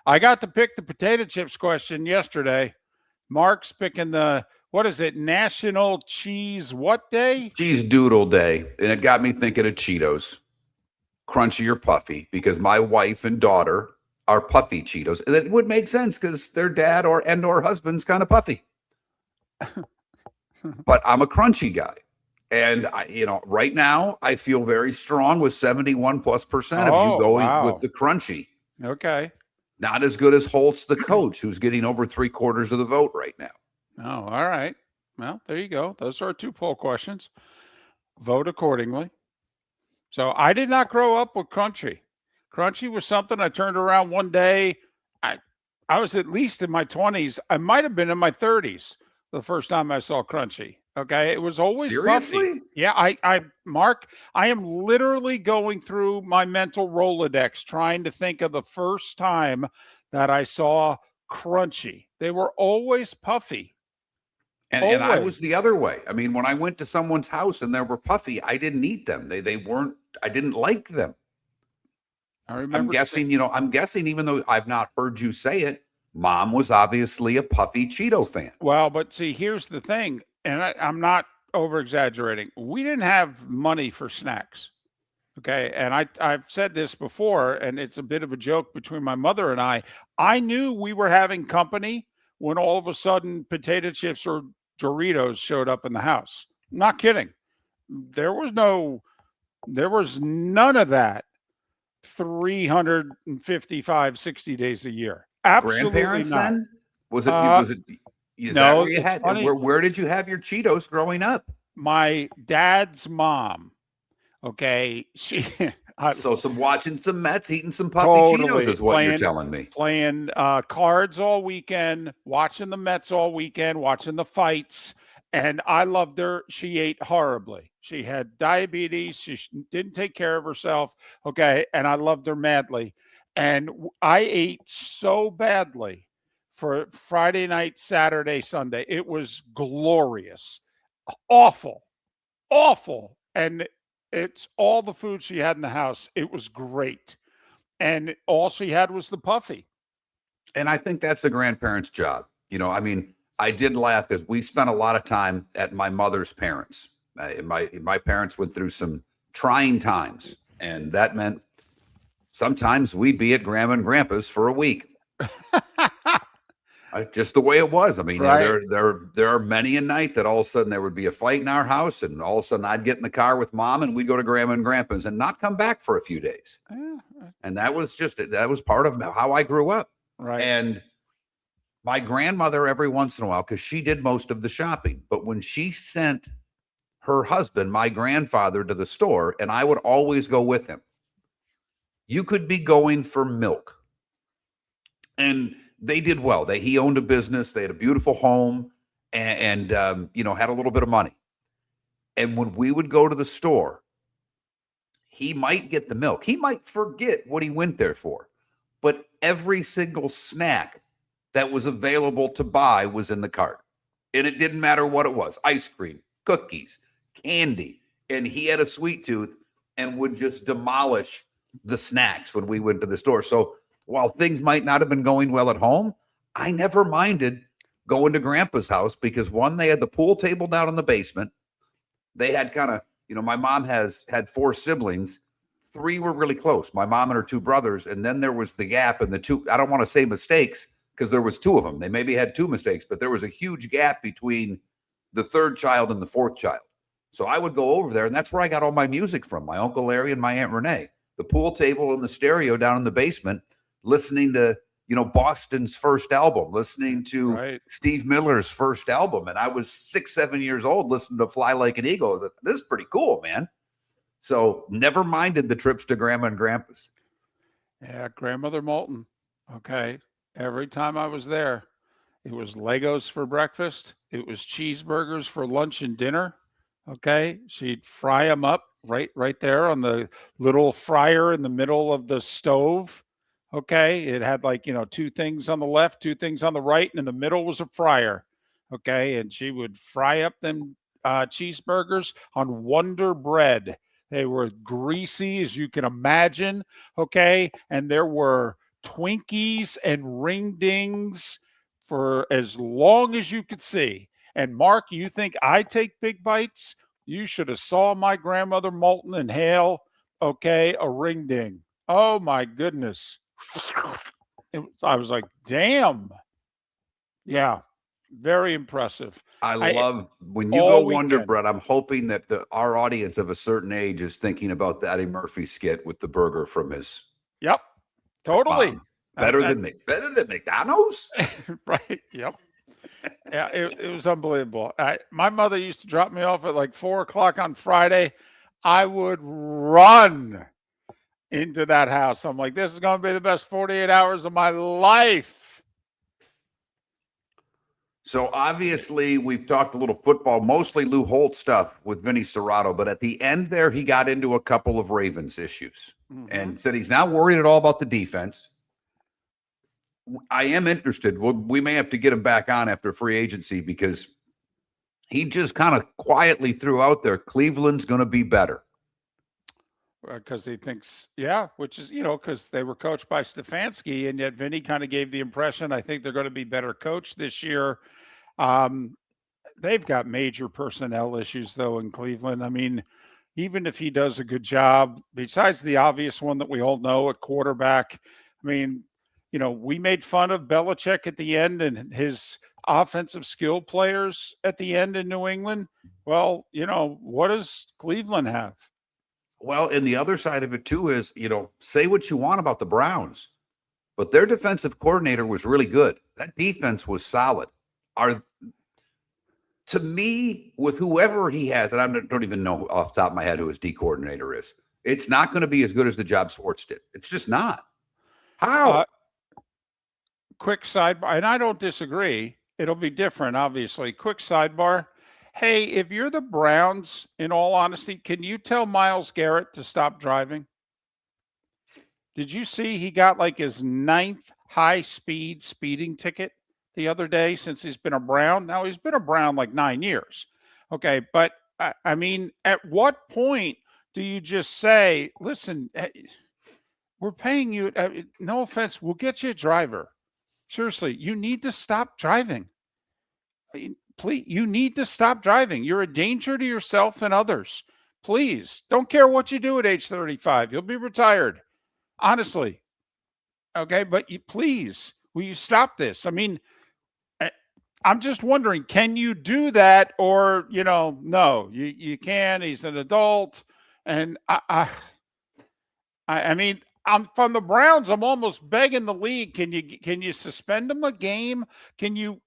I got to pick the potato chips question yesterday. Mark's picking the, what is it, National Cheese what day? Cheese Doodle Day. And it got me thinking of Cheetos. Crunchy or puffy, because my wife and daughter are puffy Cheetos. And it would make sense because their dad or husband's kind of puffy. But I'm a crunchy guy. And right now I feel very strong with 71+% of you going with the crunchy. Okay. Not as good as Holtz, the coach, who's getting over 3/4 of the vote right now. Oh, all right. Well, there you go. Those are our 2 poll questions. Vote accordingly. So I did not grow up with crunchy. Crunchy was something I turned around one day. I was at least in my 20s. I might have been in my 30s the first time I saw crunchy. Okay. It was always seriously puffy. Yeah. Mark, I am literally going through my mental Rolodex trying to think of the first time that I saw crunchy. They were always puffy. And I was the other way. I mean, when I went to someone's house and they were puffy, I didn't eat them. They weren't, I didn't like them. I remember. I'm guessing, even though I've not heard you say it, Mom was obviously a puffy Cheeto fan. Well, but see, here's the thing. And I'm not over exaggerating. We didn't have money for snacks. Okay. And I've said this before, and it's a bit of a joke between my mother and I. I knew we were having company when all of a sudden potato chips or Doritos showed up in the house. I'm not kidding. There was none of that 355, 60 days a year. Absolutely Grandparents not. Then? Was it is no, that where you had? Where did you have your Cheetos growing up? My dad's mom Okay. So watching some Mets, eating some puppuccinos is what you're telling me. Playing cards all weekend, watching the Mets all weekend, watching the fights. And I loved her. She ate horribly. She had diabetes. She didn't take care of herself. Okay. And I loved her madly. And I ate so badly for Friday night, Saturday, Sunday. It was glorious. Awful. And it's all the food she had in the house. It was great. And all she had was the puffy. And I think that's the grandparents' job. I mean, I did laugh because we spent a lot of time at my mother's parents. My parents went through some trying times, and that meant sometimes we'd be at Grandma and Grandpa's for a week. Just the way it was. I mean, right. there are many a night that all of a sudden there would be a fight in our house, and all of a sudden I'd get in the car with Mom and we'd go to Grandma and Grandpa's and not come back for a few days. And that was part of how I grew up. Right. And my grandmother, every once in a while, because she did most of the shopping, but when she sent her husband, my grandfather, to the store, and I would always go with him, you could be going for milk. And they did well. He owned a business. They had a beautiful home and had a little bit of money. And when we would go to the store, he might get the milk. He might forget what he went there for. But every single snack that was available to buy was in the cart. And it didn't matter what it was. Ice cream, cookies, candy. And he had a sweet tooth and would just demolish the snacks when we went to the store. So while things might not have been going well at home, I never minded going to Grandpa's house because, one, they had the pool table down in the basement. They had kind of, my mom had 4 siblings. 3 were really close, my mom and her 2 brothers. And then there was the gap and the 2, I don't want to say mistakes because there was 2 of them. They maybe had 2 mistakes, but there was a huge gap between the 3rd child and the 4th child. So I would go over there, and that's where I got all my music from, my Uncle Larry and my Aunt Renee. The pool table and the stereo down in the basement, listening to, Boston's first album, listening to Steve Miller's first album. And I was 6, 7 years old listening to Fly Like an Eagle. I was like, this is pretty cool, man. So never minded the trips to Grandma and Grandpa's. Yeah, Grandmother Moulton. Okay. Every time I was there, it was Legos for breakfast. It was cheeseburgers for lunch and dinner. Okay. She'd fry them up right there on the little fryer in the middle of the stove. Okay. It had 2 things on the left, 2 things on the right, and in the middle was a fryer. Okay. And she would fry up them cheeseburgers on Wonder Bread. They were greasy as you can imagine. Okay. And there were Twinkies and ring dings for as long as you could see. And Mark, you think I take big bites? You should have saw my grandmother Moulton inhale, a ring ding. Oh my goodness. I was like, damn. Yeah. Very impressive. I love when you go Wonder Bread. I'm hoping that our audience of a certain age is thinking about the Eddie Murphy skit with the burger from his. Yep. Totally. Better than McDonald's. Right. Yep. Yeah. It was unbelievable. My mother used to drop me off at 4:00 on Friday. I would run into that house. I'm like, this is going to be the best 48 hours of my life. So obviously we've talked a little football, mostly Lou Holtz stuff with Vinny Cerrato, but at the end there, he got into a couple of Ravens issues and said he's not worried at all about the defense. I am interested. We may have to get him back on after free agency because he just kind of quietly threw out there, Cleveland's going to be better. Because he thinks, which is, because they were coached by Stefanski, and yet Vinny kind of gave the impression, I think they're going to be better coached this year. They've got major personnel issues, though, in Cleveland. I mean, even if he does a good job, besides the obvious one that we all know at quarterback, I mean, we made fun of Belichick at the end and his offensive skill players at the end in New England. Well, what does Cleveland have? Well, and the other side of it, too, is, say what you want about the Browns, but their defensive coordinator was really good. That defense was solid. to me, with whoever he has, and I don't even know off the top of my head who his D coordinator is, it's not going to be as good as the job Sports did. It's just not. How? Quick sidebar, and I don't disagree. It'll be different, obviously. Quick sidebar. Hey, if you're the Browns, in all honesty, can you tell Myles Garrett to stop driving? Did you see he got like his 9th high-speed speeding ticket the other day since he's been a Brown? Now, he's been a Brown like 9 years. Okay, but I mean, at what point do you just say, listen, we're paying you, no offense, we'll get you a driver. Seriously, you need to stop driving. Please, you need to stop driving. You're a danger to yourself and others. Please, don't care what you do at age 35. You'll be retired. Honestly. Okay, but please, will you stop this? I mean, I'm just wondering, can you do that? Or, no, you can. He's an adult. And I mean, I'm from the Browns. I'm almost begging the league. Can you suspend him a game? Can you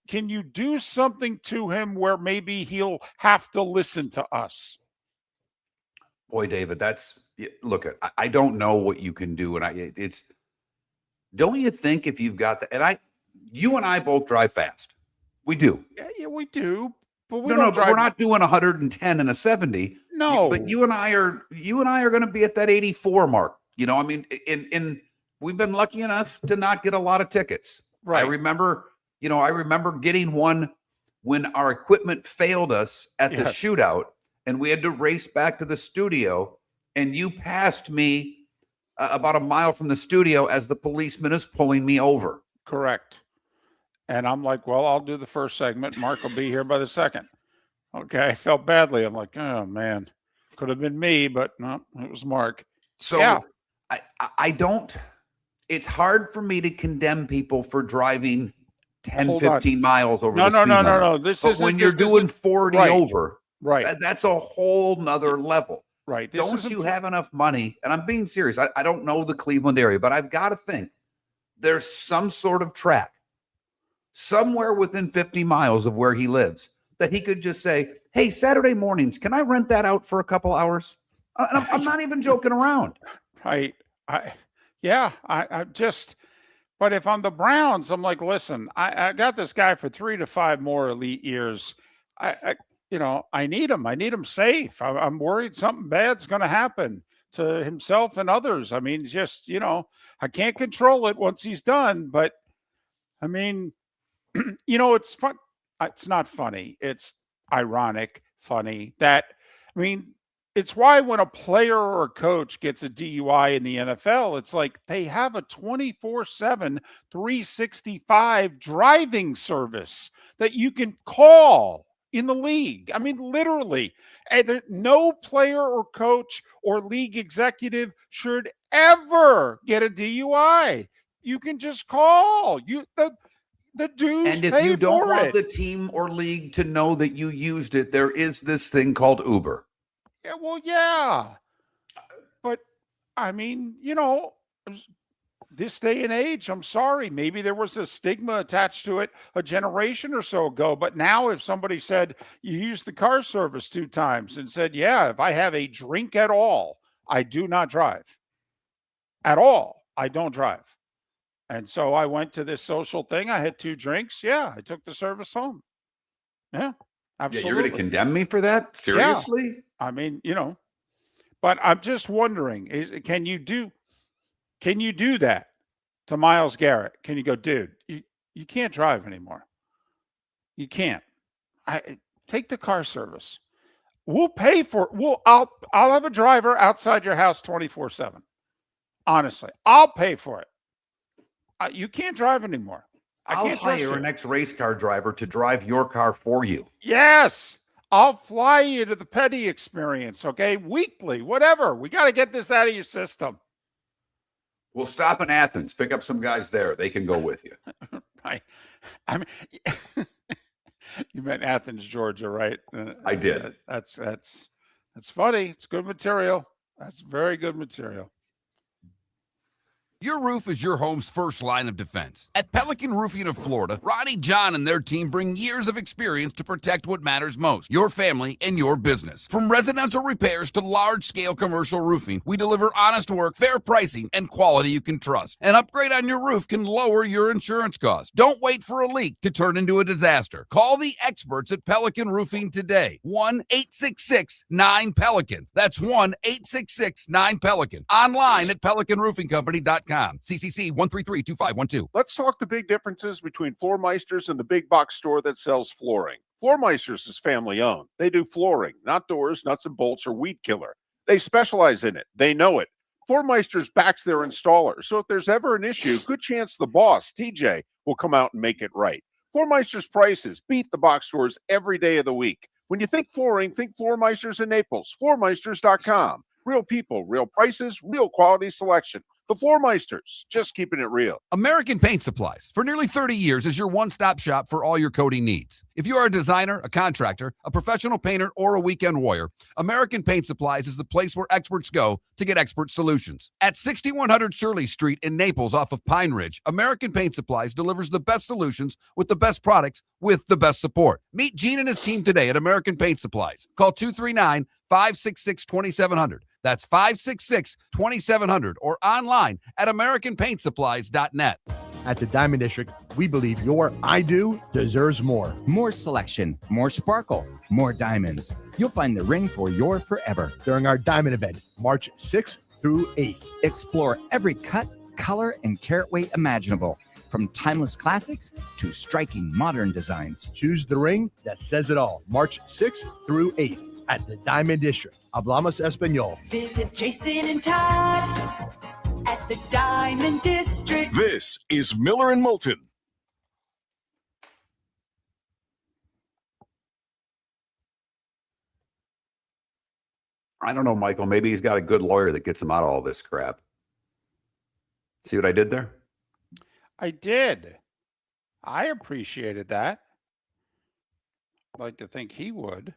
do something to him where maybe he'll have to listen to us? Boy, David, look, I don't know what you can do. And don't you think if you've got that, and you and I both drive fast. We do. Yeah, we do. But but we're not doing 110 and a 70. No. But you and I are going to be at that 84 mark. I mean, we've been lucky enough to not get a lot of tickets. Right. I remember getting one when our equipment failed us at the shootout, and we had to race back to the studio, and you passed me about a mile from the studio as the policeman is pulling me over. Correct. And I'm like, well, I'll do the first segment. Mark will be here by the second. Okay. I felt badly. I'm like, oh man, could have been me, but no, it was Mark. So yeah. I don't, it's hard for me to condemn people for driving 10, 15 miles over the speed limit. No. This is when you're doing 40 over, right? That's a whole nother level. Right. Don't you have enough money? And I'm being serious. I don't know the Cleveland area, but I've got to think there's some sort of track somewhere within 50 miles of where he lives that he could just say, hey, Saturday mornings, can I rent that out for a couple hours? I'm not even joking around. Right. I just, but if I'm the Browns, I'm like, listen, I got this guy for 3 to 5 more elite years. I need him. I need him safe. I'm worried something bad's going to happen to himself and others. I mean, just, I can't control it once he's done, but I mean, it's fun. It's not funny. It's ironic, funny that, it's why when a player or a coach gets a DUI in the NFL, it's like they have a 24/7, 365 driving service that you can call in the league. I mean, literally, and no player or coach or league executive should ever get a DUI. You can just call. The dues and if pay you don't for want it. the team or league to know that you used it, there is this thing called Uber. Yeah, well, yeah. But, this day and age, I'm sorry, maybe there was a stigma attached to it a generation or so ago. But now if somebody said you used the car service 2 times and said, yeah, if I have a drink at all, I do not drive. At all, I don't drive. And so I went to this social thing. I had 2 drinks. Yeah, I took the service home. Yeah, absolutely. Yeah, you're going to condemn me for that? Seriously? Yeah. I mean, but I'm just wondering, can you do that to Myles Garrett? Can you go, dude, you can't drive anymore. You can't. Take the car service. We'll pay for it. I'll have a driver outside your house 24/7. Honestly, I'll pay for it. You can't drive anymore. I'll hire an ex-race car driver to drive your car for you. Yes. I'll fly you to the Petty experience, okay? Weekly, whatever. We got to get this out of your system. We'll stop in Athens. Pick up some guys there. They can go with you. Right. I mean, you meant Athens, Georgia, right? I did. That's funny. It's good material. That's very good material. Your roof is your home's first line of defense. At Pelican Roofing of Florida, Ronnie John and their team bring years of experience to protect what matters most, your family and your business. From residential repairs to large-scale commercial roofing, we deliver honest work, fair pricing, and quality you can trust. An upgrade on your roof can lower your insurance costs. Don't wait for a leak to turn into a disaster. Call the experts at Pelican Roofing today. 1-866-9-PELICAN. That's 1-866-9-PELICAN. Online at pelicanroofingcompany.com. CCC 1332512. Let's talk the big differences between Floor Meisters and the big box store that sells flooring. Floor Meisters is family owned. They do flooring, not doors, nuts and bolts, or weed killer. They specialize in it. They know it. Floor Meisters backs their installer. So if there's ever an issue, good chance the boss, TJ, will come out and make it right. Floor Meisters prices beat the box stores every day of the week. When you think flooring, think Floor Meisters in Naples. Floormeisters.com. Real people, real prices, real quality selection. The Floor Meisters, just keeping it real. American Paint Supplies, for nearly 30 years, is your one-stop shop for all your coating needs. If you are a designer, a contractor, a professional painter, or a weekend warrior, American Paint Supplies is the place where experts go to get expert solutions. At 6100 Shirley Street in Naples off of Pine Ridge, American Paint Supplies delivers the best solutions with the best products with the best support. Meet Gene and his team today at American Paint Supplies. Call 239-566-2700. That's 566-2700 or online at AmericanPaintSupplies.net. At the Diamond District, we believe your I do deserves more. More selection, more sparkle, more diamonds. You'll find the ring for your forever. During our Diamond event, March 6th through 8th. Explore every cut, color, and carat weight imaginable, from timeless classics to striking modern designs. Choose the ring that says it all. March 6th through 8th at the Diamond District. Hablamos Espanol. Visit Jason and Todd at the Diamond District. This is Miller and Moulton. I don't know, Michael. Maybe he's got a good lawyer that gets him out of all this crap. See what I did there? I did. I appreciated that. I'd like to think he would.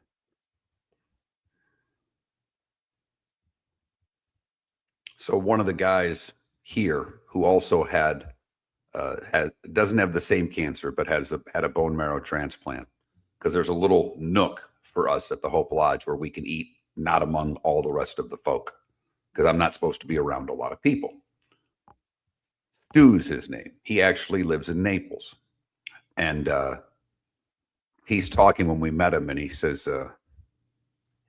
So one of the guys here who also doesn't have the same cancer, but had a bone marrow transplant, because there's a little nook for us at the Hope Lodge where we can eat, not among all the rest of the folk, because I'm not supposed to be around a lot of people. Stu's his name. He actually lives in Naples, and he's talking when we met him, and he says,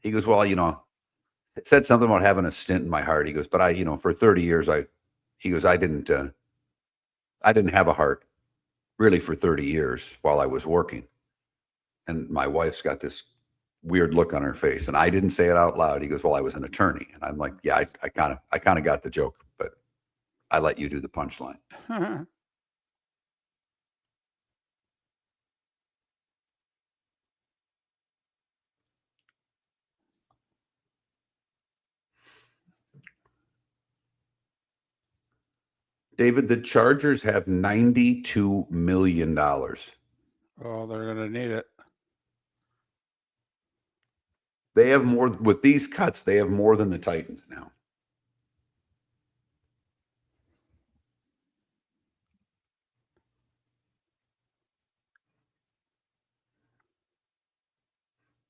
he goes, well, it said something about having a stent in my heart. He goes, but for 30 years, I didn't have a heart really for 30 years while I was working. And my wife's got this weird look on her face, and I didn't say it out loud. He goes, well, I was an attorney. And I'm like, yeah, I kind of got the joke, but I let you do the punchline. David, the Chargers have $92 million. Oh, they're going to need it. They have more with these cuts. They have more than the Titans now.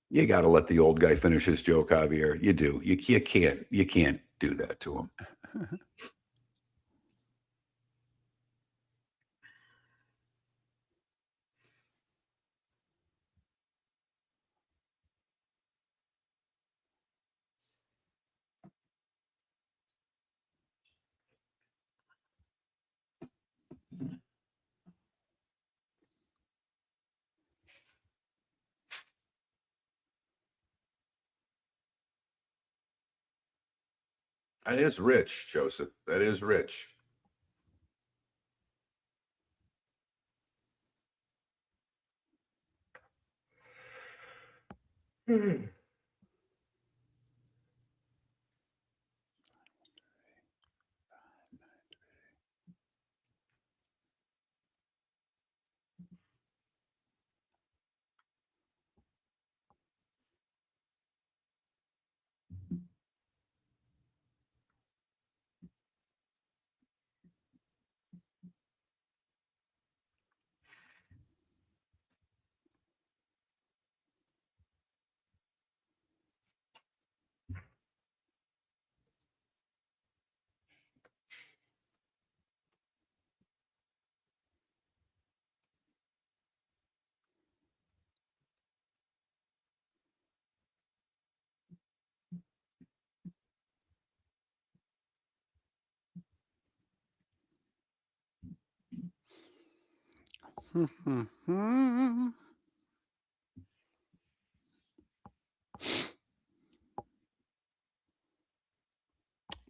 You got to let the old guy finish his joke, Javier. You do. You can't do that to him. That is rich, Joseph. That is rich.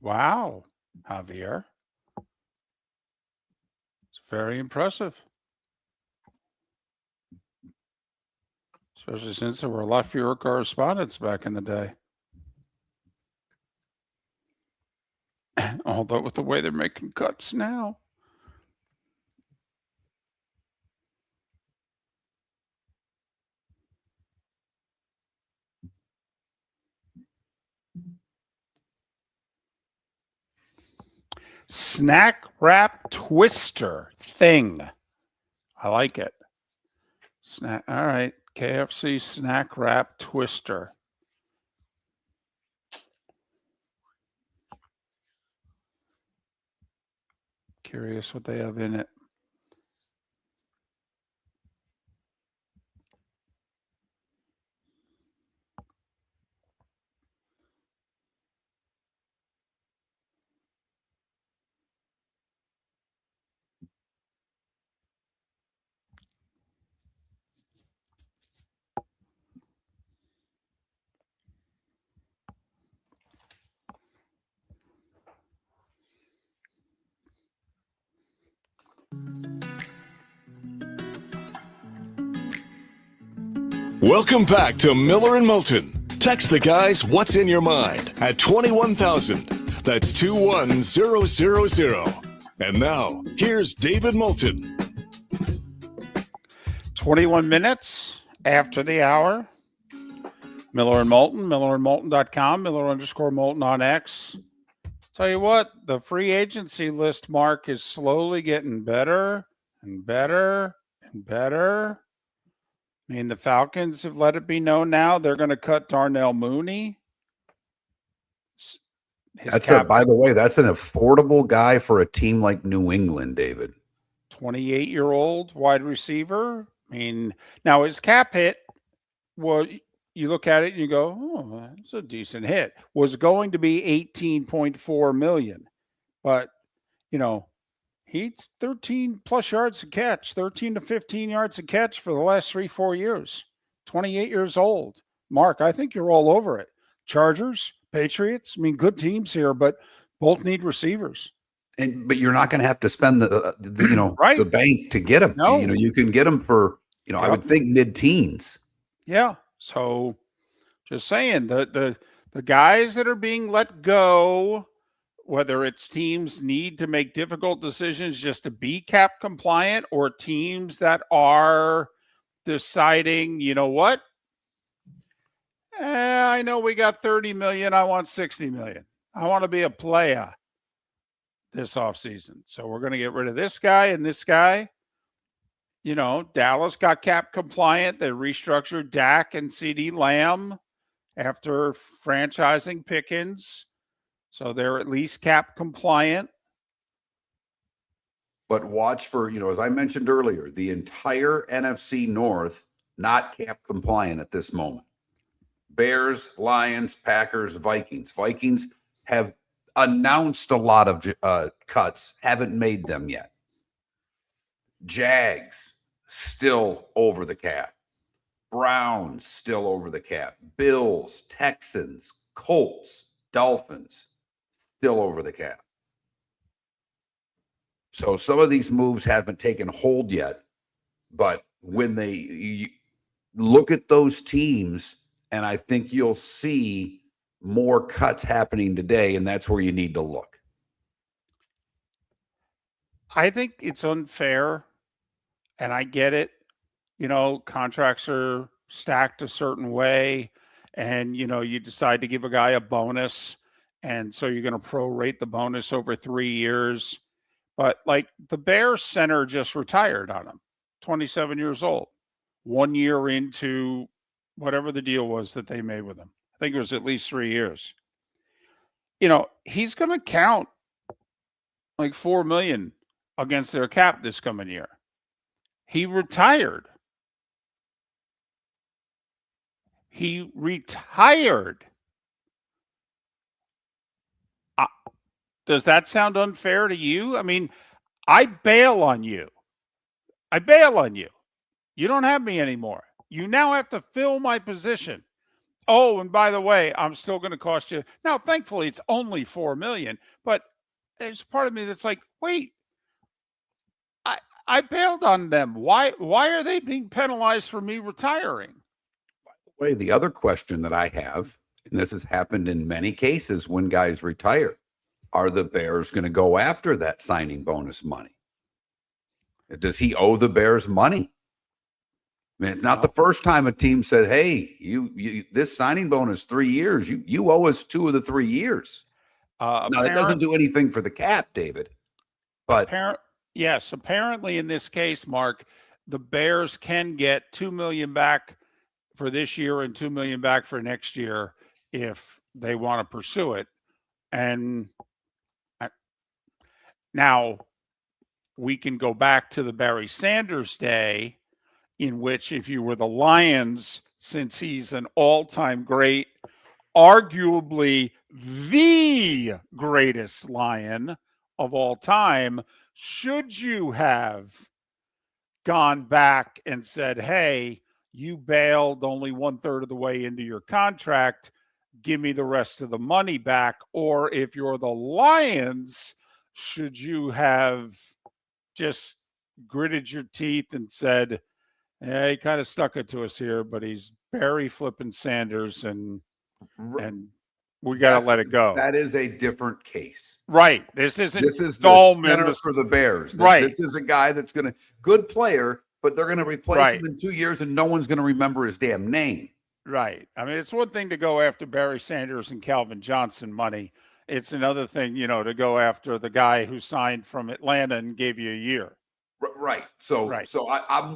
Wow, Javier. It's very impressive. Especially since there were a lot fewer correspondents back in the day. Although with the way they're making cuts now. Snack wrap twister thing. I like it. Snack. All right. KFC snack wrap twister. Curious what they have in it. Welcome back to Miller and Moulton. Text the guys what's in your mind at 21,000. That's 21000. And now, here's David Moulton. 21 minutes after the hour. Miller and Moulton, millerandmoulton.com, Miller_Moulton on X. Tell you what, the free agency list, Mark, is slowly getting better and better and better. I mean, the Falcons have let it be known now they're going to cut Darnell Mooney. By the way, that's an affordable guy for a team like New England, David. 28-year-old wide receiver. I mean, now his cap hit, well, you look at it and you go, oh, it's a decent hit. Was going to be $18.4 million. But, you know, he's 13 plus yards a catch, 13 to 15 yards a catch for the last 3-4 years. 28 years old. Mark, I think you're all over it. Chargers, Patriots, I mean, good teams here, but both need receivers. But you're not going to have to spend the right. the bank to get them. No. You know, you can get them for, I would think mid-teens. Yeah. So just saying, the guys that are being let go, whether it's teams need to make difficult decisions just to be cap compliant or teams that are deciding, you know what? I know we got 30 million. I want 60 million. I want to be a player this offseason. So we're going to get rid of this guy and this guy. You know, Dallas got cap compliant. They restructured Dak and CD Lamb after franchising Pickens. So they're at least cap compliant. But watch for, as I mentioned earlier, the entire NFC North not cap compliant at this moment. Bears, Lions, Packers, Vikings. Vikings have announced a lot of cuts, haven't made them yet. Jags, still over the cap. Browns, still over the cap. Bills, Texans, Colts, Dolphins, still over the cap. So some of these moves haven't taken hold yet, but when you look at those teams, and I think you'll see more cuts happening today, and that's where you need to look. I think it's unfair, and I get it. You know, contracts are stacked a certain way, and, you decide to give a guy a bonus, and so you're going to prorate the bonus over 3 years. But, like, the Bears center just retired on him, 27 years old, 1 year into whatever the deal was that they made with him. I think it was at least 3 years. He's going to count like $4 million against their cap this coming year. He retired. Does that sound unfair to you? I mean, I bail on you. I bail on you. You don't have me anymore. You now have to fill my position. Oh, and by the way, I'm still going to cost you. Now, thankfully, it's only $4 million, but there's part of me that's like, wait, I bailed on them. Why are they being penalized for me retiring? Way, the other question that I have, and this has happened in many cases when guys retire, are the Bears going to go after that signing bonus money? Does he owe the Bears money? I mean, it's not the first time a team said, "Hey, you this signing bonus 3 years, you owe us 2 of the 3 years." Now that doesn't do anything for the cap, David. But yes, apparently in this case, Mark, the Bears can get $2 million back for this year and $2 million back for next year if they want to pursue it. And now we can go back to the Barry Sanders day, in which if you were the Lions, since he's an all-time great, arguably the greatest Lion of all time, should you have gone back and said, hey, you bailed only 1/3 of the way into your contract, give me the rest of the money back? Or if you're the Lions, should you have just gritted your teeth and said, yeah, he kind of stuck it to us here, but he's Barry flipping Sanders, and we got to let it go. That is a different case. Right. This is the center for the Bears. This is a guy that's going to, good player, but they're going to replace him in 2 years and no one's going to remember his damn name. Right. I mean, it's one thing to go after Barry Sanders and Calvin Johnson money. It's another thing, to go after the guy who signed from Atlanta and gave you a year. Right. So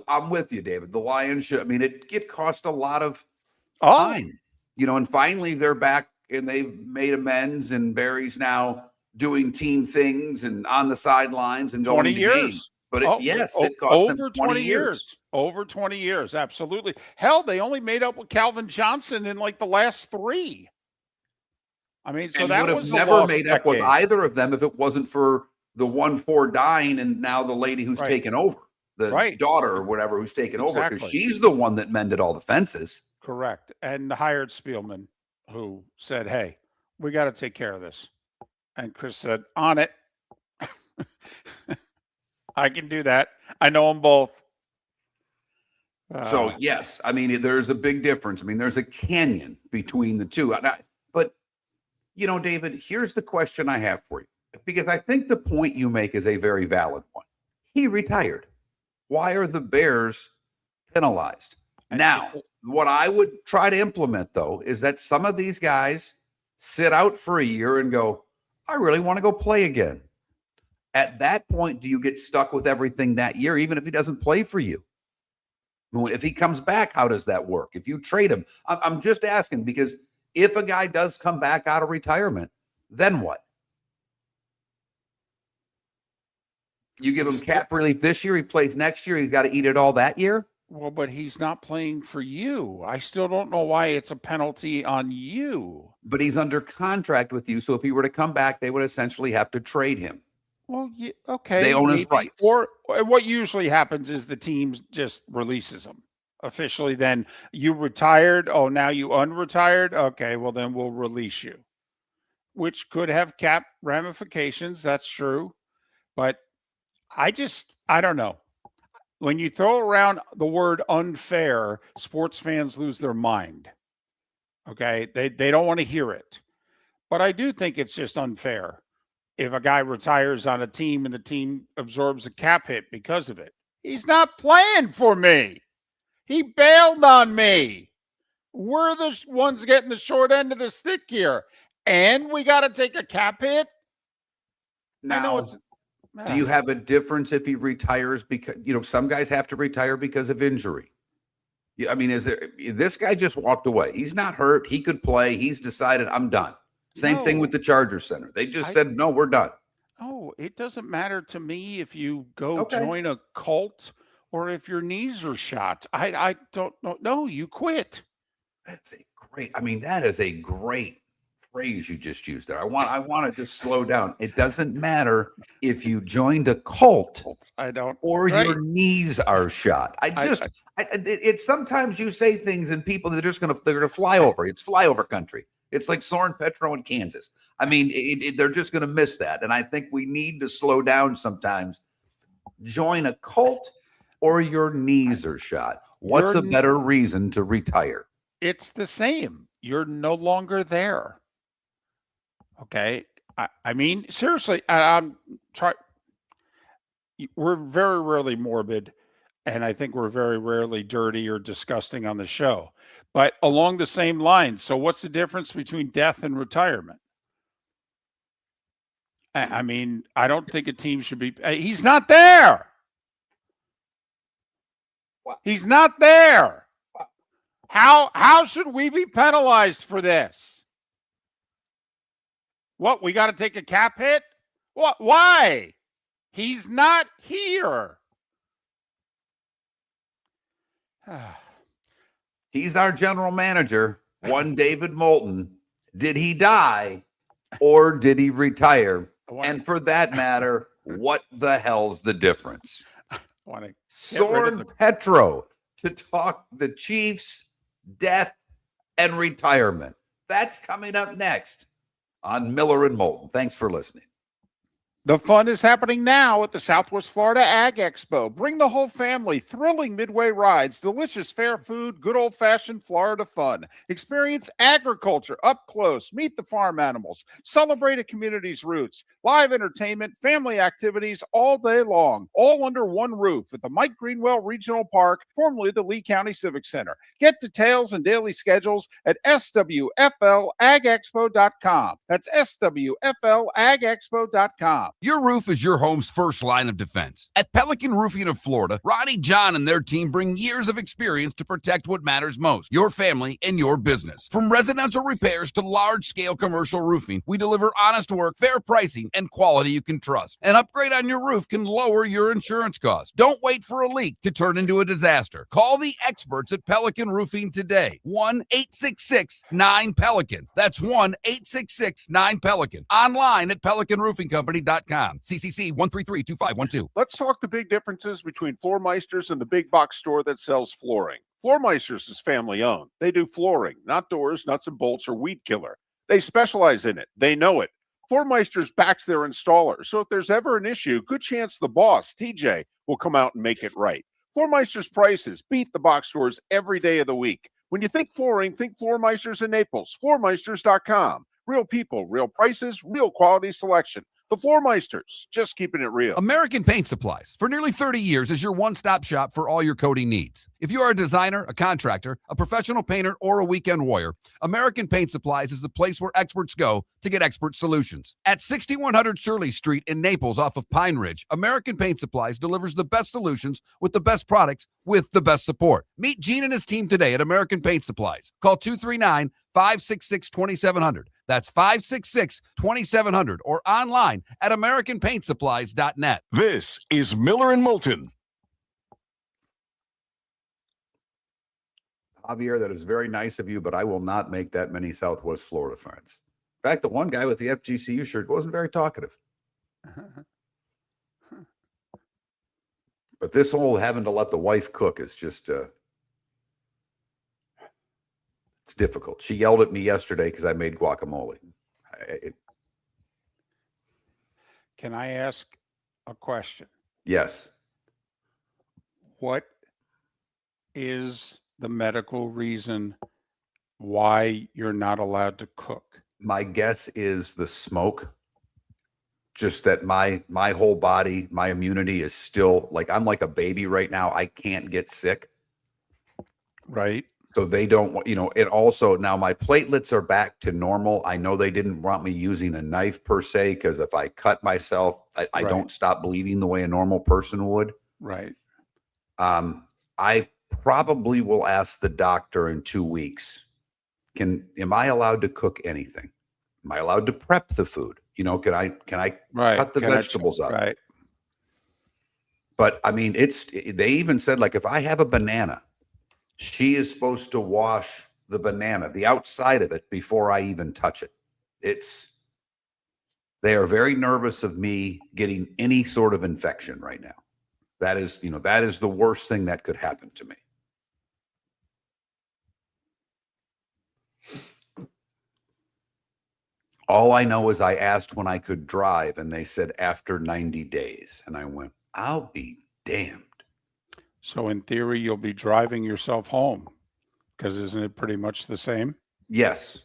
I'm with you, David. The Lions should. I mean, it cost a lot of time, and finally they're back and they've made amends. And Barry's now doing team things and on the sidelines and going 20 to years. games. But it cost them 20 years. Over 20 years, absolutely. Hell, they only made up with Calvin Johnson in like the last 3. I mean, so that was never made up with either of them if it wasn't for the 1-4 dying, and now the lady who's taken over, the daughter or whatever who's taken over, because she's the one that mended all the fences. Correct. And hired Spielman, who said, hey, we got to take care of this. And Chris said, on it. I can do that. I know them both. So, yes, I mean, there's a big difference. I mean, there's a canyon between the two. But, David, here's the question I have for you, because I think the point you make is a very valid one. He retired. Why are the Bears penalized? Now, what I would try to implement, though, is that some of these guys sit out for a year and go, I really want to go play again. At that point, do you get stuck with everything that year, even if he doesn't play for you? If he comes back, how does that work? If you trade him, I'm just asking, because if a guy does come back out of retirement, then what? You give him cap relief this year, he plays next year, he's got to eat it all that year? Well, but he's not playing for you. I still don't know why it's a penalty on you. But he's under contract with you, so if he were to come back, they would essentially have to trade him. Well, yeah, okay. They own his rights. Or what usually happens is the team just releases him officially. Then you retired. Oh, now you unretired. Okay, well, then we'll release you, which could have cap ramifications. That's true. But I don't know. When you throw around the word unfair, sports fans lose their mind. Okay. They don't want to hear it. But I do think it's just unfair if a guy retires on a team and the team absorbs a cap hit because of it. He's not playing for me. He bailed on me. We're the ones getting the short end of the stick here. And we got to take a cap hit? Now, do you have a difference if he retires? Because, some guys have to retire because of injury. I mean, this guy just walked away. He's not hurt. He could play. He's decided, I'm done. Same thing with the Chargers Center. They just said, no, we're done. Oh, it doesn't matter to me if you go join a cult or if your knees are shot. I don't know. No, you quit. That is a great phrase you just used there. I want to just slow down. It doesn't matter if you joined a cult I don't. or Right. your knees are shot. It's sometimes you say things and people they're gonna fly over. It's flyover country. It's like Soren, Petro in Kansas. I mean, they're just gonna miss that. And I think we need to slow down sometimes. Join a cult or your knees are shot. What's a better reason to retire? It's the same. You're no longer there. Okay. I mean, seriously, we're very rarely morbid, and I think we're very rarely dirty or disgusting on the show. But along the same lines, so what's the difference between death and retirement? I mean, I don't think a team should be. He's not there. He's not there. How should we be penalized for this? What, we got to take a cap hit? What? Why? He's not here. He's our general manager, one David Moulton. Did he die or did he retire? And for that matter, what the hell's the difference? Soren Petro to talk the Chiefs, death, and retirement. That's coming up next on Miller and Moulton. Thanks for listening. The fun is happening now at the Southwest Florida Ag Expo. Bring the whole family. Thrilling midway rides, delicious fair food, good old-fashioned Florida fun. Experience agriculture up close. Meet the farm animals. Celebrate a community's roots. Live entertainment, family activities all day long. All under one roof at the Mike Greenwell Regional Park, formerly the Lee County Civic Center. Get details and daily schedules at swflagexpo.com. That's swflagexpo.com. Your roof is your home's first line of defense. At Pelican Roofing of Florida, Ronnie John and their team bring years of experience to protect what matters most, your family and your business. From residential repairs to large-scale commercial roofing, we deliver honest work, fair pricing, and quality you can trust. An upgrade on your roof can lower your insurance costs. Don't wait for a leak to turn into a disaster. Call the experts at Pelican Roofing today. 1-866-9-PELICAN. That's 1-866-9-PELICAN. Online at pelicanroofingcompany.com. CCC 1332512. Let's talk the big differences between Floormeisters and the big box store that sells flooring. Floormeisters is family owned. They do flooring, not doors, nuts and bolts, or weed killer. They specialize in it. They know it. Floormeisters backs their installer, so if there's ever an issue, good chance the boss, TJ, will come out and make it right. Floormeister's prices beat the box stores every day of the week. When you think flooring, think Floormeisters in Naples. Floormeisters.com. Real people, real prices, real quality selection. The Floormeisters, just keeping it real. American Paint Supplies, for nearly 30 years, is your one-stop shop for all your coating needs. If you are a designer, a contractor, a professional painter, or a weekend warrior, American Paint Supplies is the place where experts go to get expert solutions. At 6100 Shirley Street in Naples off of Pine Ridge, American Paint Supplies delivers the best solutions with the best products with the best support. Meet Gene and his team today at American Paint Supplies. Call 239-566-2700. That's 566-2700 or online at AmericanPaintSupplies.net. This is Miller and Moulton. Javier, that is very nice of you, but I will not make that many Southwest Florida friends. In fact, the one guy with the FGCU shirt wasn't very talkative. But this whole having to let the wife cook is just, it's difficult. She yelled at me yesterday because I made guacamole. Can I ask a question? Yes. What is the medical reason why you're not allowed to cook? My guess is the smoke. Just that my whole body, my immunity is still like, I'm like a baby right now. I can't get sick. Right. So they don't want, it also, now my platelets are back to normal. I know they didn't want me using a knife per se, because if I cut myself, I don't stop bleeding the way a normal person would. Right. I probably will ask the doctor in 2 weeks, am I allowed to cook anything? Am I allowed to prep the food? Can I cut the vegetables up? Right. But I mean, they even said, like, if I have a banana, she is supposed to wash the banana, the outside of it, before I even touch it. They are very nervous of me getting any sort of infection right now. That is the worst thing that could happen to me. All I know is I asked when I could drive, and they said after 90 days. And I went, I'll be damned. So in theory, you'll be driving yourself home, because isn't it pretty much the same? Yes.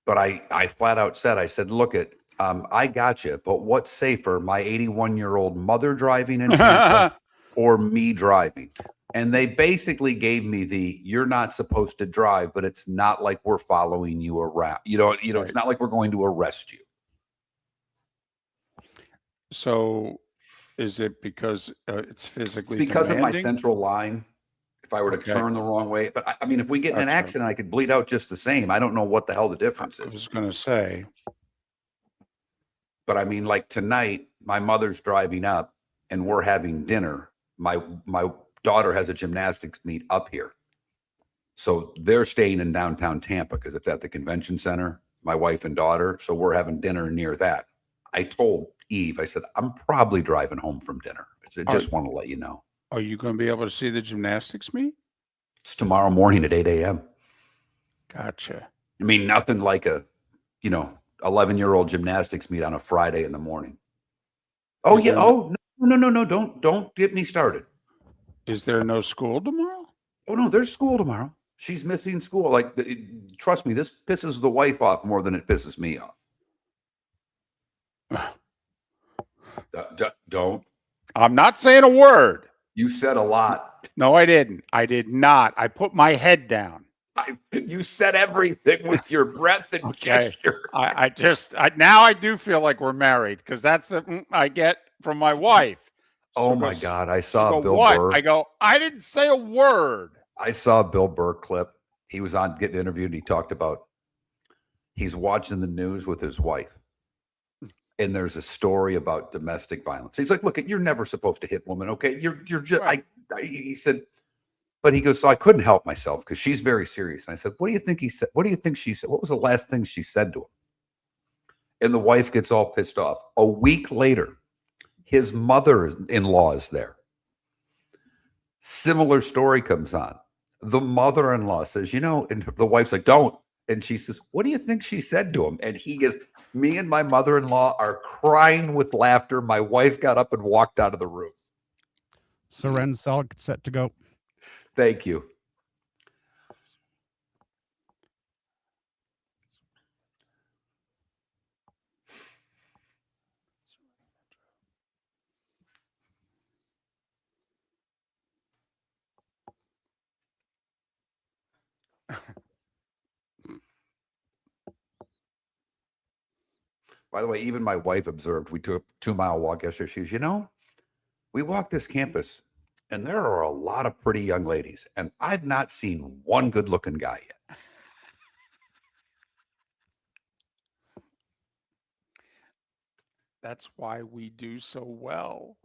But I flat out said, I said, look I got you, but what's safer, my 81-year-old mother driving in Tampa or me driving? And they basically gave me you're not supposed to drive, but it's not like we're following you around. Right. It's not like we're going to arrest you. So is it because it's physically It's because demanding? of my central line. If I were to turn the wrong way, but I mean, if we get in an accident, I could bleed out just the same. I don't know what the hell the difference is. I was going to say. But I mean, like tonight, my mother's driving up and we're having dinner. My daughter has a gymnastics meet up here. So they're staying in downtown Tampa because it's at the convention center, my wife and daughter. So we're having dinner near that. I told Eve, I said, I'm probably driving home from dinner. I just want to let you know. Are you going to be able to see the gymnastics meet? It's tomorrow morning at 8 a.m. Gotcha. I mean, nothing like a, 11-year-old gymnastics meet on a Friday in the morning. Oh, yeah. Oh, no. Don't get me started. Is there no school tomorrow? Oh, no, there's school tomorrow. She's missing school. Like, trust me, this pisses the wife off more than it pisses me off. Don't. I'm not saying a word. You said a lot. No, I didn't. I did not. I put my head down. You said everything with your breath and gesture. Now I do feel like we're married because that's the I get from my wife. Oh my God. I saw Bill Burr. I go, I didn't say a word. I saw a Bill Burr clip. He was on getting interviewed and he talked about he's watching the news with his wife. And there's a story about domestic violence. He's like, look, you're never supposed to hit women. Okay. You're just, right. He said, but he goes, so I couldn't help myself because she's very serious. And I said, what do you think he said? What do you think she said? What was the last thing she said to him? And the wife gets all pissed off. A week later, his mother-in-law is there. Similar story comes on. The mother-in-law says, and the wife's like, don't. And she says, what do you think she said to him? And he goes, me and my mother-in-law are crying with laughter. My wife got up and walked out of the room. Soren's all set to go. Thank you. By the way, even my wife observed, we took a 2-mile walk yesterday. She goes, we walked this campus and there are a lot of pretty young ladies and I've not seen one good looking guy yet. That's why we do so well.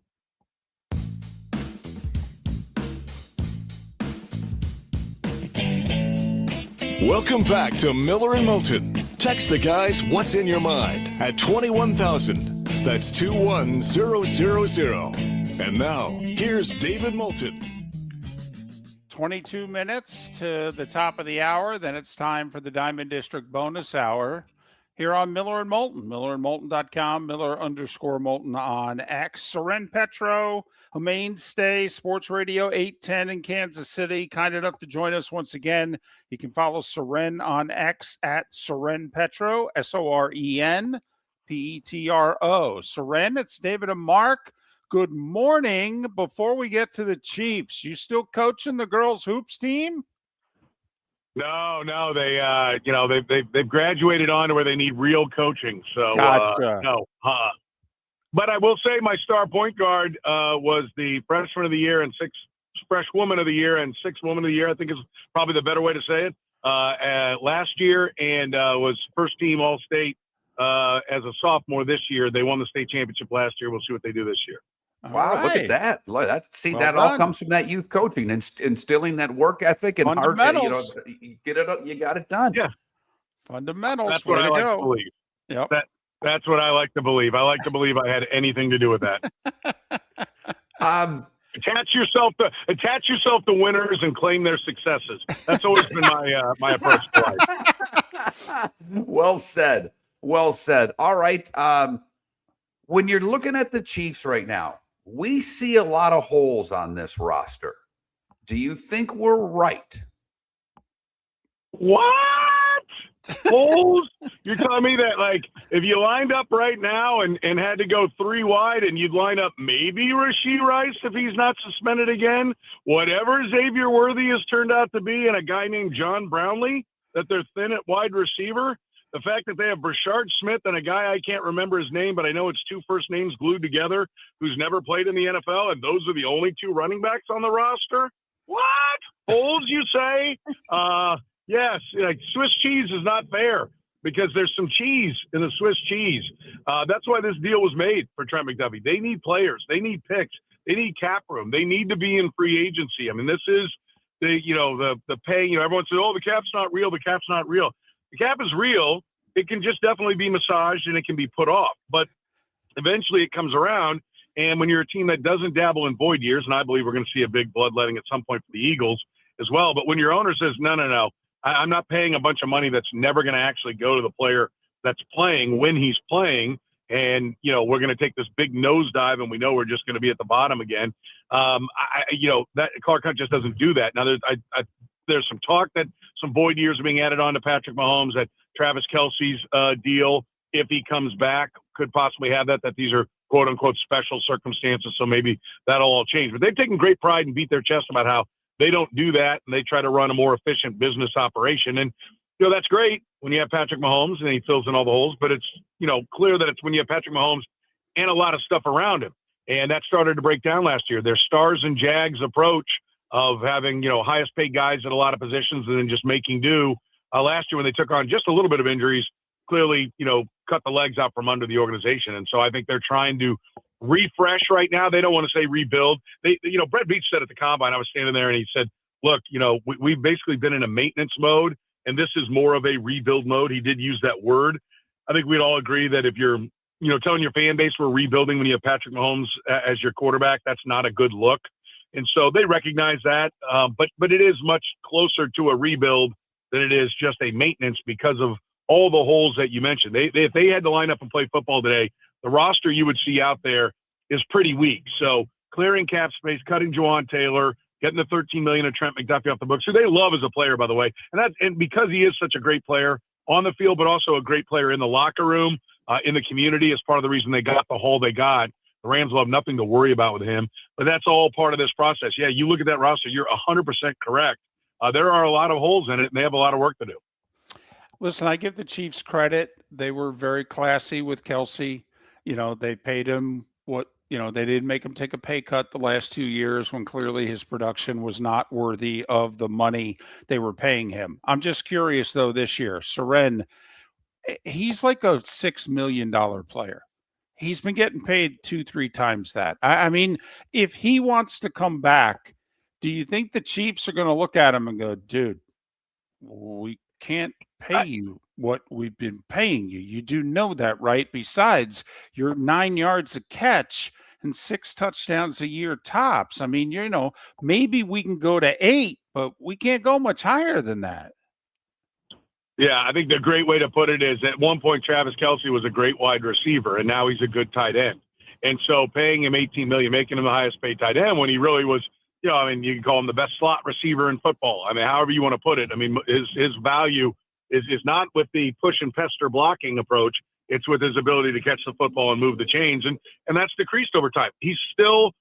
Welcome back to Miller and Moulton. Text the guys what's in your mind at 21,000. That's 21000. And now, here's David Moulton. 22 minutes to the top of the hour. Then it's time for the Diamond District bonus hour here on Miller and Moulton. MillerandMoulton.com, Miller_Moulton on X. Soren Petro, a mainstay, Sports Radio 810 in Kansas City, kind enough to join us once again. You can follow Soren on X at Soren Petro, SorenPetro. Soren, it's David and Mark. Good morning. Before we get to the Chiefs, you still coaching the girls hoops team? No, they've graduated on to where they need real coaching. So gotcha. No. But I will say my star point guard was the freshman of the year and freshwoman of the year and sixth woman of the year. I think is probably the better way to say it. Last year and was first team All-State as a sophomore this year. They won the state championship last year. We'll see what they do this year. Wow, look at that. That all comes from that youth coaching and instilling that work ethic and hard, you got it done. Yeah. Fundamentals. That's what way I to like go. to believe. Yep. That's what I like to believe. I like to believe I had anything to do with that. Attach yourself to winners and claim their successes. That's always been my approach to life. Well said. Well said. All right. When you're looking at the Chiefs right now, we see a lot of holes on this roster. Do you think we're right? What? Holes? You're telling me that, like, if you lined up right now and had to go 3 wide and you'd line up maybe Rashee Rice if he's not suspended again, whatever Xavier Worthy has turned out to be, and a guy named John Brownlee, that they're thin at wide receiver, the fact that they have Brashard Smith and a guy I can't remember his name, but I know it's 2 first names glued together, who's never played in the NFL, and those are the only 2 running backs on the roster? What? Holes, you say? Yes, like Swiss cheese is not fair because there's some cheese in the Swiss cheese. That's why this deal was made for Trent McDuffie. They need players. They need picks. They need cap room. They need to be in free agency. I mean, this is the pay. Everyone says, "Oh, the cap's not real. The cap's not real." The cap is real. It can just definitely be massaged and it can be put off. But eventually, it comes around. And when you're a team that doesn't dabble in void years, and I believe we're going to see a big bloodletting at some point for the Eagles as well. But when your owner says, no. I'm not paying a bunch of money that's never going to actually go to the player that's playing when he's playing. And, we're going to take this big nosedive and we know we're just going to be at the bottom again. That Clark Hunt just doesn't do that. Now there's some talk that some void years are being added on to Patrick Mahomes, that Travis Kelce's deal, if he comes back, could possibly have that these are quote unquote special circumstances. So maybe that'll all change, but they've taken great pride and beat their chest about how they don't do that, and they try to run a more efficient business operation. And, that's great when you have Patrick Mahomes and he fills in all the holes, but it's, clear that it's when you have Patrick Mahomes and a lot of stuff around him. And that started to break down last year. Their stars and Jags approach of having, highest paid guys at a lot of positions and then just making do. Last year when they took on just a little bit of injuries, clearly, cut the legs out from under the organization. And so I think they're trying to refresh right now. They don't want to say rebuild. Brett Beach said at the combine, I was standing there and he said, look, we've basically been in a maintenance mode and this is more of a rebuild mode. He did use that word. I think we'd all agree that if you're, telling your fan base we're rebuilding when you have Patrick Mahomes as your quarterback, that's not a good look. And so they recognize that. But it is much closer to a rebuild than it is just a maintenance because of all the holes that you mentioned. If they had to line up and play football today, the roster you would see out there is pretty weak. So clearing cap space, cutting Juwan Taylor, getting the $13 million of Trent McDuffie off the books, who they love as a player, by the way. And because he is such a great player on the field, but also a great player in the locker room, in the community, is part of the reason they got the haul they got. The Rams will have nothing to worry about with him, but that's all part of this process. Yeah, you look at that roster, you're 100% correct. There are a lot of holes in it, and they have a lot of work to do. Listen, I give the Chiefs credit. They were very classy with Kelce. They paid him they didn't make him take a pay cut the last 2 years when clearly his production was not worthy of the money they were paying him. I'm just curious, though, this year, Soren, he's like a $6 million player. He's been getting paid 2-3 times that. I mean, if he wants to come back, do you think the Chiefs are going to look at him and go, dude, we can't pay you what we've been paying you? You do know that, right? Besides, you're 9 yards a catch and 6 touchdowns a year tops. I mean, maybe we can go to 8, but we can't go much higher than that. Yeah, I think the great way to put it is at one point Travis Kelce was a great wide receiver, and now he's a good tight end. And so paying him $18 million, making him the highest paid tight end when he really was, you can call him the best slot receiver in football. I mean, however you want to put it. I mean, his value is not with the push and pester blocking approach. It's with his ability to catch the football and move the chains. And that's decreased over time. He's still,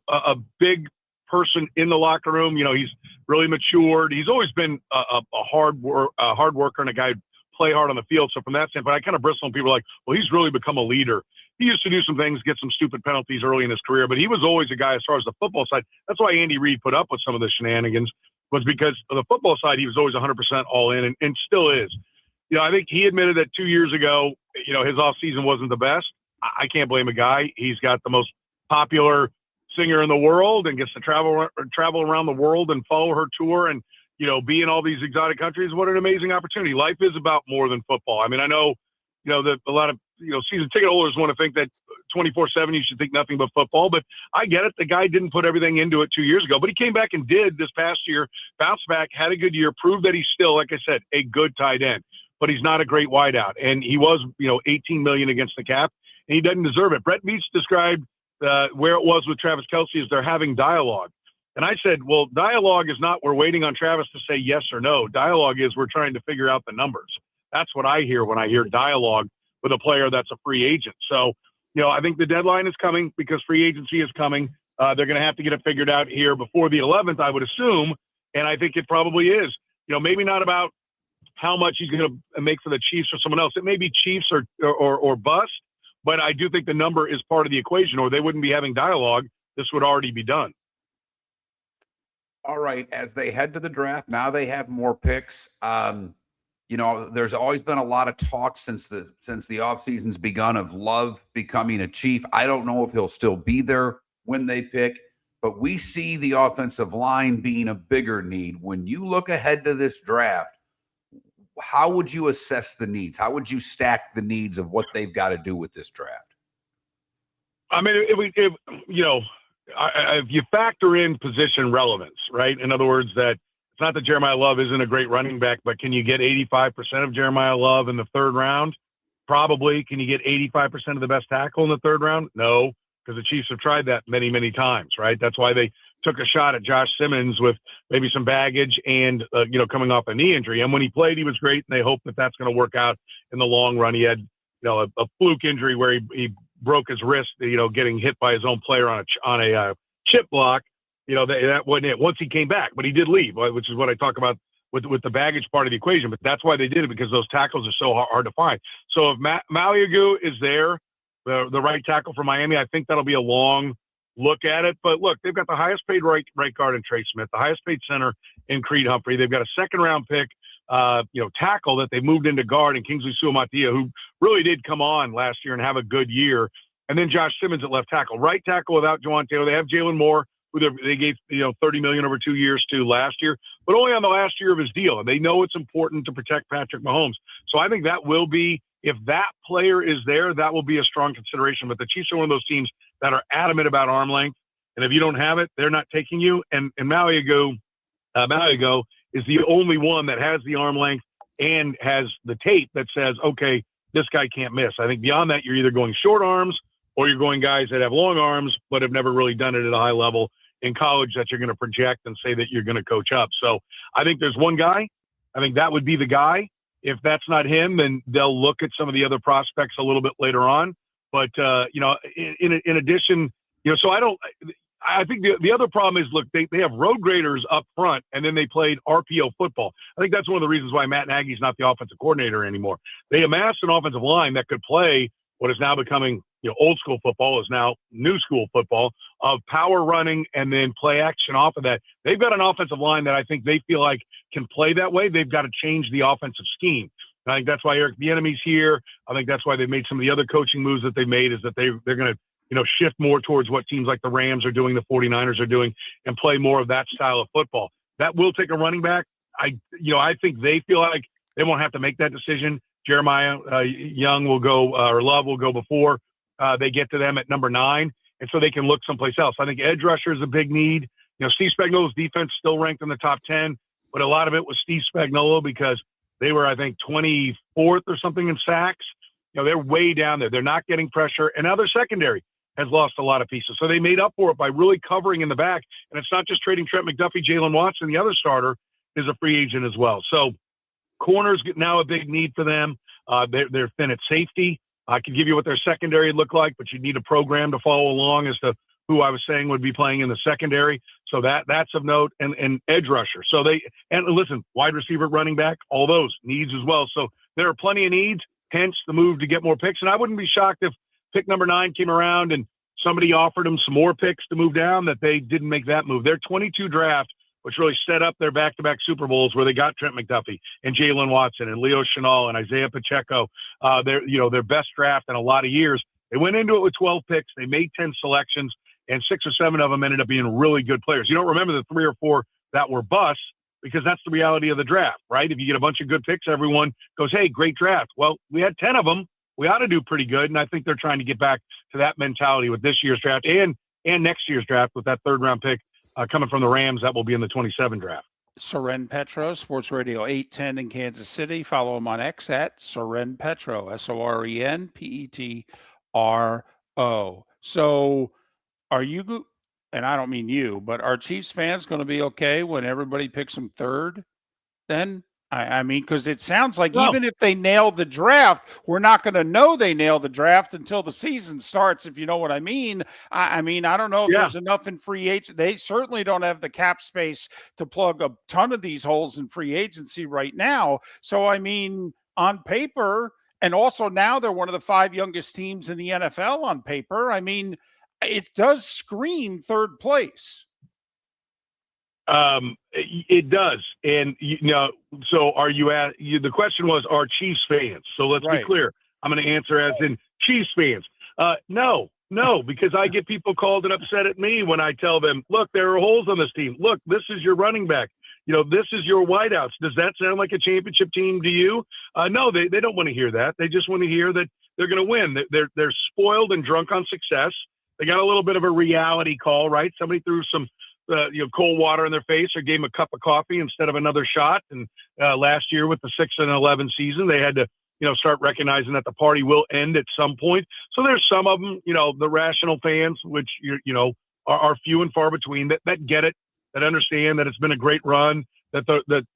a big person in the locker room. He's really matured. He's always been a hard worker and a guy who play hard on the field. So from that standpoint, I kind of bristle when people are like, well, he's really become a leader. He used to do some things, get some stupid penalties early in his career, but he was always a guy as far as the football side. That's why Andy Reid put up with some of the shenanigans, was because of the football side, he was always 100% all in and still is. I think he admitted that 2 years ago, his offseason wasn't the best. I can't blame a guy. He's got the most popular singer in the world and gets to travel around the world and follow her tour. And, be in all these exotic countries. What an amazing opportunity. Life is about more than football. I mean, I know, that a lot of, season ticket holders want to think that 24/7 you should think nothing but football, but I get it. The guy didn't put everything into it 2 years ago, but he came back and did this past year, bounced back, had a good year, proved that he's still, like I said, a good tight end, but he's not a great wideout. And he was, $18 million against the cap, and he doesn't deserve it. Brett Beach described where it was with Travis Kelce as they're having dialogue. And I said, well, dialogue is not we're waiting on Travis to say yes or no. Dialogue is we're trying to figure out the numbers. That's what I hear when I hear dialogue with a player that's a free agent. So, I think the deadline is coming because free agency is coming. They're going to have to get it figured out here before the 11th, I would assume. And I think it probably is. Maybe not about how much he's going to make for the Chiefs or someone else. It may be Chiefs or bust, but I do think the number is part of the equation, or they wouldn't be having dialogue. This would already be done. All right. As they head to the draft, now they have more picks. There's always been a lot of talk since the offseason's begun of Love becoming a Chief. I don't know if he'll still be there when they pick, but we see the offensive line being a bigger need. When you look ahead to this draft, how would you assess the needs? How would you stack the needs of what they've got to do with this draft? I mean, if you factor in position relevance, right? In other words, that it's not that Jeremiah Love isn't a great running back, but can you get 85% of Jeremiah Love in the third round? Probably. Can you get 85% of the best tackle in the third round? No, because the Chiefs have tried that many, many times, right? That's why they took a shot at Josh Simmons with maybe some baggage and, coming off a knee injury. And when he played, he was great, and they hope that that's going to work out in the long run. He had, a fluke injury where he broke his wrist, getting hit by his own player on a chip block. That wasn't it once he came back, but he did leave, which is what I talk about with the baggage part of the equation. But that's why they did it, because those tackles are so hard to find. So if Maliagu is there, the right tackle for Miami, I think that'll be a long look at it. But look, they've got the highest paid right guard in Trey Smith, the highest paid center in Creed Humphrey. They've got a second round pick, tackle that they moved into guard, and Kingsley Suamatia, who really did come on last year and have a good year. And then Josh Simmons at left tackle. Right tackle without Juwan Taylor. They have Jalen Moore, who they gave $30 million over 2 years to last year, but only on the last year of his deal. And they know it's important to protect Patrick Mahomes. So I think that will be, if that player is there, that will be a strong consideration. But the Chiefs are one of those teams that are adamant about arm length. And if you don't have it, they're not taking you. And Maliagu is the only one that has the arm length and has the tape that says, okay, this guy can't miss. I think beyond that, you're either going short arms or you're going guys that have long arms but have never really done it at a high level in college that you're going to project and say that you're going to coach up. So I think there's one guy. I think that would be the guy. If that's not him, then they'll look at some of the other prospects a little bit later on. But, in addition, so I think the other problem is, look, they have road graders up front, and then they played RPO football. I think that's one of the reasons why Matt Nagy's not the offensive coordinator anymore. They amassed an offensive line that could play what is now becoming, old school football is now new school football of power running and then play action off of that. They've got an offensive line that I think they feel like can play that way. They've got to change the offensive scheme. And I think that's why Eric Bieniemy's here. I think that's why they've made some of the other coaching moves that they made, is that they're going to, shift more towards what teams like the Rams are doing, the 49ers are doing, and play more of that style of football. That will take a running back. I think they feel like they won't have to make that decision. Jeremiah Young will go, or Love will go before they get to them at number 9, and so they can look someplace else. I think edge rusher is a big need. Steve Spagnuolo's defense still ranked in the top 10, but a lot of it was Steve Spagnuolo because they were, I think, 24th or something in sacks. They're way down there. They're not getting pressure, and now their secondary has lost a lot of pieces. So they made up for it by really covering in the back, and it's not just trading Trent McDuffie. Jalen Watson, the other starter, is a free agent as well. So corners now a big need for them. They're thin at safety. I can give you what their secondary look like, but you need a program to follow along as to who I was saying would be playing in the secondary. So that's of note, and edge rusher. So listen, wide receiver, running back, all those needs as well. So there are plenty of needs, hence the move to get more picks. And I wouldn't be shocked if pick number 9 came around and somebody offered them some more picks to move down, that they didn't make that move. Their 22 draft, which really set up their back-to-back Super Bowls where they got Trent McDuffie and Jalen Watson and Leo Chenal and Isaiah Pacheco, their best draft in a lot of years. They went into it with 12 picks. They made 10 selections, and 6 or 7 of them ended up being really good players. You don't remember the 3 or 4 that were busts. because that's the reality of the draft, right? If you get a bunch of good picks, everyone goes, hey, great draft. Well, we had 10 of them. We ought to do pretty good. And I think they're trying to get back to that mentality with this year's draft and next year's draft with that third-round pick coming from the Rams that will be in the 27 draft. Soren Petro, Sports Radio 810 in Kansas City. Follow him on X at Soren Petro, SORENPETRO. So are you, and I don't mean you, but are Chiefs fans going to be okay when everybody picks him third then? I mean, because it sounds like even if they nail the draft, we're not going to know they nailed the draft until the season starts, if you know what I mean. I mean, I don't know if there's enough in free agent. They certainly don't have the cap space to plug a ton of these holes in free agency right now. So, I mean, on paper, and also now they're one of the 5 youngest teams in the NFL on paper. I mean, it does scream third place. It does. And, so are the question was, are Chiefs fans? So let's be clear. I'm going to answer as in Chiefs fans. No, because I get people called and upset at me when I tell them, look, there are holes on this team. Look, this is your running back. This is your wideouts. Does that sound like a championship team to you? No, they don't want to hear that. They just want to hear that they're going to win. They're spoiled and drunk on success. They got a little bit of a reality call, right? Somebody threw some cold water in their face or gave them a cup of coffee instead of another shot. And last year with the 6-11 season, they had to, start recognizing that the party will end at some point. So there's some of them, the rational fans, which, are few and far between that get it, that understand that it's been a great run, that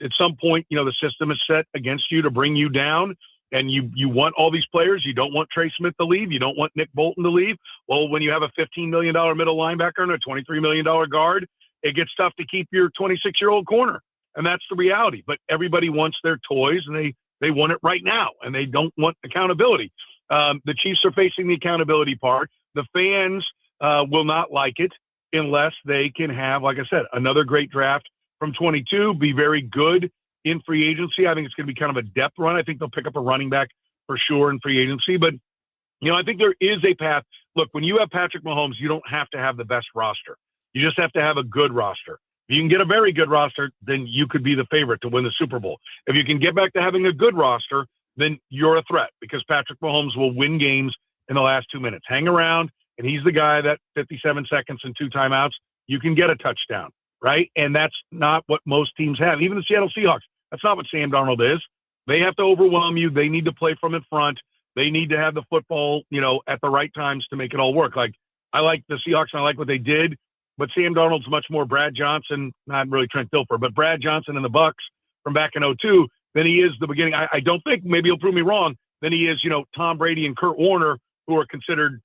at some point, the system is set against you to bring you down. And you want all these players. You don't want Trey Smith to leave. You don't want Nick Bolton to leave. Well, when you have a $15 million middle linebacker and a $23 million guard, it gets tough to keep your 26-year-old corner. And that's the reality. But everybody wants their toys, and they want it right now, and they don't want accountability. The Chiefs are facing the accountability part. The fans will not like it unless they can have, like I said, another great draft from 22, be very good in free agency. I think it's going to be kind of a depth run. I think they'll pick up a running back for sure in free agency. But, I think there is a path. Look, when you have Patrick Mahomes, you don't have to have the best roster. You just have to have a good roster. If you can get a very good roster, then you could be the favorite to win the Super Bowl. If you can get back to having a good roster, then you're a threat because Patrick Mahomes will win games in the last 2 minutes. Hang around, and he's the guy that 57 seconds and 2 timeouts, you can get a touchdown, right? And that's not what most teams have. Even the Seattle Seahawks, that's not what Sam Darnold is. They have to overwhelm you. They need to play from in front. They need to have the football, at the right times to make it all work. Like, I like the Seahawks, and I like what they did. But Sam Darnold's much more Brad Johnson, not really Trent Dilfer, but Brad Johnson and the Bucks from back in 2002 than he is the beginning. I don't think, maybe he'll prove me wrong, than he is, Tom Brady and Kurt Warner, who are considered,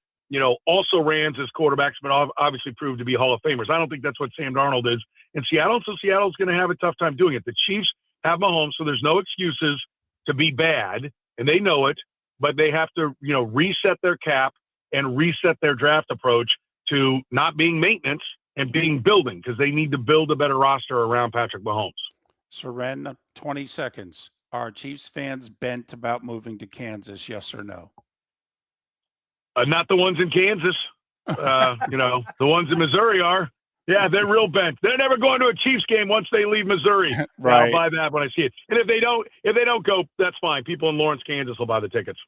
also Rams as quarterbacks, but obviously proved to be Hall of Famers. I don't think that's what Sam Darnold is in Seattle. So Seattle's going to have a tough time doing it. The Chiefs have Mahomes, so there's no excuses to be bad, and they know it, but they have to, reset their cap and reset their draft approach to not being maintenance and being building, because they need to build a better roster around Patrick Mahomes. Soren, 20 seconds. Are Chiefs fans bent about moving to Kansas, yes or no? Not the ones in Kansas. The ones in Missouri are. Yeah, they're real bent. They're never going to a Chiefs game once they leave Missouri. Right. I'll buy that when I see it. And if they don't go, that's fine. People in Lawrence, Kansas will buy the tickets.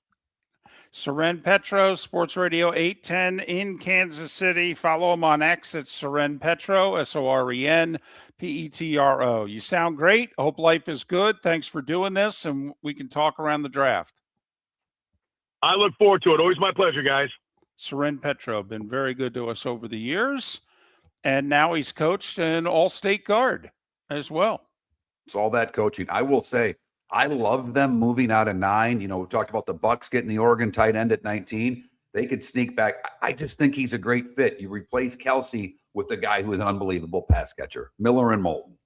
Soren Petro, Sports Radio 810 in Kansas City. Follow him on X at Soren Petro, SORENPETRO. You sound great. Hope life is good. Thanks for doing this, and we can talk around the draft. I look forward to it. Always my pleasure, guys. Soren Petro, been very good to us over the years, and now he's coached an all-state guard as well. It's all that coaching. I will say, I love them moving out of 9. We talked about the Bucks getting the Oregon tight end at 19. They could sneak back. I just think he's a great fit. You replace Kelsey with the guy who is an unbelievable pass catcher, Miller and Moulton.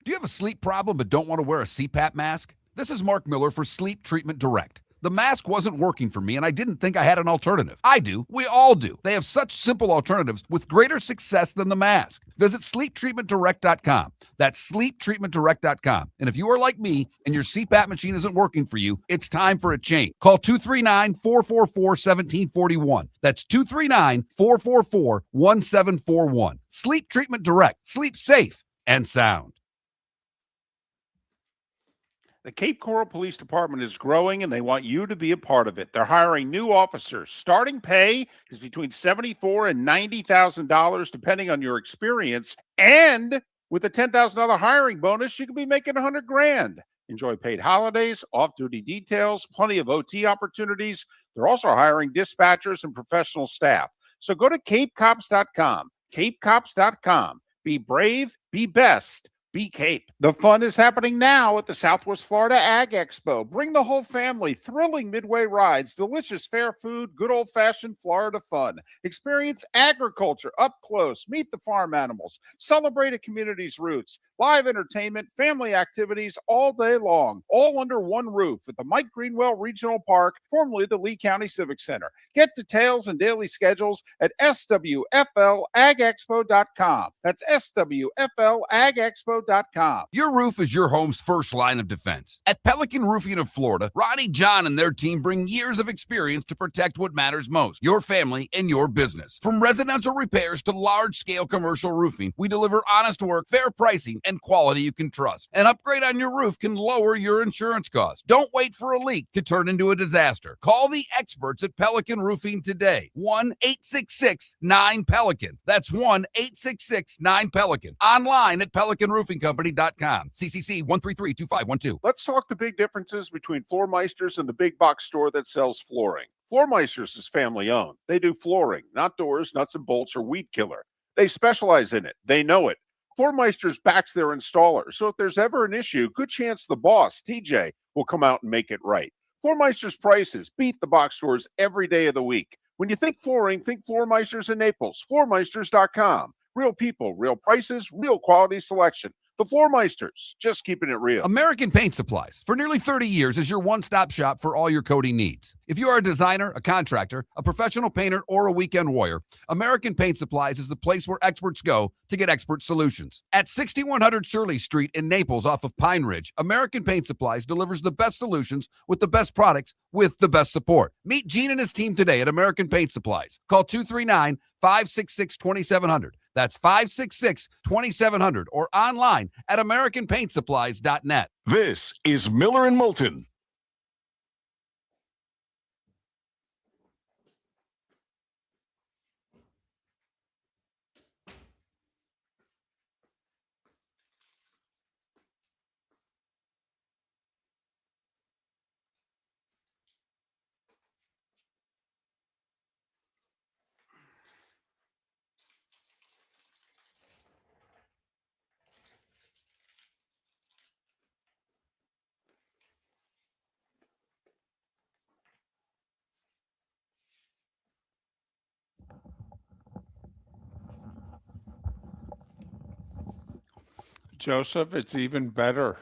Do you have a sleep problem but don't want to wear a CPAP mask? This is Mark Miller for Sleep Treatment Direct. The mask wasn't working for me, and I didn't think I had an alternative. I do. We all do. They have such simple alternatives with greater success than the mask. Visit sleeptreatmentdirect.com. That's sleeptreatmentdirect.com. And if you are like me and your CPAP machine isn't working for you, it's time for a change. Call 239-444-1741. That's 239-444-1741. Sleep Treatment Direct. Sleep safe and sound. The Cape Coral Police Department is growing and they want you to be a part of it. They're hiring new officers. Starting pay is between $74,000 and $90,000 depending on your experience. And with a $10,000 hiring bonus, you could be making $100,000. Enjoy paid holidays, off-duty details, plenty of OT opportunities. They're also hiring dispatchers and professional staff. So go to capecops.com, capecops.com. Be brave, be best. Be Cape. The fun is happening now at the Southwest Florida Ag Expo. Bring the whole family. Thrilling midway rides, delicious fair food, good old-fashioned Florida fun. Experience agriculture up close. Meet the farm animals. Celebrate a community's roots. Live entertainment, family activities all day long. All under one roof at the Mike Greenwell Regional Park, formerly the Lee County Civic Center. Get details and daily schedules at swflagexpo.com. That's swflagexpo.com. Your roof is your home's first line of defense. At Pelican Roofing of Florida, Ronnie John and their team bring years of experience to protect what matters most, your family and your business. From residential repairs to large-scale commercial roofing, we deliver honest work, fair pricing, and quality you can trust. An upgrade on your roof can lower your insurance costs. Don't wait for a leak to turn into a disaster. Call the experts at Pelican Roofing today. 1-866-9-PELICAN. That's 1-866-9-PELICAN. Online at pelicanroofingcompany.com. CCC 1332512. Let's talk the big differences between Floor Meisters and the big box store that sells flooring. Floor Meisters is family owned. They do flooring, not doors, nuts and bolts, or weed killer. They specialize in it. They know it. Floor Meisters backs their installer, so if there's ever an issue, good chance the boss, TJ, will come out and make it right. Floor Meisters prices beat the box stores every day of the week. When you think flooring, think Floor Meisters in Naples. Floormeisters.com. Real people, real prices, real quality selection. The Floor Meisters, just keeping it real. American Paint Supplies, for nearly 30 years, is your one-stop shop for all your coating needs. If you are a designer, a contractor, a professional painter, or a weekend warrior, American Paint Supplies is the place where experts go to get expert solutions. At 6100 Shirley Street in Naples off of Pine Ridge, American Paint Supplies delivers the best solutions with the best products with the best support. Meet Gene and his team today at American Paint Supplies. Call 239-566-2700. That's 566-2700 or online at AmericanPaintSupplies.net. This is Miller and Moulton. Joseph, it's even better.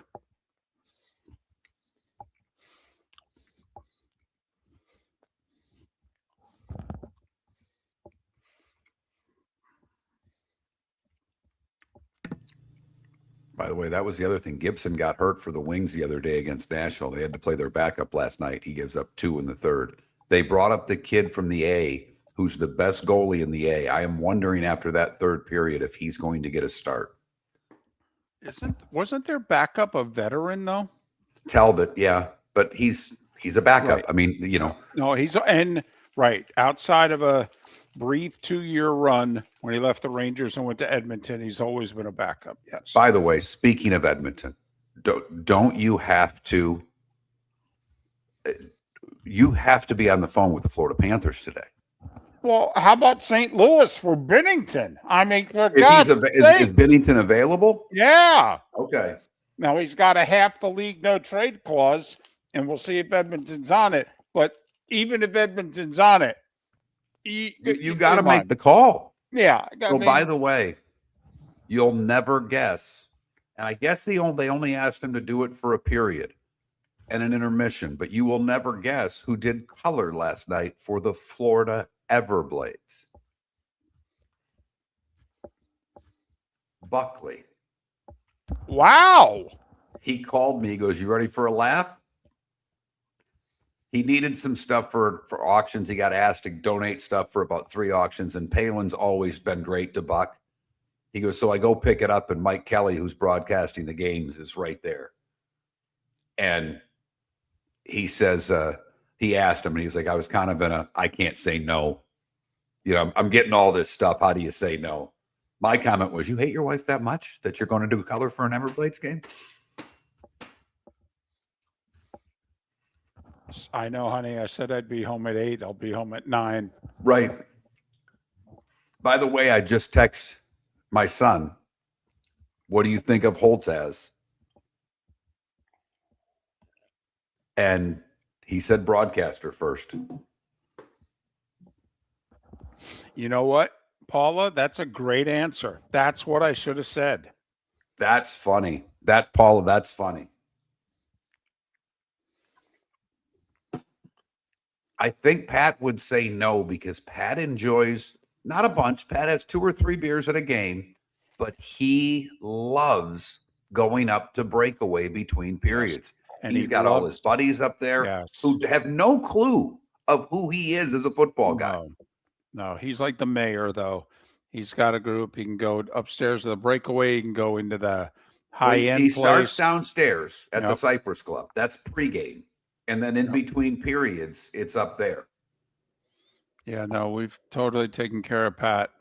By the way, that was the other thing. Gibson got hurt for the Wings the other day against Nashville. They had to play their backup last night. He gives up 2 in the third. They brought up the kid from the A, who's the best goalie in the A. I am wondering after that third period if he's going to get a start. Wasn't their backup a veteran though? Talbot, yeah, but he's a backup. Right. I mean, you know. No, outside of a brief 2-year run when he left the Rangers and went to Edmonton, he's always been a backup. Yes. By the way, speaking of Edmonton, don't you have to? You have to be on the phone with the Florida Panthers today. Well, how about St. Louis for Binnington? I mean, for Is God's sake. Binnington available? Yeah. Okay. Now he's got a half the league no trade clause, and we'll see if Edmonton's on it. But even if Edmonton's on it, you got to make the call. Yeah. By the way, you'll never guess, and I guess they only asked him to do it for a period and an intermission, but you will never guess who did color last night for the Florida Everblades. Buckley. Wow. He called me. He goes, "You ready for a laugh?" He needed some stuff for auctions. He got asked to donate stuff for about 3 auctions, and Palin's always been great to Buck. He goes, so I go pick it up, and Mike Kelly, who's broadcasting the games, is right there. And he says, he asked him, and he's like, I was kind of in a, I can't say no. You know, I'm getting all this stuff. How do you say no? My comment was, you hate your wife that much that you're going to do color for an Everblades game? I know, honey. I said I'd be home at 8. I'll be home at 9. Right. By the way, I just text my son. What do you think of Holtz as? And he said broadcaster first. You know what, Paula? That's a great answer. That's what I should have said. That's funny. Paula, that's funny. I think Pat would say no because Pat enjoys not a bunch. Pat has 2 or 3 beers at a game, but he loves going up to breakaway between periods. And he's got all his buddies up there who have no clue of who he is as a football guy. No, he's like the mayor, though. He's got a group. He can go upstairs to the breakaway. He can go into the high-end He place. starts downstairs at the Cypress Club. That's pregame. And then in between periods, it's up there. Yeah, no, we've totally taken care of Pat.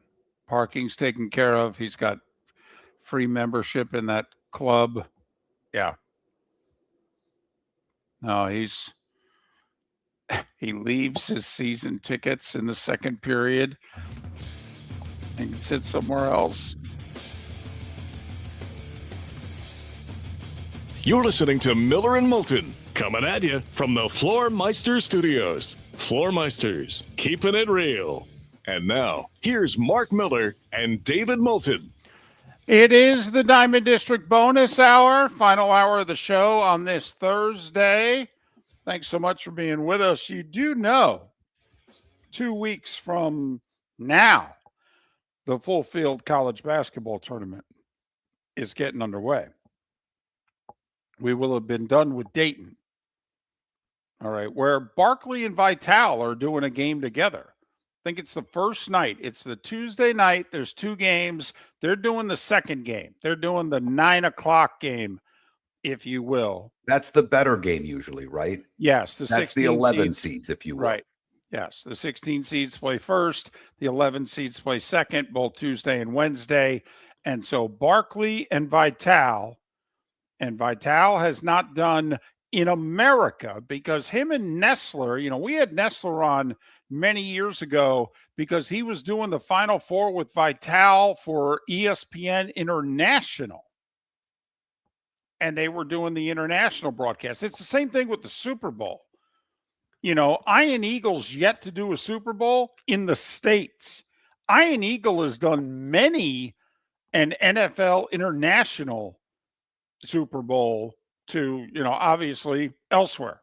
Parking's taken care of. He's got free membership in that club. Yeah. No, he leaves his season tickets in the second period and can sit somewhere else. You're listening to Miller and Moulton, coming at you from the Floor Meister Studios. Floor Meisters, keeping it real. And now, here's Mark Miller and David Moulton. It is the Diamond District bonus hour, final hour of the show on this Thursday. Thanks so much for being with us. You do know 2 weeks from now, the full field college basketball tournament is getting underway. We will have been done with Dayton. All right, where Barkley and Vitale are doing a game together. I think it's the first night. It's the Tuesday night. There's 2 games. They're doing the second game. They're doing the 9 o'clock game, if you will. That's the better game usually, right? Yes. That's the 11 seeds, if you will. Right. Yes. The 16 seeds play first. The 11 seeds play second, both Tuesday and Wednesday. And so Barkley and Vitale has not done in America because him and Nestler, you know, we had Nestler on many years ago because he was doing the Final Four with Vitale for ESPN International. And they were doing the international broadcast. It's the same thing with the Super Bowl. You know, Iron Eagle's yet to do a Super Bowl in the States. Iron Eagle has done many an NFL international Super Bowl to, you know, obviously elsewhere.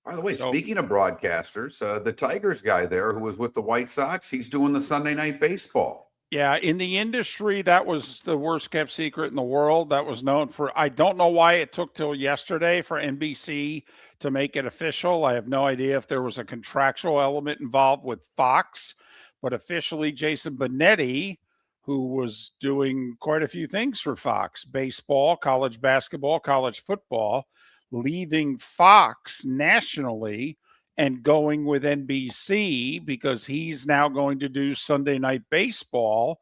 By the way, speaking of broadcasters, the Tigers guy there who was with the White Sox, he's doing the Sunday Night Baseball. Yeah, in the industry, that was the worst kept secret in the world. That was known for, I don't know why it took till yesterday for NBC to make it official. I have no idea if there was a contractual element involved with Fox, but officially Jason Benetti, who was doing quite a few things for Fox, baseball, college basketball, college football, leaving Fox nationally and going with NBC because he's now going to do Sunday Night Baseball.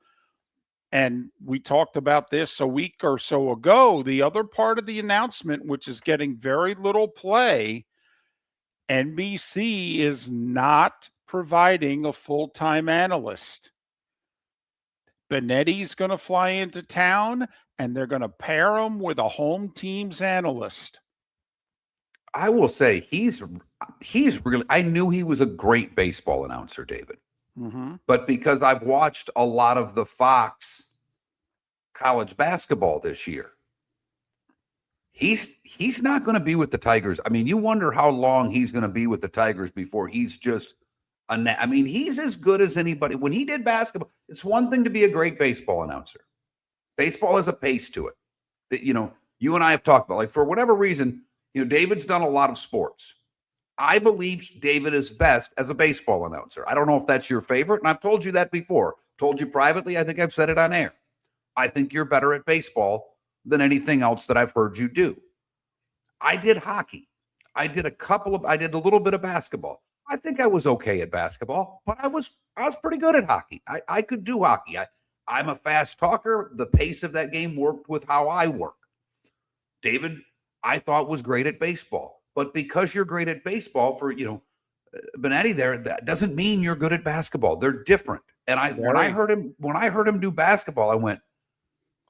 And we talked about this a week or so ago. The other part of the announcement, which is getting very little play, NBC is not providing a full-time analyst. Benetti's going to fly into town, and they're going to pair him with a home team's analyst. I will say he's really, I knew he was a great baseball announcer, David. Mm-hmm. But because I've watched a lot of the Fox college basketball this year, he's not going to be with the Tigers. I mean, you wonder how long he's going to be with the Tigers before he's just I mean, he's as good as anybody. When he did basketball, it's one thing to be a great baseball announcer. Baseball has a pace to it that, you know, you and I have talked about. Like, for whatever reason, you know, David's done a lot of sports. I believe David is best as a baseball announcer. I don't know if that's your favorite, and I've told you that before. Told you privately. I think I've said it on air. I think you're better at baseball than anything else that I've heard you do. I did hockey. I did a little bit of basketball. I think I was okay at basketball, but I was pretty good at hockey. I could do hockey. I'm a fast talker. The pace of that game worked with how I work. David, I thought was great at baseball, but because you're great at baseball for, Benetti there, that doesn't mean you're good at basketball. They're different. And when I heard him do basketball, I went,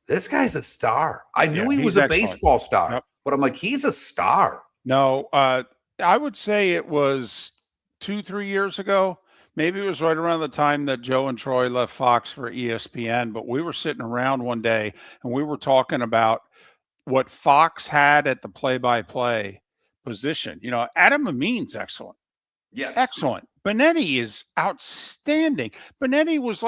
this guy's a star. I knew he was a baseball star, but I'm like, he's a star. No, I would say it was 2-3 years ago. Maybe it was right around the time that Joe and Troy left Fox for ESPN, but we were sitting around one day and we were talking about what Fox had at the play-by-play position. Adam Amin's excellent. Yes. Excellent. Benetti is outstanding. Benetti was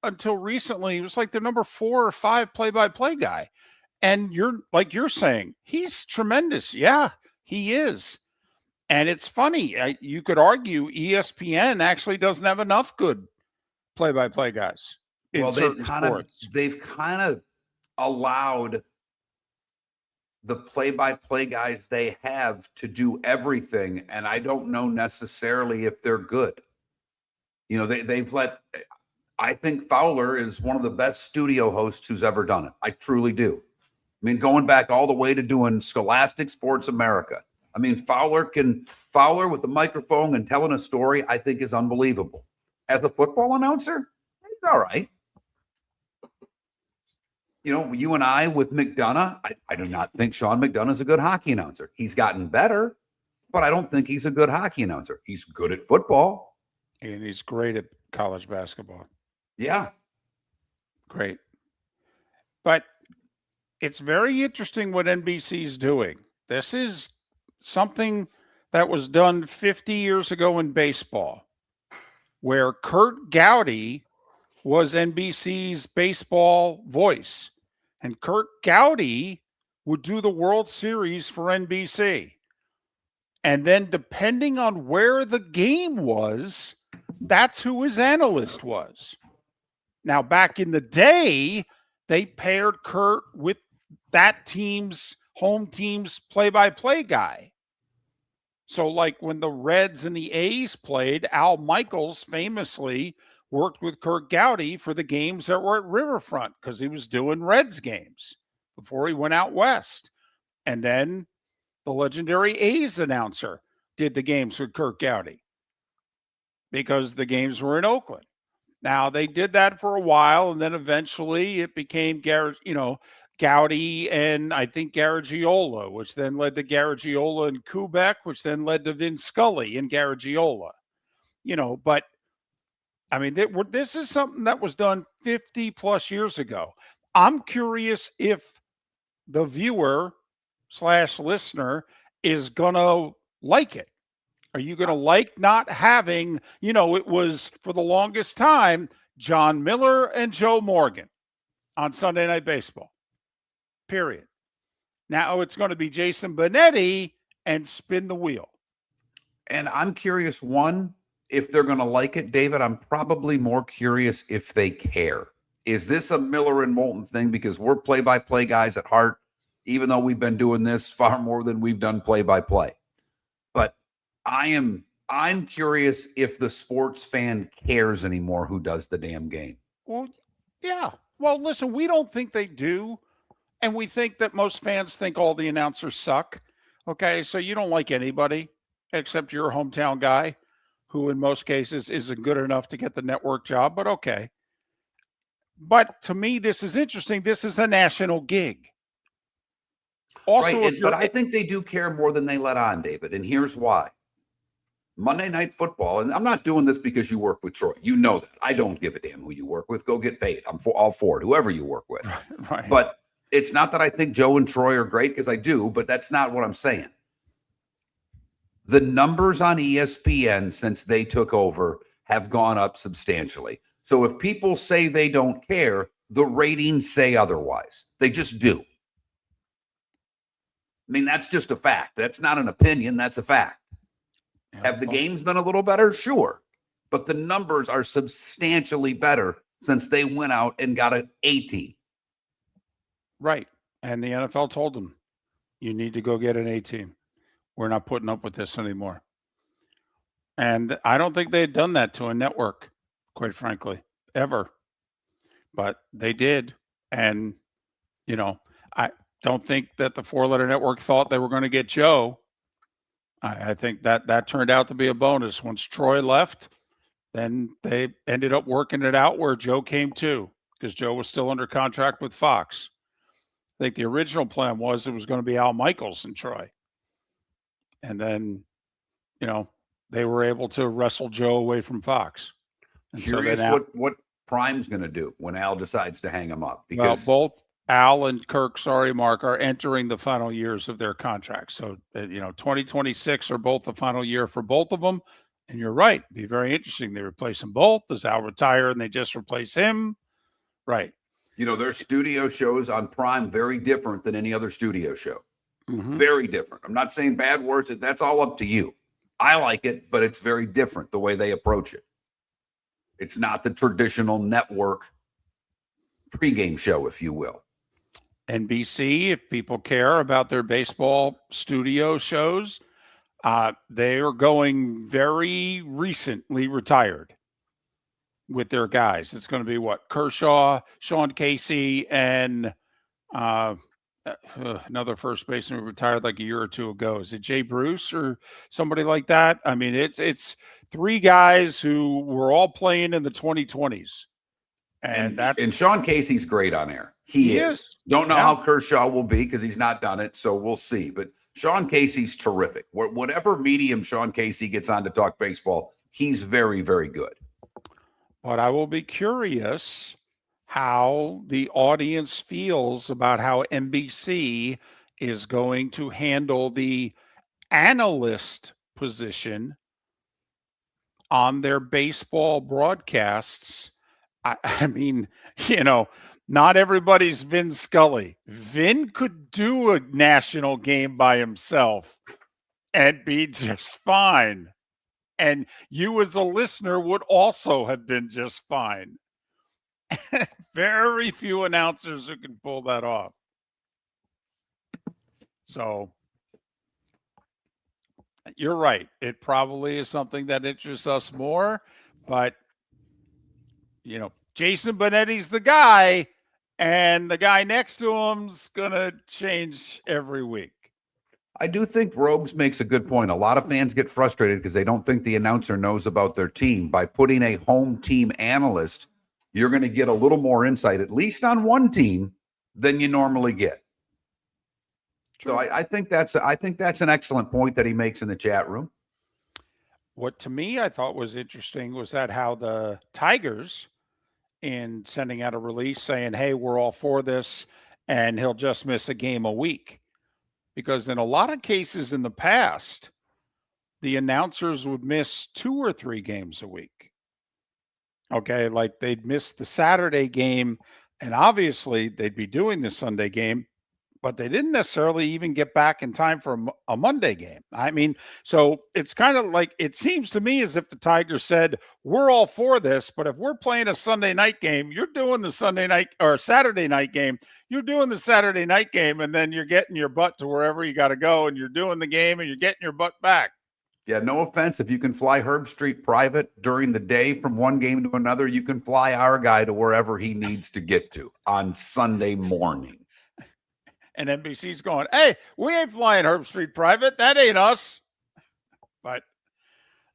until recently, he was the number 4 or 5 play-by-play guy. And you're saying, he's tremendous. Yeah, he is. And it's funny. You could argue ESPN actually doesn't have enough good play-by-play guys. They've kind of allowed the play-by-play guys they have to do everything, and I don't know necessarily if they're good. They've let. I think Fowler is one of the best studio hosts who's ever done it. I truly do. I mean, going back all the way to doing Scholastic Sports America. I mean, Fowler with the microphone and telling a story, I think is unbelievable. As a football announcer, he's all right. You and I with McDonough, I do not think Sean McDonough is a good hockey announcer. He's gotten better, but I don't think he's a good hockey announcer. He's good at football. And he's great at college basketball. Yeah. Great. But it's very interesting what NBC's doing. This is something that was done 50 years ago in baseball, where Kurt Gowdy was NBC's baseball voice. And Kurt Gowdy would do the World Series for NBC. And then depending on where the game was, that's who his analyst was. Now, back in the day, they paired Kurt with that team's home team's play-by-play guy. So when the Reds and the A's played, Al Michaels famously worked with Kurt Gowdy for the games that were at Riverfront because he was doing Reds games before he went out west. And then the legendary A's announcer did the games with Kurt Gowdy because the games were in Oakland. Now, they did that for a while, and then eventually it became Gowdy and I think Garagiola, which then led to Garagiola and Kubek, which then led to Vin Scully and Garagiola. But I mean, this is something that was done 50 plus years ago. I'm curious if the viewer / listener is going to like it. Are you going to like not having, it was for the longest time, John Miller and Joe Morgan on Sunday Night Baseball, period. Now it's going to be Jason Benetti and spin the wheel. And I'm curious, one, if they're going to like it, David. I'm probably more curious if they care. Is this a Miller and Moulton thing? Because we're play-by-play guys at heart, even though we've been doing this far more than we've done play-by-play. But I'm curious if the sports fan cares anymore who does the damn game. Well, yeah. Well, listen, we don't think they do. And we think that most fans think all the announcers suck. Okay, so you don't like anybody except your hometown guy, who in most cases isn't good enough to get the network job, but okay. But to me, this is interesting. This is a national gig. Also, right, but I think they do care more than they let on, David, and here's why. Monday Night Football, and I'm not doing this because you work with Troy. You know that. I don't give a damn who you work with. Go get paid. I'm all for it, whoever you work with. Right. But it's not that I think Joe and Troy are great, because I do, but that's not what I'm saying. The numbers on ESPN since they took over have gone up substantially. So if people say they don't care, the ratings say otherwise. They just do. I mean, that's just a fact. That's not an opinion. That's a fact. Have the games been a little better? Sure. But the numbers are substantially better since they went out and got an A team. Right. And the NFL told them, you need to go get an A team. We're not putting up with this anymore. And I don't think they had done that to a network, quite frankly, ever. But they did. And, you know, I don't think that the four-letter network thought they were going to get Joe. I think that turned out to be a bonus. Once Troy left, then they ended up working it out where Joe came too, because Joe was still under contract with Fox. I think the original plan was it was going to be Al Michaels and Troy. And then, you know, they were able to wrestle Joe away from Fox. And Curious what Prime's going to do when Al decides to hang him up. Because both Al and Kirk, Mark, are entering the final years of their contracts. So, 2026 are both the final year for both of them. And you're right. It'd be very interesting. They replace them both. Does Al retire and they just replace him? Right. their studio shows on Prime very different than any other studio show. Mm-hmm. Very different. I'm not saying bad words. That's all up to you. I like it, but it's very different the way they approach it. It's not the traditional network pregame show, if you will. NBC, if people care about their baseball studio shows, they are going very recently retired with their guys. It's going to be what? Kershaw, Sean Casey, and another first baseman who retired like a year or two ago. Is it Jay Bruce or somebody like that? I mean, it's three guys who were all playing in the 2020s. And Sean Casey's great on air. He is. Don't know how Kershaw will be because he's not done it, so we'll see. But Sean Casey's terrific. Whatever medium Sean Casey gets on to talk baseball, he's very, very good. But I will be curious how the audience feels about how NBC is going to handle the analyst position on their baseball broadcasts. I mean, not everybody's Vin Scully. Vin could do a national game by himself and be just fine. And you as a listener would also have been just fine. Very few announcers who can pull that off. So you're right. It probably is something that interests us more, but Jason Benetti's the guy, and the guy next to him's going to change every week. I do think Rogues makes a good point. A lot of fans get frustrated because they don't think the announcer knows about their team. By putting a home team analyst, you're going to get a little more insight, at least on one team, than you normally get. True. So I think that's an excellent point that he makes in the chat room. What to me I thought was interesting was that how the Tigers, in sending out a release saying, hey, we're all for this, and he'll just miss a game a week. Because in a lot of cases in the past, the announcers would miss 2 or 3 games a week. Okay, like they'd miss the Saturday game, and obviously they'd be doing the Sunday game, but they didn't necessarily even get back in time for a Monday game. I mean, so it's kind of like, it seems to me as if the Tigers said, we're all for this, but if we're playing a Sunday night game, you're doing the Sunday night or Saturday night game, you're doing the Saturday night game, and then you're getting your butt to wherever you got to go, and you're doing the game, and you're getting your butt back. Yeah, no offense. If you can fly Herb Street private during the day from one game to another, you can fly our guy to wherever he needs to get to on Sunday morning. And NBC's going, hey, we ain't flying Herb Street private. That ain't us. But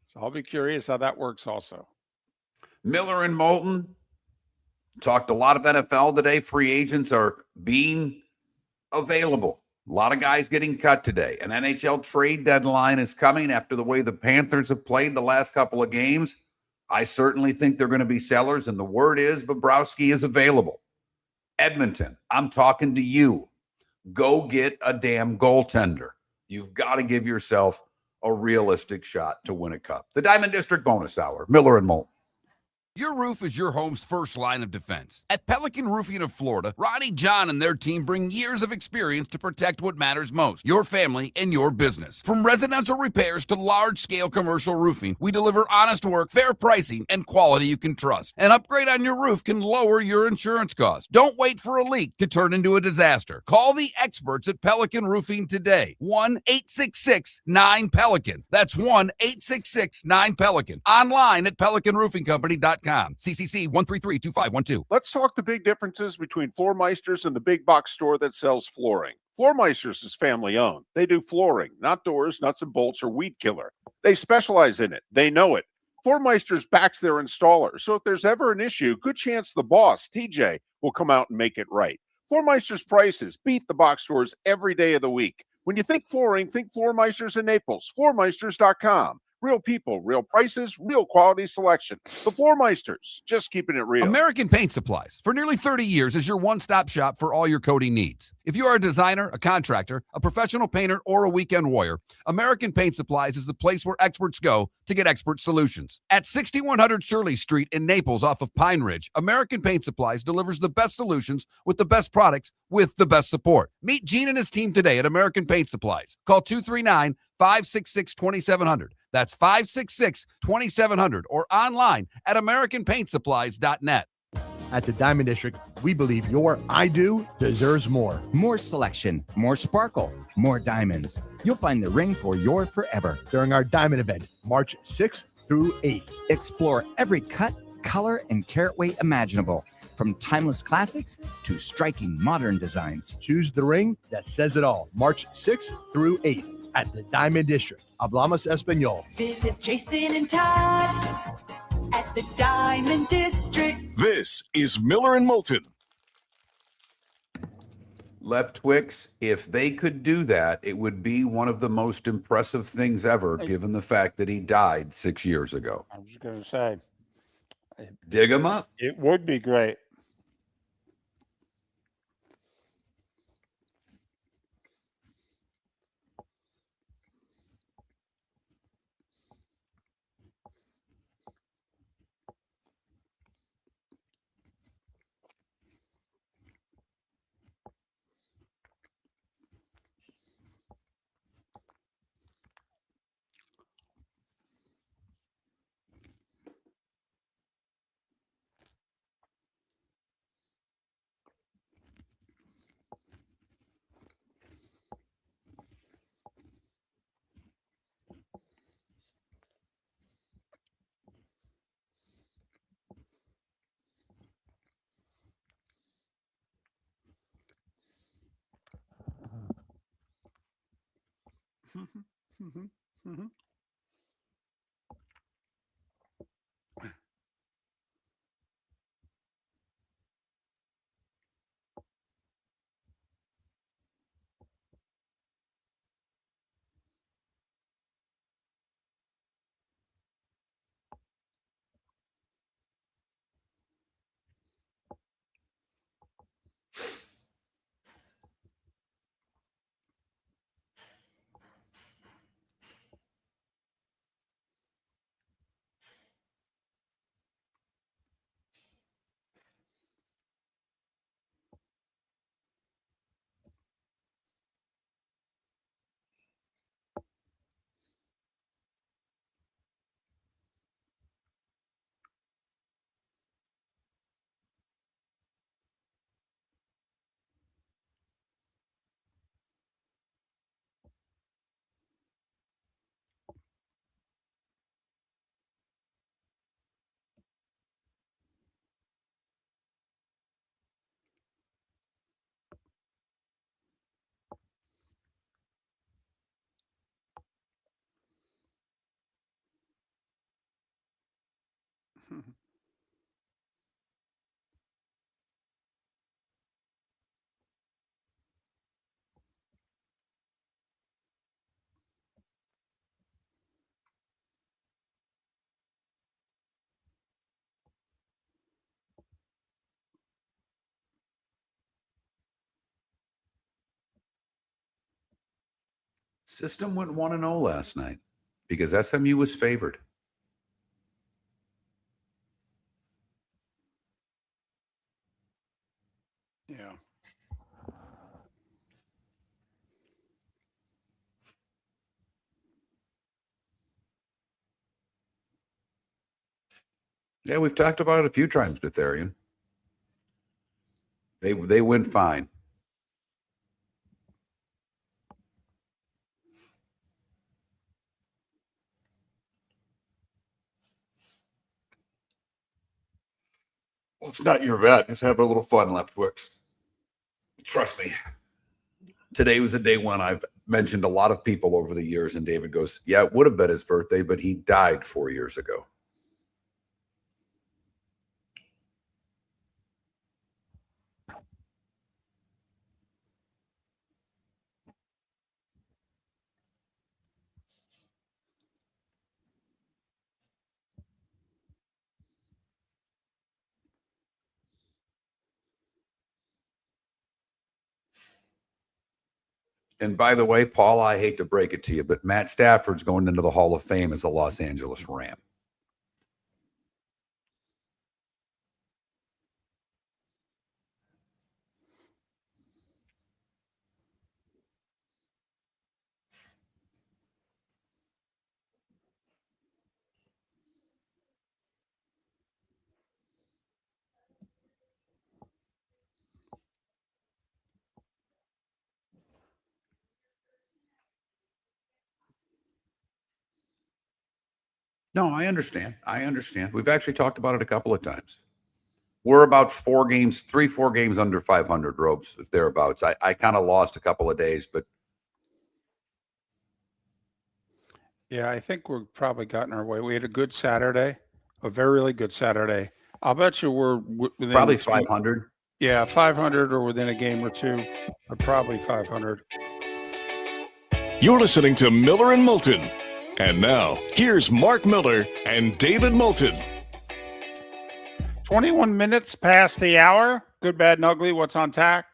so I'll be curious how that works also. Miller and Moulton talked a lot of NFL today. Free agents are being available. A lot of guys getting cut today. An NHL trade deadline is coming after the way the Panthers have played the last couple of games. I certainly think they're going to be sellers, and the word is Bobrovsky is available. Edmonton, I'm talking to you. Go get a damn goaltender. You've got to give yourself a realistic shot to win a cup. The Diamond District Bonus Hour, Miller and Moulton. Your roof is your home's first line of defense. At Pelican Roofing of Florida, Ronnie John and their team bring years of experience to protect what matters most, your family and your business. From residential repairs to large-scale commercial roofing, we deliver honest work, fair pricing, and quality you can trust. An upgrade on your roof can lower your insurance costs. Don't wait for a leak to turn into a disaster. Call the experts at Pelican Roofing today. 1-866-9-PELICAN. That's 1-866-9-PELICAN. Online at pelicanroofingcompany.com. CCC 1332512. Let's talk the big differences between Floor Meisters and the big box store that sells flooring. Floor Meisters is family owned. They do flooring, not doors, nuts and bolts, or weed killer. They specialize in it. They know it. Floor Meisters backs their installer, so if there's ever an issue, good chance the boss, TJ, will come out and make it right. Floor Meisters prices beat the box stores every day of the week. When you think flooring, think Floor Meisters in Naples. Floormeisters.com. Real people, real prices, real quality selection. The Floor Meisters, just keeping it real. American Paint Supplies, for nearly 30 years, is your one-stop shop for all your coating needs. If you are a designer, a contractor, a professional painter, or a weekend warrior, American Paint Supplies is the place where experts go to get expert solutions. At 6100 Shirley Street in Naples off of Pine Ridge, American Paint Supplies delivers the best solutions with the best products with the best support. Meet Gene and his team today at American Paint Supplies. Call 239-566-2700. That's 566-2700 or online at AmericanPaintSupplies.net. At the Diamond District, we believe your I do deserves more. More selection, more sparkle, more diamonds. You'll find the ring for your forever. During our Diamond event, March 6th through 8th. Explore every cut, color, and carat weight imaginable, from timeless classics to striking modern designs. Choose the ring that says it all. March 6th through 8th at the Diamond District. Hablamos Espanol. Visit Jason and Todd at the Diamond District. This is Miller and Moulton. Left Twix, if they could do that, it would be one of the most impressive things ever, given the fact that he died 6 years ago. I was going to say, Dig him up. it would be great. System went 1-0 last night because SMU was favored. Yeah, we've talked about it a few times, Ditharian. They went fine. Well, it's not your bet. Just have a little fun, Leftwicks. Trust me. Today was a day when I've mentioned a lot of people over the years, and David goes, yeah, it would have been his birthday, but he died 4 years ago. And by the way, Paul, I hate to break it to you, but Matt Stafford's going into the Hall of Fame as a Los Angeles Ram. No, I understand. I understand. We've actually talked about it a couple of times. We're about 4 games under 500 ropes, if thereabouts. I kind of lost a couple of days, but Yeah, I think we're probably gotten our way. We had a good Saturday, a very really good Saturday. I'll bet you we're within probably 500. Yeah, 500 or within a game or two, but probably 500. You're listening to Miller and Moulton. And now, here's Mark Miller and David Moulton. 21 minutes past the hour. Good, bad, and ugly. What's on tap?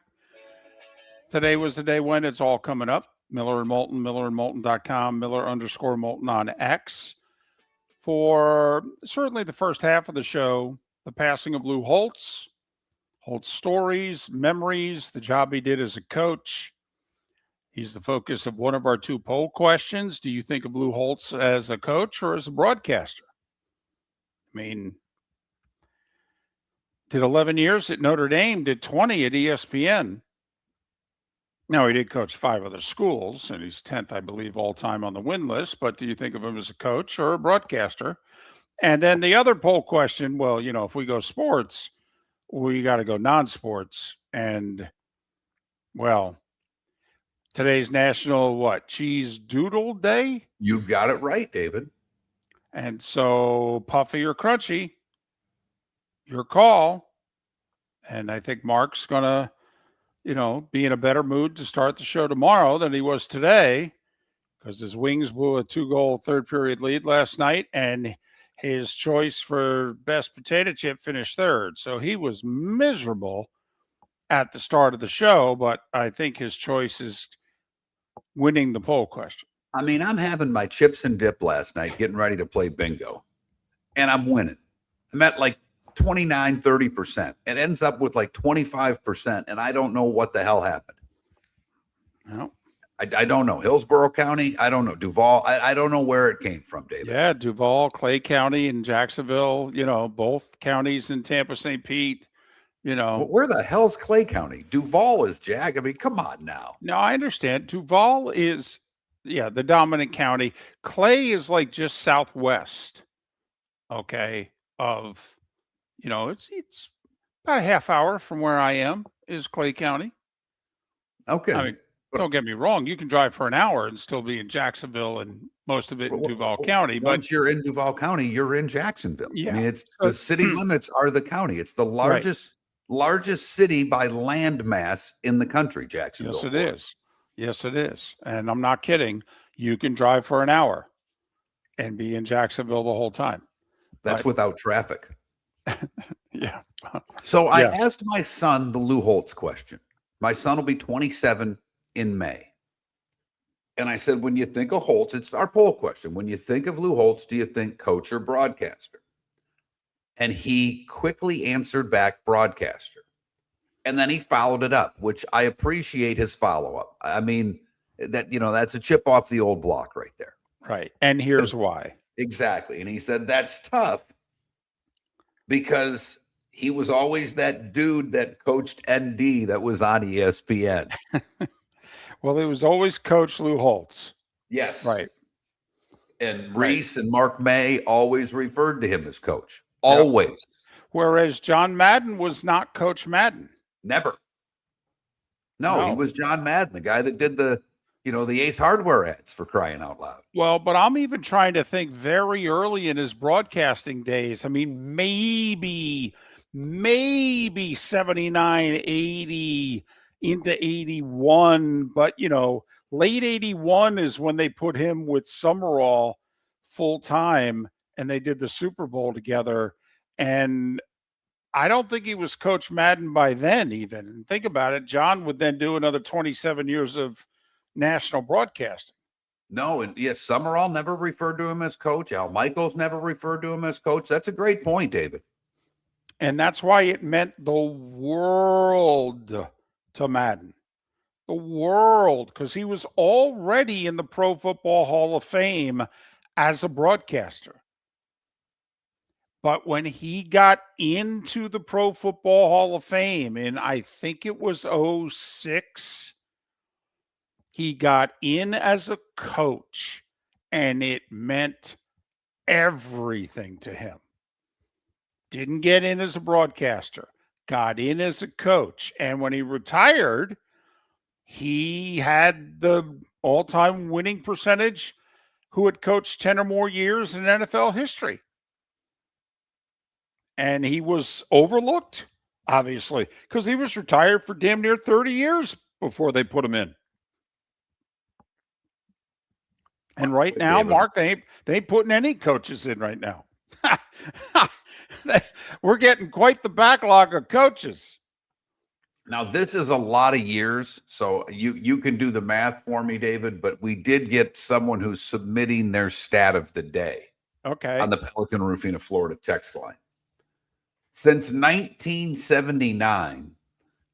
Today was the day when it's all coming up. Miller and Moulton, millerandmoulton.com, Miller_Moulton on X. For certainly the first half of the show, the passing of Lou Holtz, Holtz stories, memories, the job he did as a coach. He's the focus of one of our 2 poll questions. Do you think of Lou Holtz as a coach or as a broadcaster? I mean, did 11 years at Notre Dame, did 20 at ESPN. Now, he did coach 5 other schools, and he's 10th, I believe, all-time on the win list. But do you think of him as a coach or a broadcaster? And then the other poll question, well, you know, if we go sports, we got to go non-sports. And, well, today's National, Cheese Doodle Day? You got it right, David. And so, puffy or crunchy, your call. And I think Mark's going to, be in a better mood to start the show tomorrow than he was today, because his Wings blew a 2-goal third-period lead last night, and his choice for best potato chip finished 3rd. So he was miserable at the start of the show, but I think his choice is winning the poll question. I mean, I'm having my chips and dip last night, getting ready to play bingo, and I'm winning. I'm at like 29, 30%. It ends up with like 25%, and I don't know what the hell happened. No. I don't know. Hillsborough County, I don't know. Duval, I don't know where it came from, David. Yeah, Duval, Clay County, and Jacksonville, both counties in Tampa, St. Pete, But where the hell's Clay County? Duval is Jack. I mean, come on now. No, I understand. Duval is, the dominant county. Clay is like just southwest, of, it's about a half hour from where I am is Clay County. Okay. I mean, don't get me wrong. You can drive for an hour and still be in Jacksonville and most of it in Duval County. Once you're in Duval County, you're in Jacksonville. Yeah. I mean, it's the city limits are the county. It's the largest city by land mass in the country, Jacksonville. Yes, it is. Yes, it is. And I'm not kidding. You can drive for an hour and be in Jacksonville the whole time. That's without traffic. Yeah. So I asked my son the Lou Holtz question. My son will be 27 in May. And I said, when you think of Holtz, it's our poll question. When you think of Lou Holtz, do you think coach or broadcaster? And he quickly answered back broadcaster. And then he followed it up, which I appreciate his follow-up. I mean, that's a chip off the old block right there. Right. And here's why. Exactly. And he said, that's tough. because he was always that dude that coached ND that was on ESPN. Well, it was always Coach Lou Holtz. Yes. Right. And Reese and Mark May always referred to him as coach. Always. Yep. Whereas John Madden was not Coach Madden. Never. No, he was John Madden, the guy that did the Ace Hardware ads, for crying out loud. Well, but I'm even trying to think very early in his broadcasting days. I mean, maybe 79, 80 into 81, but late 81 is when they put him with Summerall full time and they did the Super Bowl together. And I don't think he was Coach Madden by then even. And think about it. John would then do another 27 years of national broadcasting. No, and yes, Summerall never referred to him as coach. Al Michaels never referred to him as coach. That's a great point, David. And that's why it meant the world to Madden. The world, because he was already in the Pro Football Hall of Fame as a broadcaster. But when he got into the Pro Football Hall of Fame in, I think it was 06, he got in as a coach, and it meant everything to him. Didn't get in as a broadcaster, got in as a coach. And when he retired, he had the all-time winning percentage who had coached 10 or more years in NFL history. And he was overlooked, obviously, because he was retired for damn near 30 years before they put him in. And right now, Mark, they ain't putting any coaches in right now. We're getting quite the backlog of coaches. Now, this is a lot of years, so you can do the math for me, David, but we did get someone who's submitting their stat of the day. Okay. On the Pelican Roofing of Florida text line. Since 1979,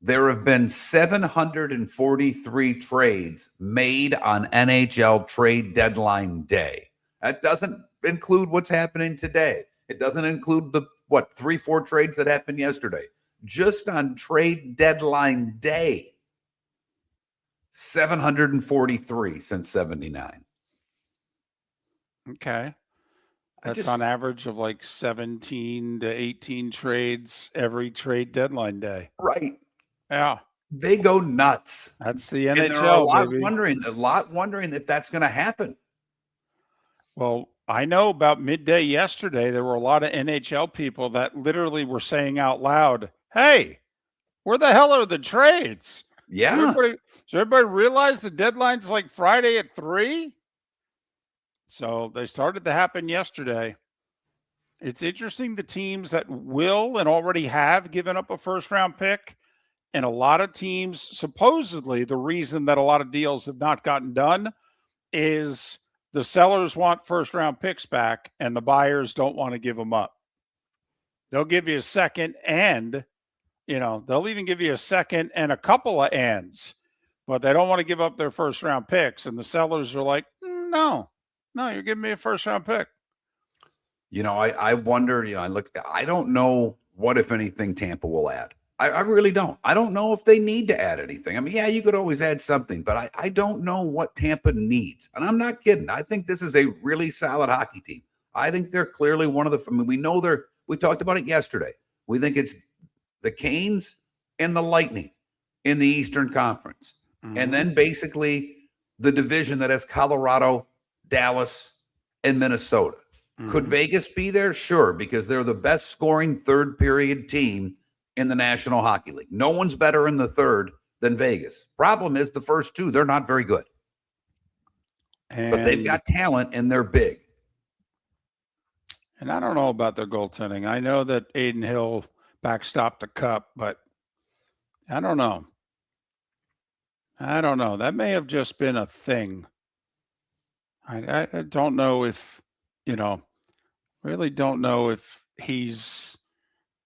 there have been 743 trades made on NHL trade deadline day. That doesn't include what's happening today. It doesn't include the 3-4 trades that happened yesterday. Just on trade deadline day, 743 since 79. Okay. That's on average of like 17 to 18 trades every trade deadline day. Right. Yeah. They go nuts. That's the NHL, and there are a lot baby. wondering if that's going to happen. Well, I know about midday yesterday, there were a lot of NHL people that literally were saying out loud, hey, where the hell are the trades? Yeah. Does everybody realize the deadline's like Friday at 3? So they started to happen yesterday. It's interesting, the teams that will and already have given up a first-round pick, and a lot of teams, supposedly the reason that a lot of deals have not gotten done is the sellers want first-round picks back and the buyers don't want to give them up. They'll give you a second and, they'll even give you a second and a couple of ands, but they don't want to give up their first-round picks. And the sellers are like, no, you're giving me a first-round pick. I wonder, I don't know what, if anything, Tampa will add. I really don't. I don't know if they need to add anything. I mean, yeah, you could always add something, but I don't know what Tampa needs. And I'm not kidding. I think this is a really solid hockey team. I think they're clearly one of the, we talked about it yesterday. We think it's the Canes and the Lightning in the Eastern Conference. Mm-hmm. And then basically the division that has Colorado, Dallas, and Minnesota. Mm-hmm. Could Vegas be there? Sure, because they're the best scoring third period team in the National Hockey League. No one's better in the third than Vegas. Problem is the first two, they're not very good. But they've got talent and they're big. And I don't know about their goaltending. I know that Aiden Hill backstopped the cup, but I don't know. That may have just been a thing. I don't know if, really don't know if he's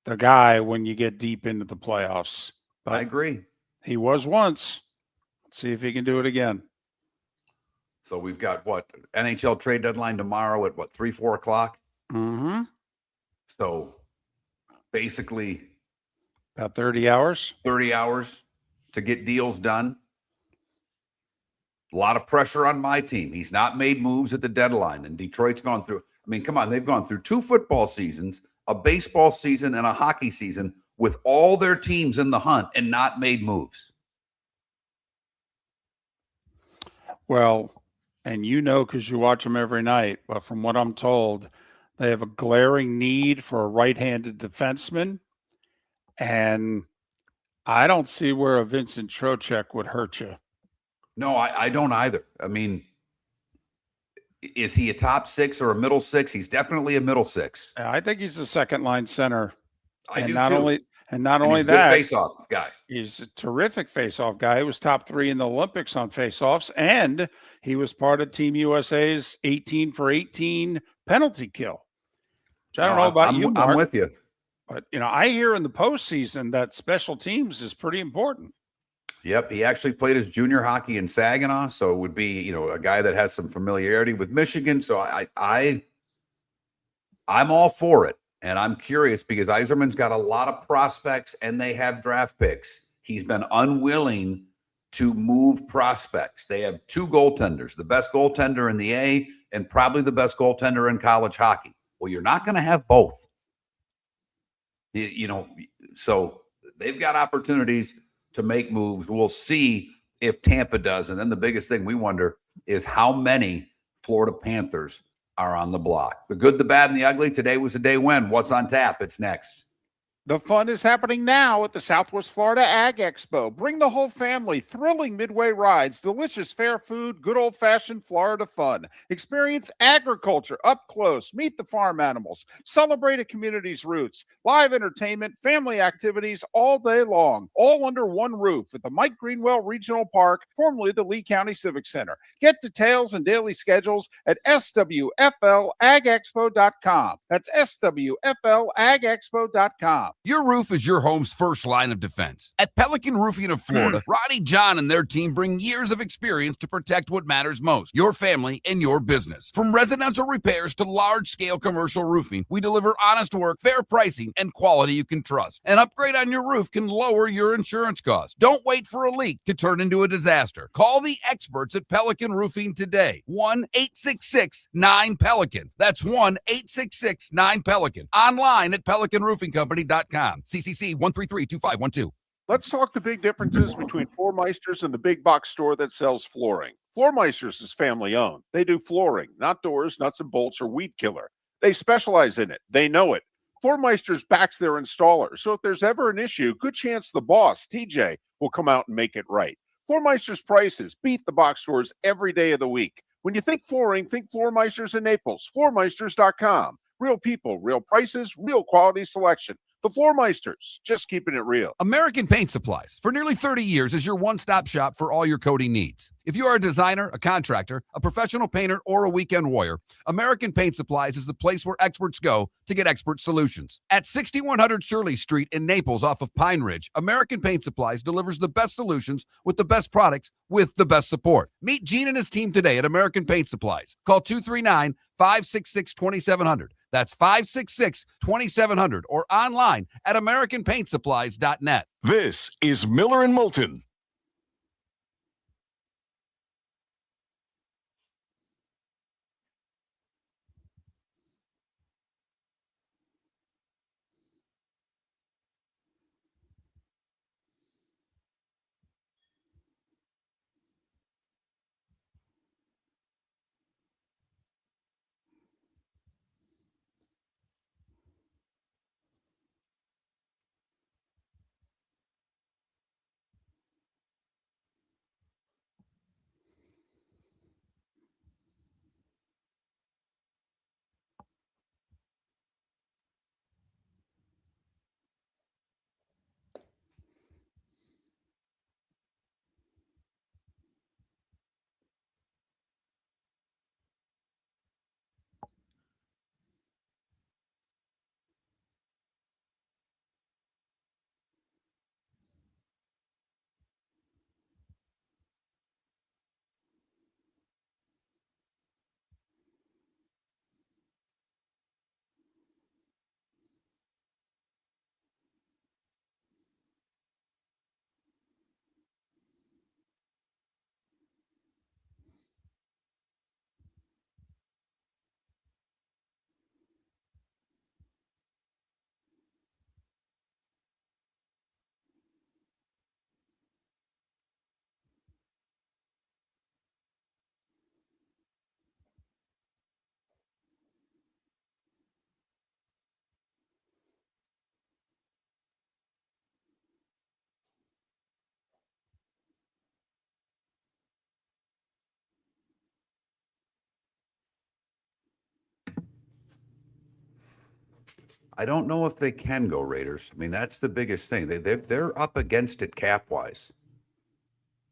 the guy when you get deep into the playoffs. But I agree. He was once. Let's see if he can do it again. So we've got NHL trade deadline tomorrow at 3-4 o'clock? Mm-hmm. So basically About 30 hours. 30 hours to get deals done. A lot of pressure on my team. He's not made moves at the deadline, and Detroit's gone through. I mean, come on, they've gone through 2 football seasons, a baseball season, and a hockey season with all their teams in the hunt and not made moves. Well, and you know, because you watch them every night, but from what I'm told, they have a glaring need for a right-handed defenseman, and I don't see where a Vincent Trocheck would hurt you. No, I don't either. I mean, is he a top 6 or a middle 6? He's definitely a middle 6. I think he's a second-line center. I and do not too. only And only he's a that, good face-off guy. he's a terrific face-off guy. He was top 3 in the Olympics on face-offs, and he was part of Team USA's 18 for 18 penalty kill. Which I don't know about you, Mark. I'm with you. But, I hear in the postseason that special teams is pretty important. Yep, he actually played his junior hockey in Saginaw, so it would be, a guy that has some familiarity with Michigan. So I'm all for it, and I'm curious because Yzerman's got a lot of prospects and they have draft picks. He's been unwilling to move prospects. They have 2 goaltenders, the best goaltender in the A and probably the best goaltender in college hockey. Well, you're not going to have both. So they've got opportunities to make moves. We'll see if Tampa does. And then the biggest thing we wonder is how many Florida Panthers are on the block. The good, the bad, and the ugly. Today was a day when. What's on tap? It's next. The fun is happening now at the Southwest Florida Ag Expo. Bring the whole family. Thrilling midway rides, delicious fair food, good old-fashioned Florida fun. Experience agriculture up close. Meet the farm animals. Celebrate a community's roots. Live entertainment, family activities all day long. All under one roof at the Mike Greenwell Regional Park, formerly the Lee County Civic Center. Get details and daily schedules at swflagexpo.com. That's swflagexpo.com. Your roof is your home's first line of defense. At Pelican Roofing of Florida, Roddy John and their team bring years of experience to protect what matters most, your family and your business. From residential repairs to large-scale commercial roofing, we deliver honest work, fair pricing, and quality you can trust. An upgrade on your roof can lower your insurance costs. Don't wait for a leak to turn into a disaster. Call the experts at Pelican Roofing today. 1-866-9-PELICAN. That's 1-866-9-PELICAN. Online at pelicanroofingcompany.com. CCC 1332512. Let's talk the big differences between Floor Meisters and the big box store that sells flooring. Floor Meisters is family owned. They do flooring, not doors, nuts and bolts, or weed killer. They specialize in it. They know it. Floor Meisters backs their installer. So if there's ever an issue, good chance the boss, TJ, will come out and make it right. Floor Meisters prices beat the box stores every day of the week. When you think flooring, think Floor Meisters in Naples. Floormeisters.com. Real people, real prices, real quality selection. The Floor Meisters, just keeping it real. American Paint Supplies, for nearly 30 years, is your one-stop shop for all your coating needs. If you are a designer, a contractor, a professional painter, or a weekend warrior, American Paint Supplies is the place where experts go to get expert solutions. At 6100 Shirley Street in Naples off of Pine Ridge, American Paint Supplies delivers the best solutions with the best products with the best support. Meet Gene and his team today at American Paint Supplies. Call 239-566-2700. That's 566-2700 or online at AmericanPaintSupplies.net. This is Miller and Moulton. I don't know if they can go Raiders. I mean, that's the biggest thing. They're up against it cap wise.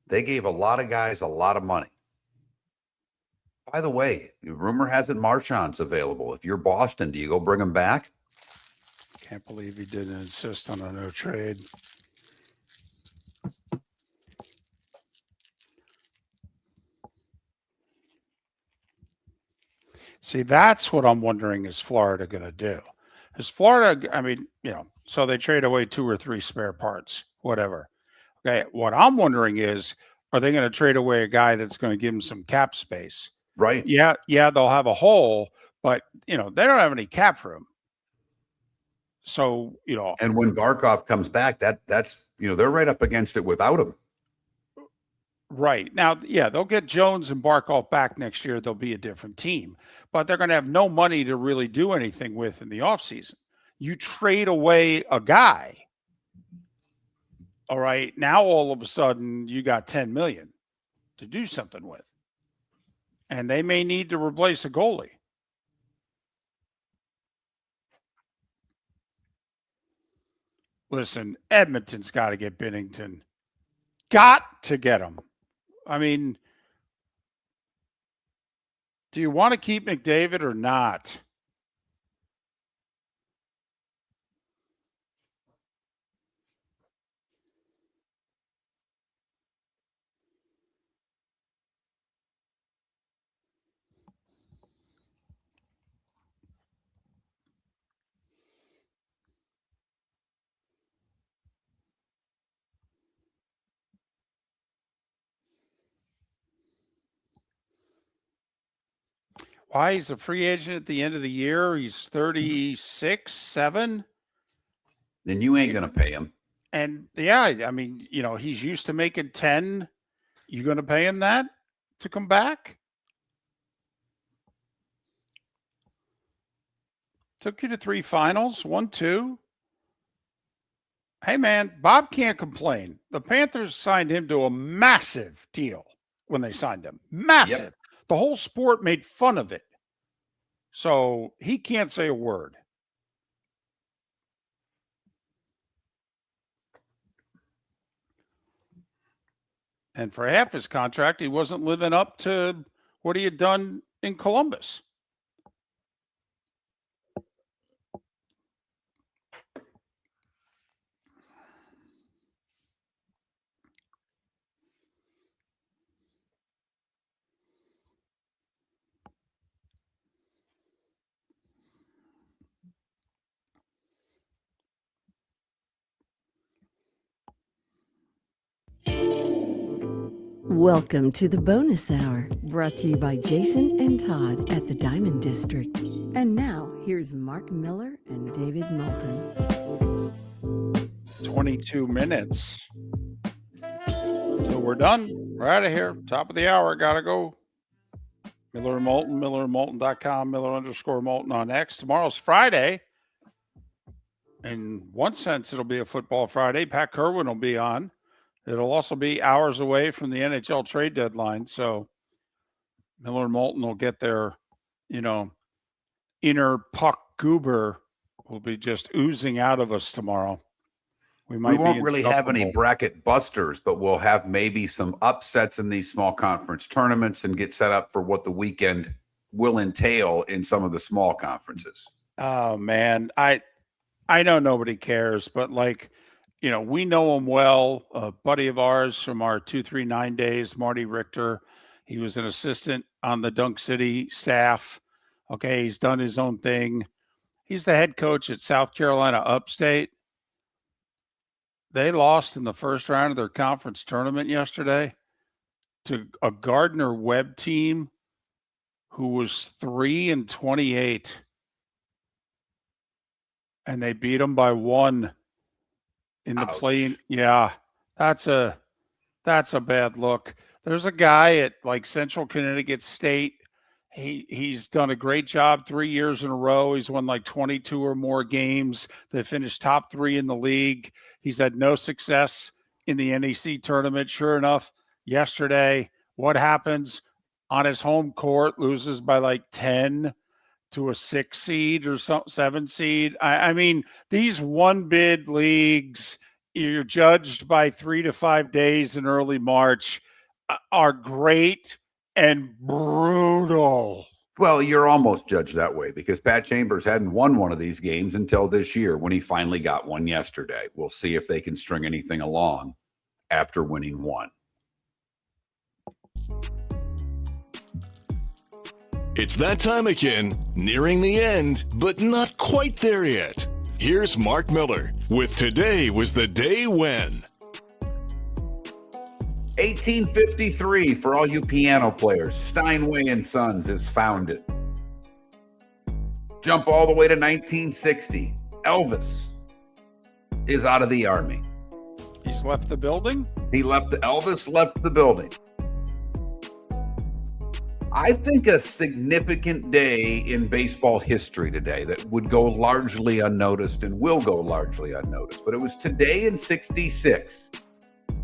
They gave a lot of guys a lot of money. By the way, rumor has it Marchand's available. If you're Boston, do you go bring him back? Can't believe he didn't insist on a no trade. See, that's what I'm wondering is Florida going to do? Is Florida, I mean, so they trade away 2 or 3 spare parts, whatever. Okay, what I'm wondering is, are they going to trade away a guy that's going to give them some cap space? Right. Yeah, they'll have a hole, but, they don't have any cap room. So, And when Barkov comes back, that's they're right up against it without him. Right. Now, they'll get Jones and Barkov back next year. They'll be a different team, but they're going to have no money to really do anything with in the offseason. You trade away a guy. All right. Now, all of a sudden, you got $10 million to do something with. And they may need to replace a goalie. Listen, Edmonton's got to get Binnington. Got to get him. I mean, do you want to keep McDavid or not? Why? He's a free agent at the end of the year. He's 36, 7. Then you ain't going to pay him. And I mean, he's used to making 10. You going to pay him that to come back? Took you to 3 finals, 1, 2. Hey, man, Bob can't complain. The Panthers signed him to a massive deal when they signed him. Massive. Yep. The whole sport made fun of it. So he can't say a word. And for half his contract, he wasn't living up to what he had done in Columbus. Welcome to the bonus hour, brought to you by Jason and Todd at the Diamond District. And now, here's Mark Miller and David Moulton. 22 minutes. So we're done. We're out of here. Top of the hour. Gotta go. Miller and Moulton, MillerandMoulton.com, Miller_Moulton on X. Tomorrow's Friday. In one sense, it'll be a football Friday. Pat Kerwin will be on. It'll also be hours away from the NHL trade deadline. So Miller and Moulton will get their, inner puck goober will be just oozing out of us tomorrow. We won't really have any bracket busters, but we'll have maybe some upsets in these small conference tournaments and get set up for what the weekend will entail in some of the small conferences. Oh, man. I know nobody cares, but we know him well. A buddy of ours from our 239 days, Marty Richter. He was an assistant on the Dunk City staff. Okay, he's done his own thing. He's the head coach at South Carolina Upstate. They lost in the first round of their conference tournament yesterday to a Gardner-Webb team who was 3-28. And they beat them by 1 in the play. Yeah, that's a bad look. There's a guy at Central Connecticut State. He's done a great job 3 years in a row. He's won 22 or more games. They finished top 3 in the league. He's had no success in the NEC tournament. Sure enough, yesterday, what happens on his home court? Loses by 10 to a 6 seed or 7 seed. I mean, these one bid leagues, you're judged by 3 to 5 days in early March, are great and brutal. Well, you're almost judged that way because Pat Chambers hadn't won one of these games until this year when he finally got one yesterday. We'll see if they can string anything along after winning one. It's that time again, nearing the end, but not quite there yet. Here's Mark Miller with Today Was the Day When. 1853 for all you piano players. Steinway and Sons is founded. Jump all the way to 1960. Elvis is out of the Army. He's left the building? Elvis left the building. I think a significant day in baseball history today that would go largely unnoticed and will go largely unnoticed, but it was today in 66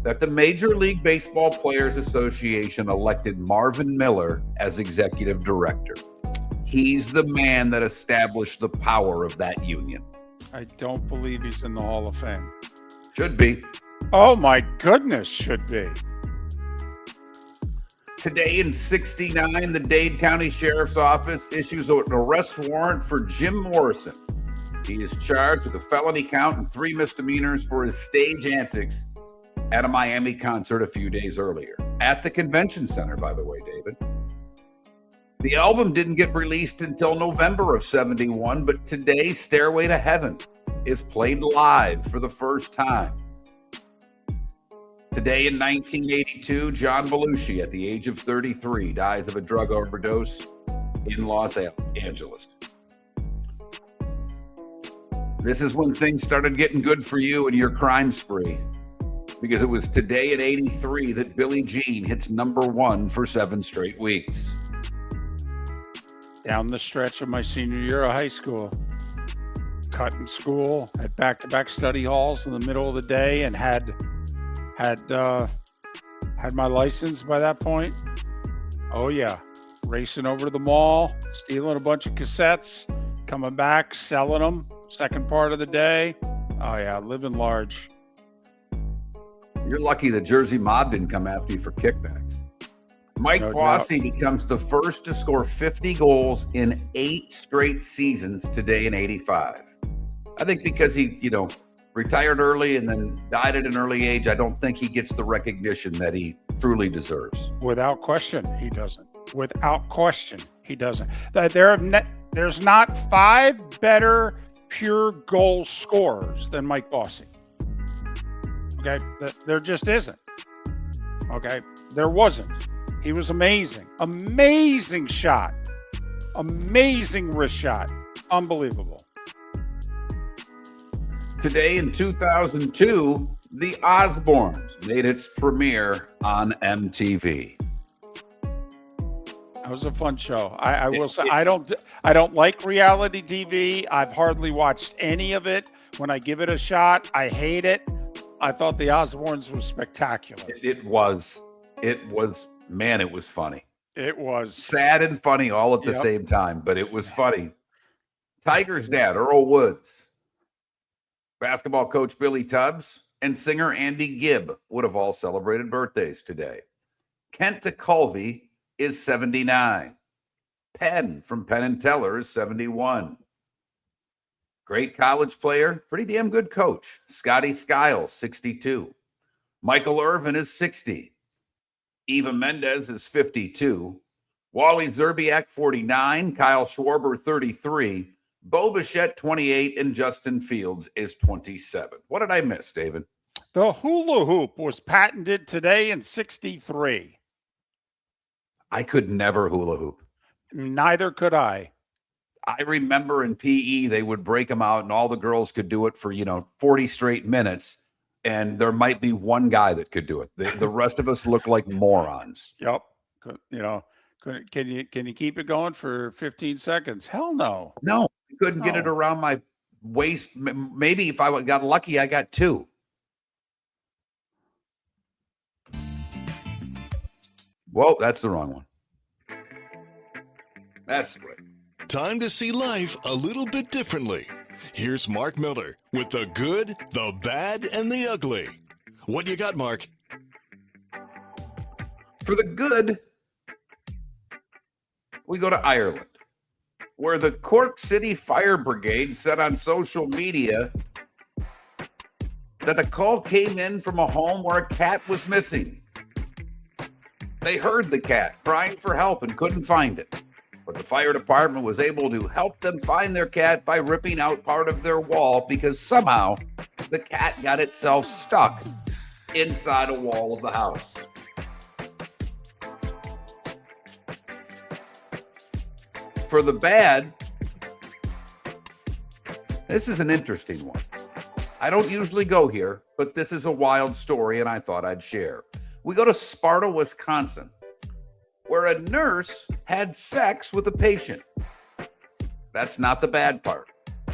that the Major League Baseball Players Association elected Marvin Miller as executive director. He's the man that established the power of that union. I don't believe he's in the Hall of Fame. Should be. Oh my goodness, should be. Today in 69, the Dade County Sheriff's Office issues an arrest warrant for Jim Morrison. He is charged with a felony count and 3 misdemeanors for his stage antics at a Miami concert a few days earlier. At the convention center, by the way, David. The album didn't get released until November of 71, but today, Stairway to Heaven is played live for the first time. Today in 1982, John Belushi, at the age of 33, dies of a drug overdose in Los Angeles. This is when things started getting good for you and your crime spree, because it was today in 83 that Billie Jean hits #1 for 7 straight weeks. Down the stretch of my senior year of high school, cutting school, had back-to-back study halls in the middle of the day, and had my license by that point. Oh yeah, racing over to the mall, stealing a bunch of cassettes, coming back, selling them. Second part of the day. Oh yeah, living large. You're lucky the Jersey Mob didn't come after you for kickbacks. Mike Bossy becomes the first to score 50 goals in 8 straight seasons today in 85. I think because he, retired early and then died at an early age, I don't think he gets the recognition that he truly deserves. Without question, he doesn't. Without question, he doesn't. There's not 5 better pure goal scorers than Mike Bossy. Okay, there just isn't. Okay, there wasn't. He was amazing. Amazing shot. Amazing wrist shot. Unbelievable. Today in 2002, The Osbournes made its premiere on MTV. That was a fun show. I will say I don't like reality TV. I've hardly watched any of it. When I give it a shot, I hate it. I thought The Osbournes was spectacular. It was funny. It was sad and funny all at the same time, but it was funny. Tiger's dad, Earl Woods, basketball coach Billy Tubbs, and singer Andy Gibb would have all celebrated birthdays today. Kent DeCulvey is 79. Penn from Penn and Teller is 71. Great college player, pretty damn good coach, Scotty Skiles, 62. Michael Irvin is 60. Eva Mendez is 52. Wally Zerbiak, 49. Kyle Schwarber, 33. Bo Bichette, 28. And Justin Fields is 27. What did I miss, David? The hula hoop was patented today in 63. I could never hula hoop. Neither could I. I remember in PE, they would break them out and all the girls could do it for, 40 straight minutes. And there might be one guy that could do it. The rest of us look like morons. Yep. Can you keep it going for 15 seconds? Hell no. No, I couldn't get it around my waist. Maybe if I got lucky, I got 2. Whoa, that's the wrong one. That's right. Time to see life a little bit differently. Here's Mark Miller with the good, the bad, and the ugly. What you got, Mark? For the good, we go to Ireland, where the Cork City Fire Brigade said on social media that the call came in from a home where a cat was missing. They heard the cat crying for help and couldn't find it. But the fire department was able to help them find their cat by ripping out part of their wall because somehow the cat got itself stuck inside a wall of the house. For the bad, this is an interesting one. I don't usually go here, but this is a wild story and I thought I'd share. We go to Sparta, Wisconsin, where a nurse had sex with a patient. That's not the bad part.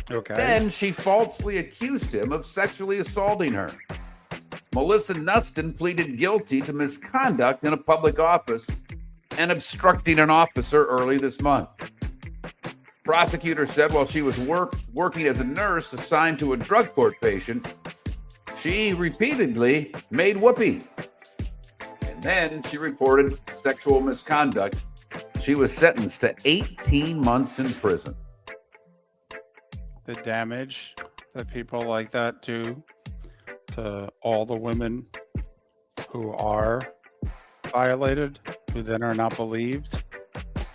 Okay. Then she falsely accused him of sexually assaulting her. Melissa Nuston pleaded guilty to misconduct in a public office and obstructing an officer early this month. Prosecutors said while she was working as a nurse assigned to a drug court patient, she repeatedly made whoopee. And then she reported sexual misconduct. She was sentenced to 18 months in prison. The damage that people like that do to all the women who are violated, who then are not believed,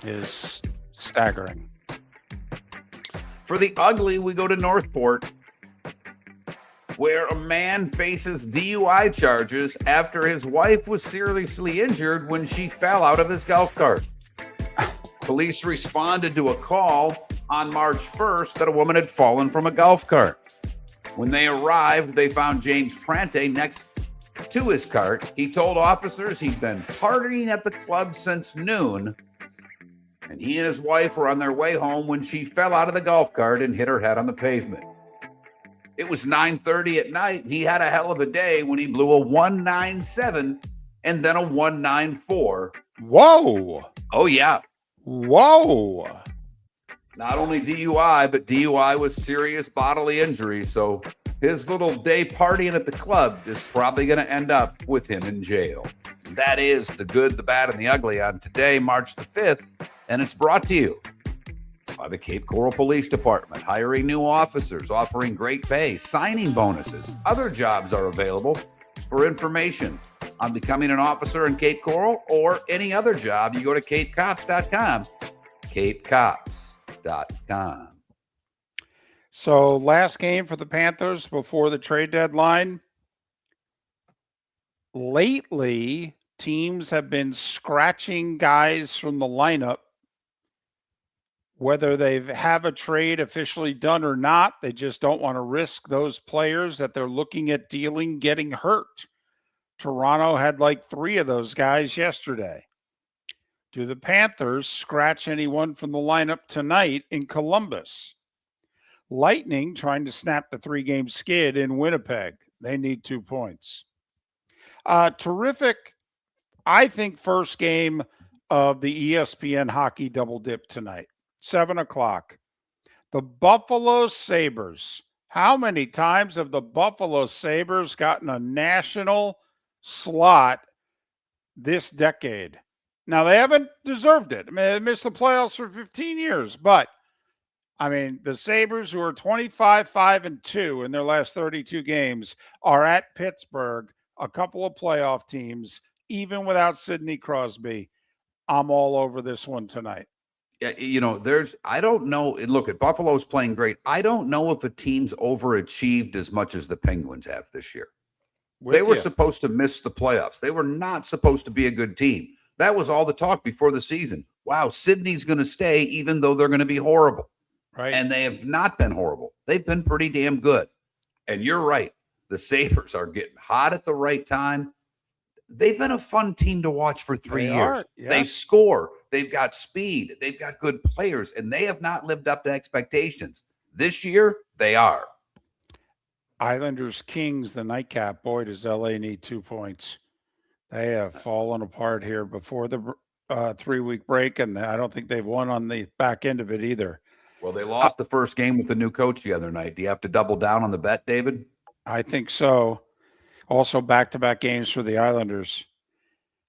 is staggering. For the ugly, we go to Northport, where a man faces DUI charges after his wife was seriously injured when she fell out of his golf cart. Police responded to a call on March 1st that a woman had fallen from a golf cart. When they arrived, they found James Prante next to his cart. He told officers he'd been partying at the club since noon, and he and his wife were on their way home when she fell out of the golf cart and hit her head on the pavement. It was 9:30 at night, and he had a hell of a day when he blew a 197 and then a 194. Whoa! Oh, yeah. Whoa! Not only DUI, but DUI with serious bodily injury. So his little day partying at the club is probably going to end up with him in jail. That is the good, the bad, and the ugly on today, March the 5th. And it's brought to you by the Cape Coral Police Department, hiring new officers, offering great pay, signing bonuses. Other jobs are available. For information on becoming an officer in Cape Coral or any other job, you go to capecops.com, capecops.com. So last game for the Panthers before the trade deadline. Lately, teams have been scratching guys from the lineup. Whether they have a trade officially done or not, they just don't want to risk those players that they're looking at dealing getting hurt. Toronto had like 3 of those guys yesterday. Do the Panthers scratch anyone from the lineup tonight in Columbus? Lightning trying to snap the 3-game skid in Winnipeg. They need 2 points. Terrific, I think, first game of the ESPN hockey double dip tonight. 7 o'clock. The Buffalo Sabres. How many times have the Buffalo Sabres gotten a national slot this decade? Now, they haven't deserved it. I mean, they missed the playoffs for 15 years. But, I mean, the Sabres, who are 25-5-2 in their last 32 games, are at Pittsburgh, a couple of playoff teams, even without Sidney Crosby. I'm all over this one tonight. Yeah, you know, I don't know. Look, at Buffalo's playing great. I don't know if a team's overachieved as much as the Penguins have this year. They were supposed to miss the playoffs. They were not supposed to be a good team. That was all the talk before the season. Wow, Sydney's going to stay even though they're going to be horrible. Right. And they have not been horrible. They've been pretty damn good. And you're right. The Sabres are getting hot at the right time. They've been a fun team to watch for 3 years. Yeah. They score. They've got speed. They've got good players, and they have not lived up to expectations. This year, they are. Islanders Kings, the nightcap. Boy, does LA need 2 points. They have fallen apart here before the 3-week break, and I don't think they've won on the back end of it either. Well, they lost the first game with the new coach the other night. Do you have to double down on the bet, David? I think so. Also, back-to-back games for the Islanders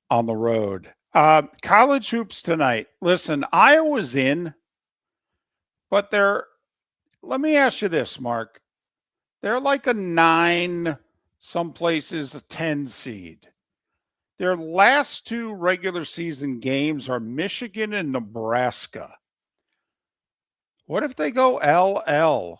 on the road. College hoops tonight. Listen, Iowa's in, but let me ask you this, Mark. They're like a 9, some places a 10 seed. Their last 2 regular season games are Michigan and Nebraska. What if they go LL?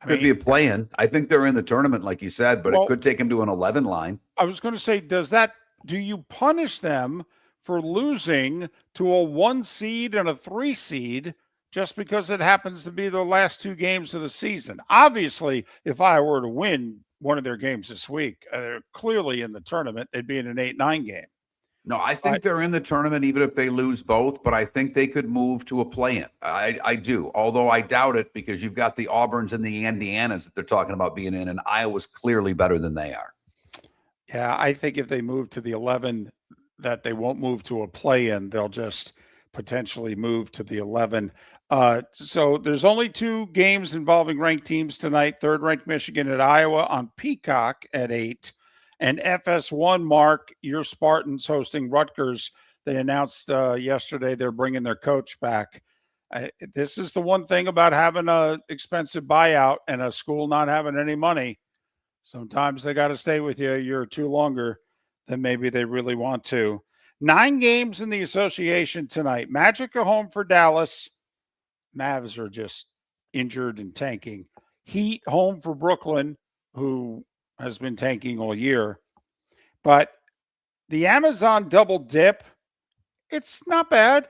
Could be a play-in. I think they're in the tournament, like you said, but it could take them to an 11 line. I was going to say, do you punish them for losing to a 1 seed and a 3 seed just because it happens to be the last 2 games of the season? Obviously, if I were to win one of their games this week, they're clearly in the tournament. They'd be in an 8-9 game. No, I think they're in the tournament even if they lose both, but I think they could move to a play-in. I do, although I doubt it because you've got the Auburns and the Indianas that they're talking about being in, and Iowa's clearly better than they are. Yeah, I think if they move to the 11, that they won't move to a play-in. They'll just potentially move to the 11. So there's only 2 games involving ranked teams tonight. 3rd-ranked Michigan at Iowa on Peacock at 8. And FS1, Mark, your Spartans hosting Rutgers. They announced yesterday they're bringing their coach back. This is the one thing about having an expensive buyout and a school not having any money. Sometimes they got to stay with you a year or 2 longer than maybe they really want to. 9 games in the association tonight. Magic at home for Dallas. Mavs are just injured and tanking. Heat home for Brooklyn, who has been tanking all year. But the Amazon double dip, it's not bad.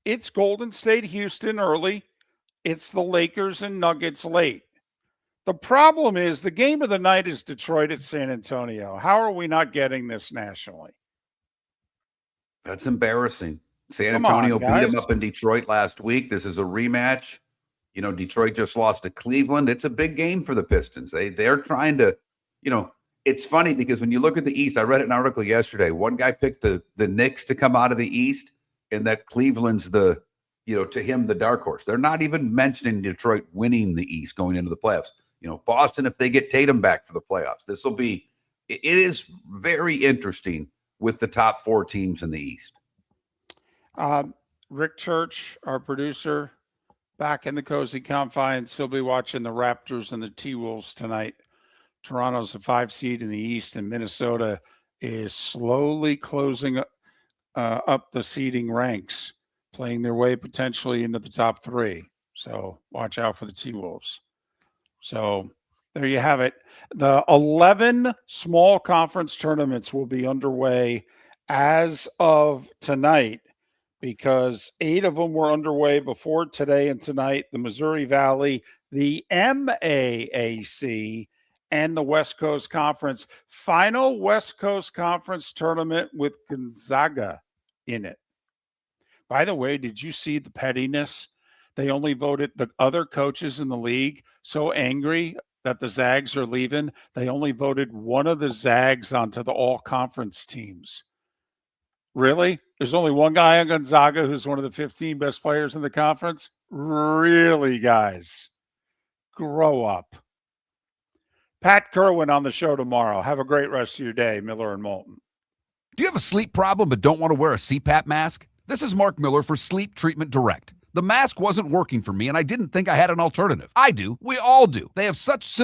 It's Golden State, Houston early. It's the Lakers and Nuggets late. The problem is the game of the night is Detroit at San Antonio. How are we not getting this nationally? That's embarrassing. San Antonio beat them up in Detroit last week. This is a rematch. You know, Detroit just lost to Cleveland. It's a big game for the Pistons. They're trying to, it's funny because when you look at the East, I read an article yesterday. One guy picked the Knicks to come out of the East, and that Cleveland's to him, the dark horse. They're not even mentioning Detroit winning the East going into the playoffs. Boston, if they get Tatum back for the playoffs, it is very interesting with the top 4 teams in the East. Rick Church, our producer, back in the cozy confines. He'll be watching the Raptors and the T-Wolves tonight. Toronto's a 5 seed in the East, and Minnesota is slowly closing up the seeding ranks, playing their way potentially into the top 3. So watch out for the T-Wolves. So there you have it. The 11 small conference tournaments will be underway as of tonight because 8 of them were underway before today and tonight. The Missouri Valley, the MAAC, and the West Coast Conference. Final West Coast Conference tournament with Gonzaga in it. By the way, did you see the pettiness? They only voted the other coaches in the league so angry that the Zags are leaving. They only voted one of the Zags onto the all-conference teams. Really? There's only one guy on Gonzaga who's one of the 15 best players in the conference? Really, guys? Grow up. Pat Kerwin on the show tomorrow. Have a great rest of your day, Miller and Moulton. Do you have a sleep problem but don't want to wear a CPAP mask? This is Mark Miller for Sleep Treatment Direct. The mask wasn't working for me, and I didn't think I had an alternative. I do. We all do. They have such simple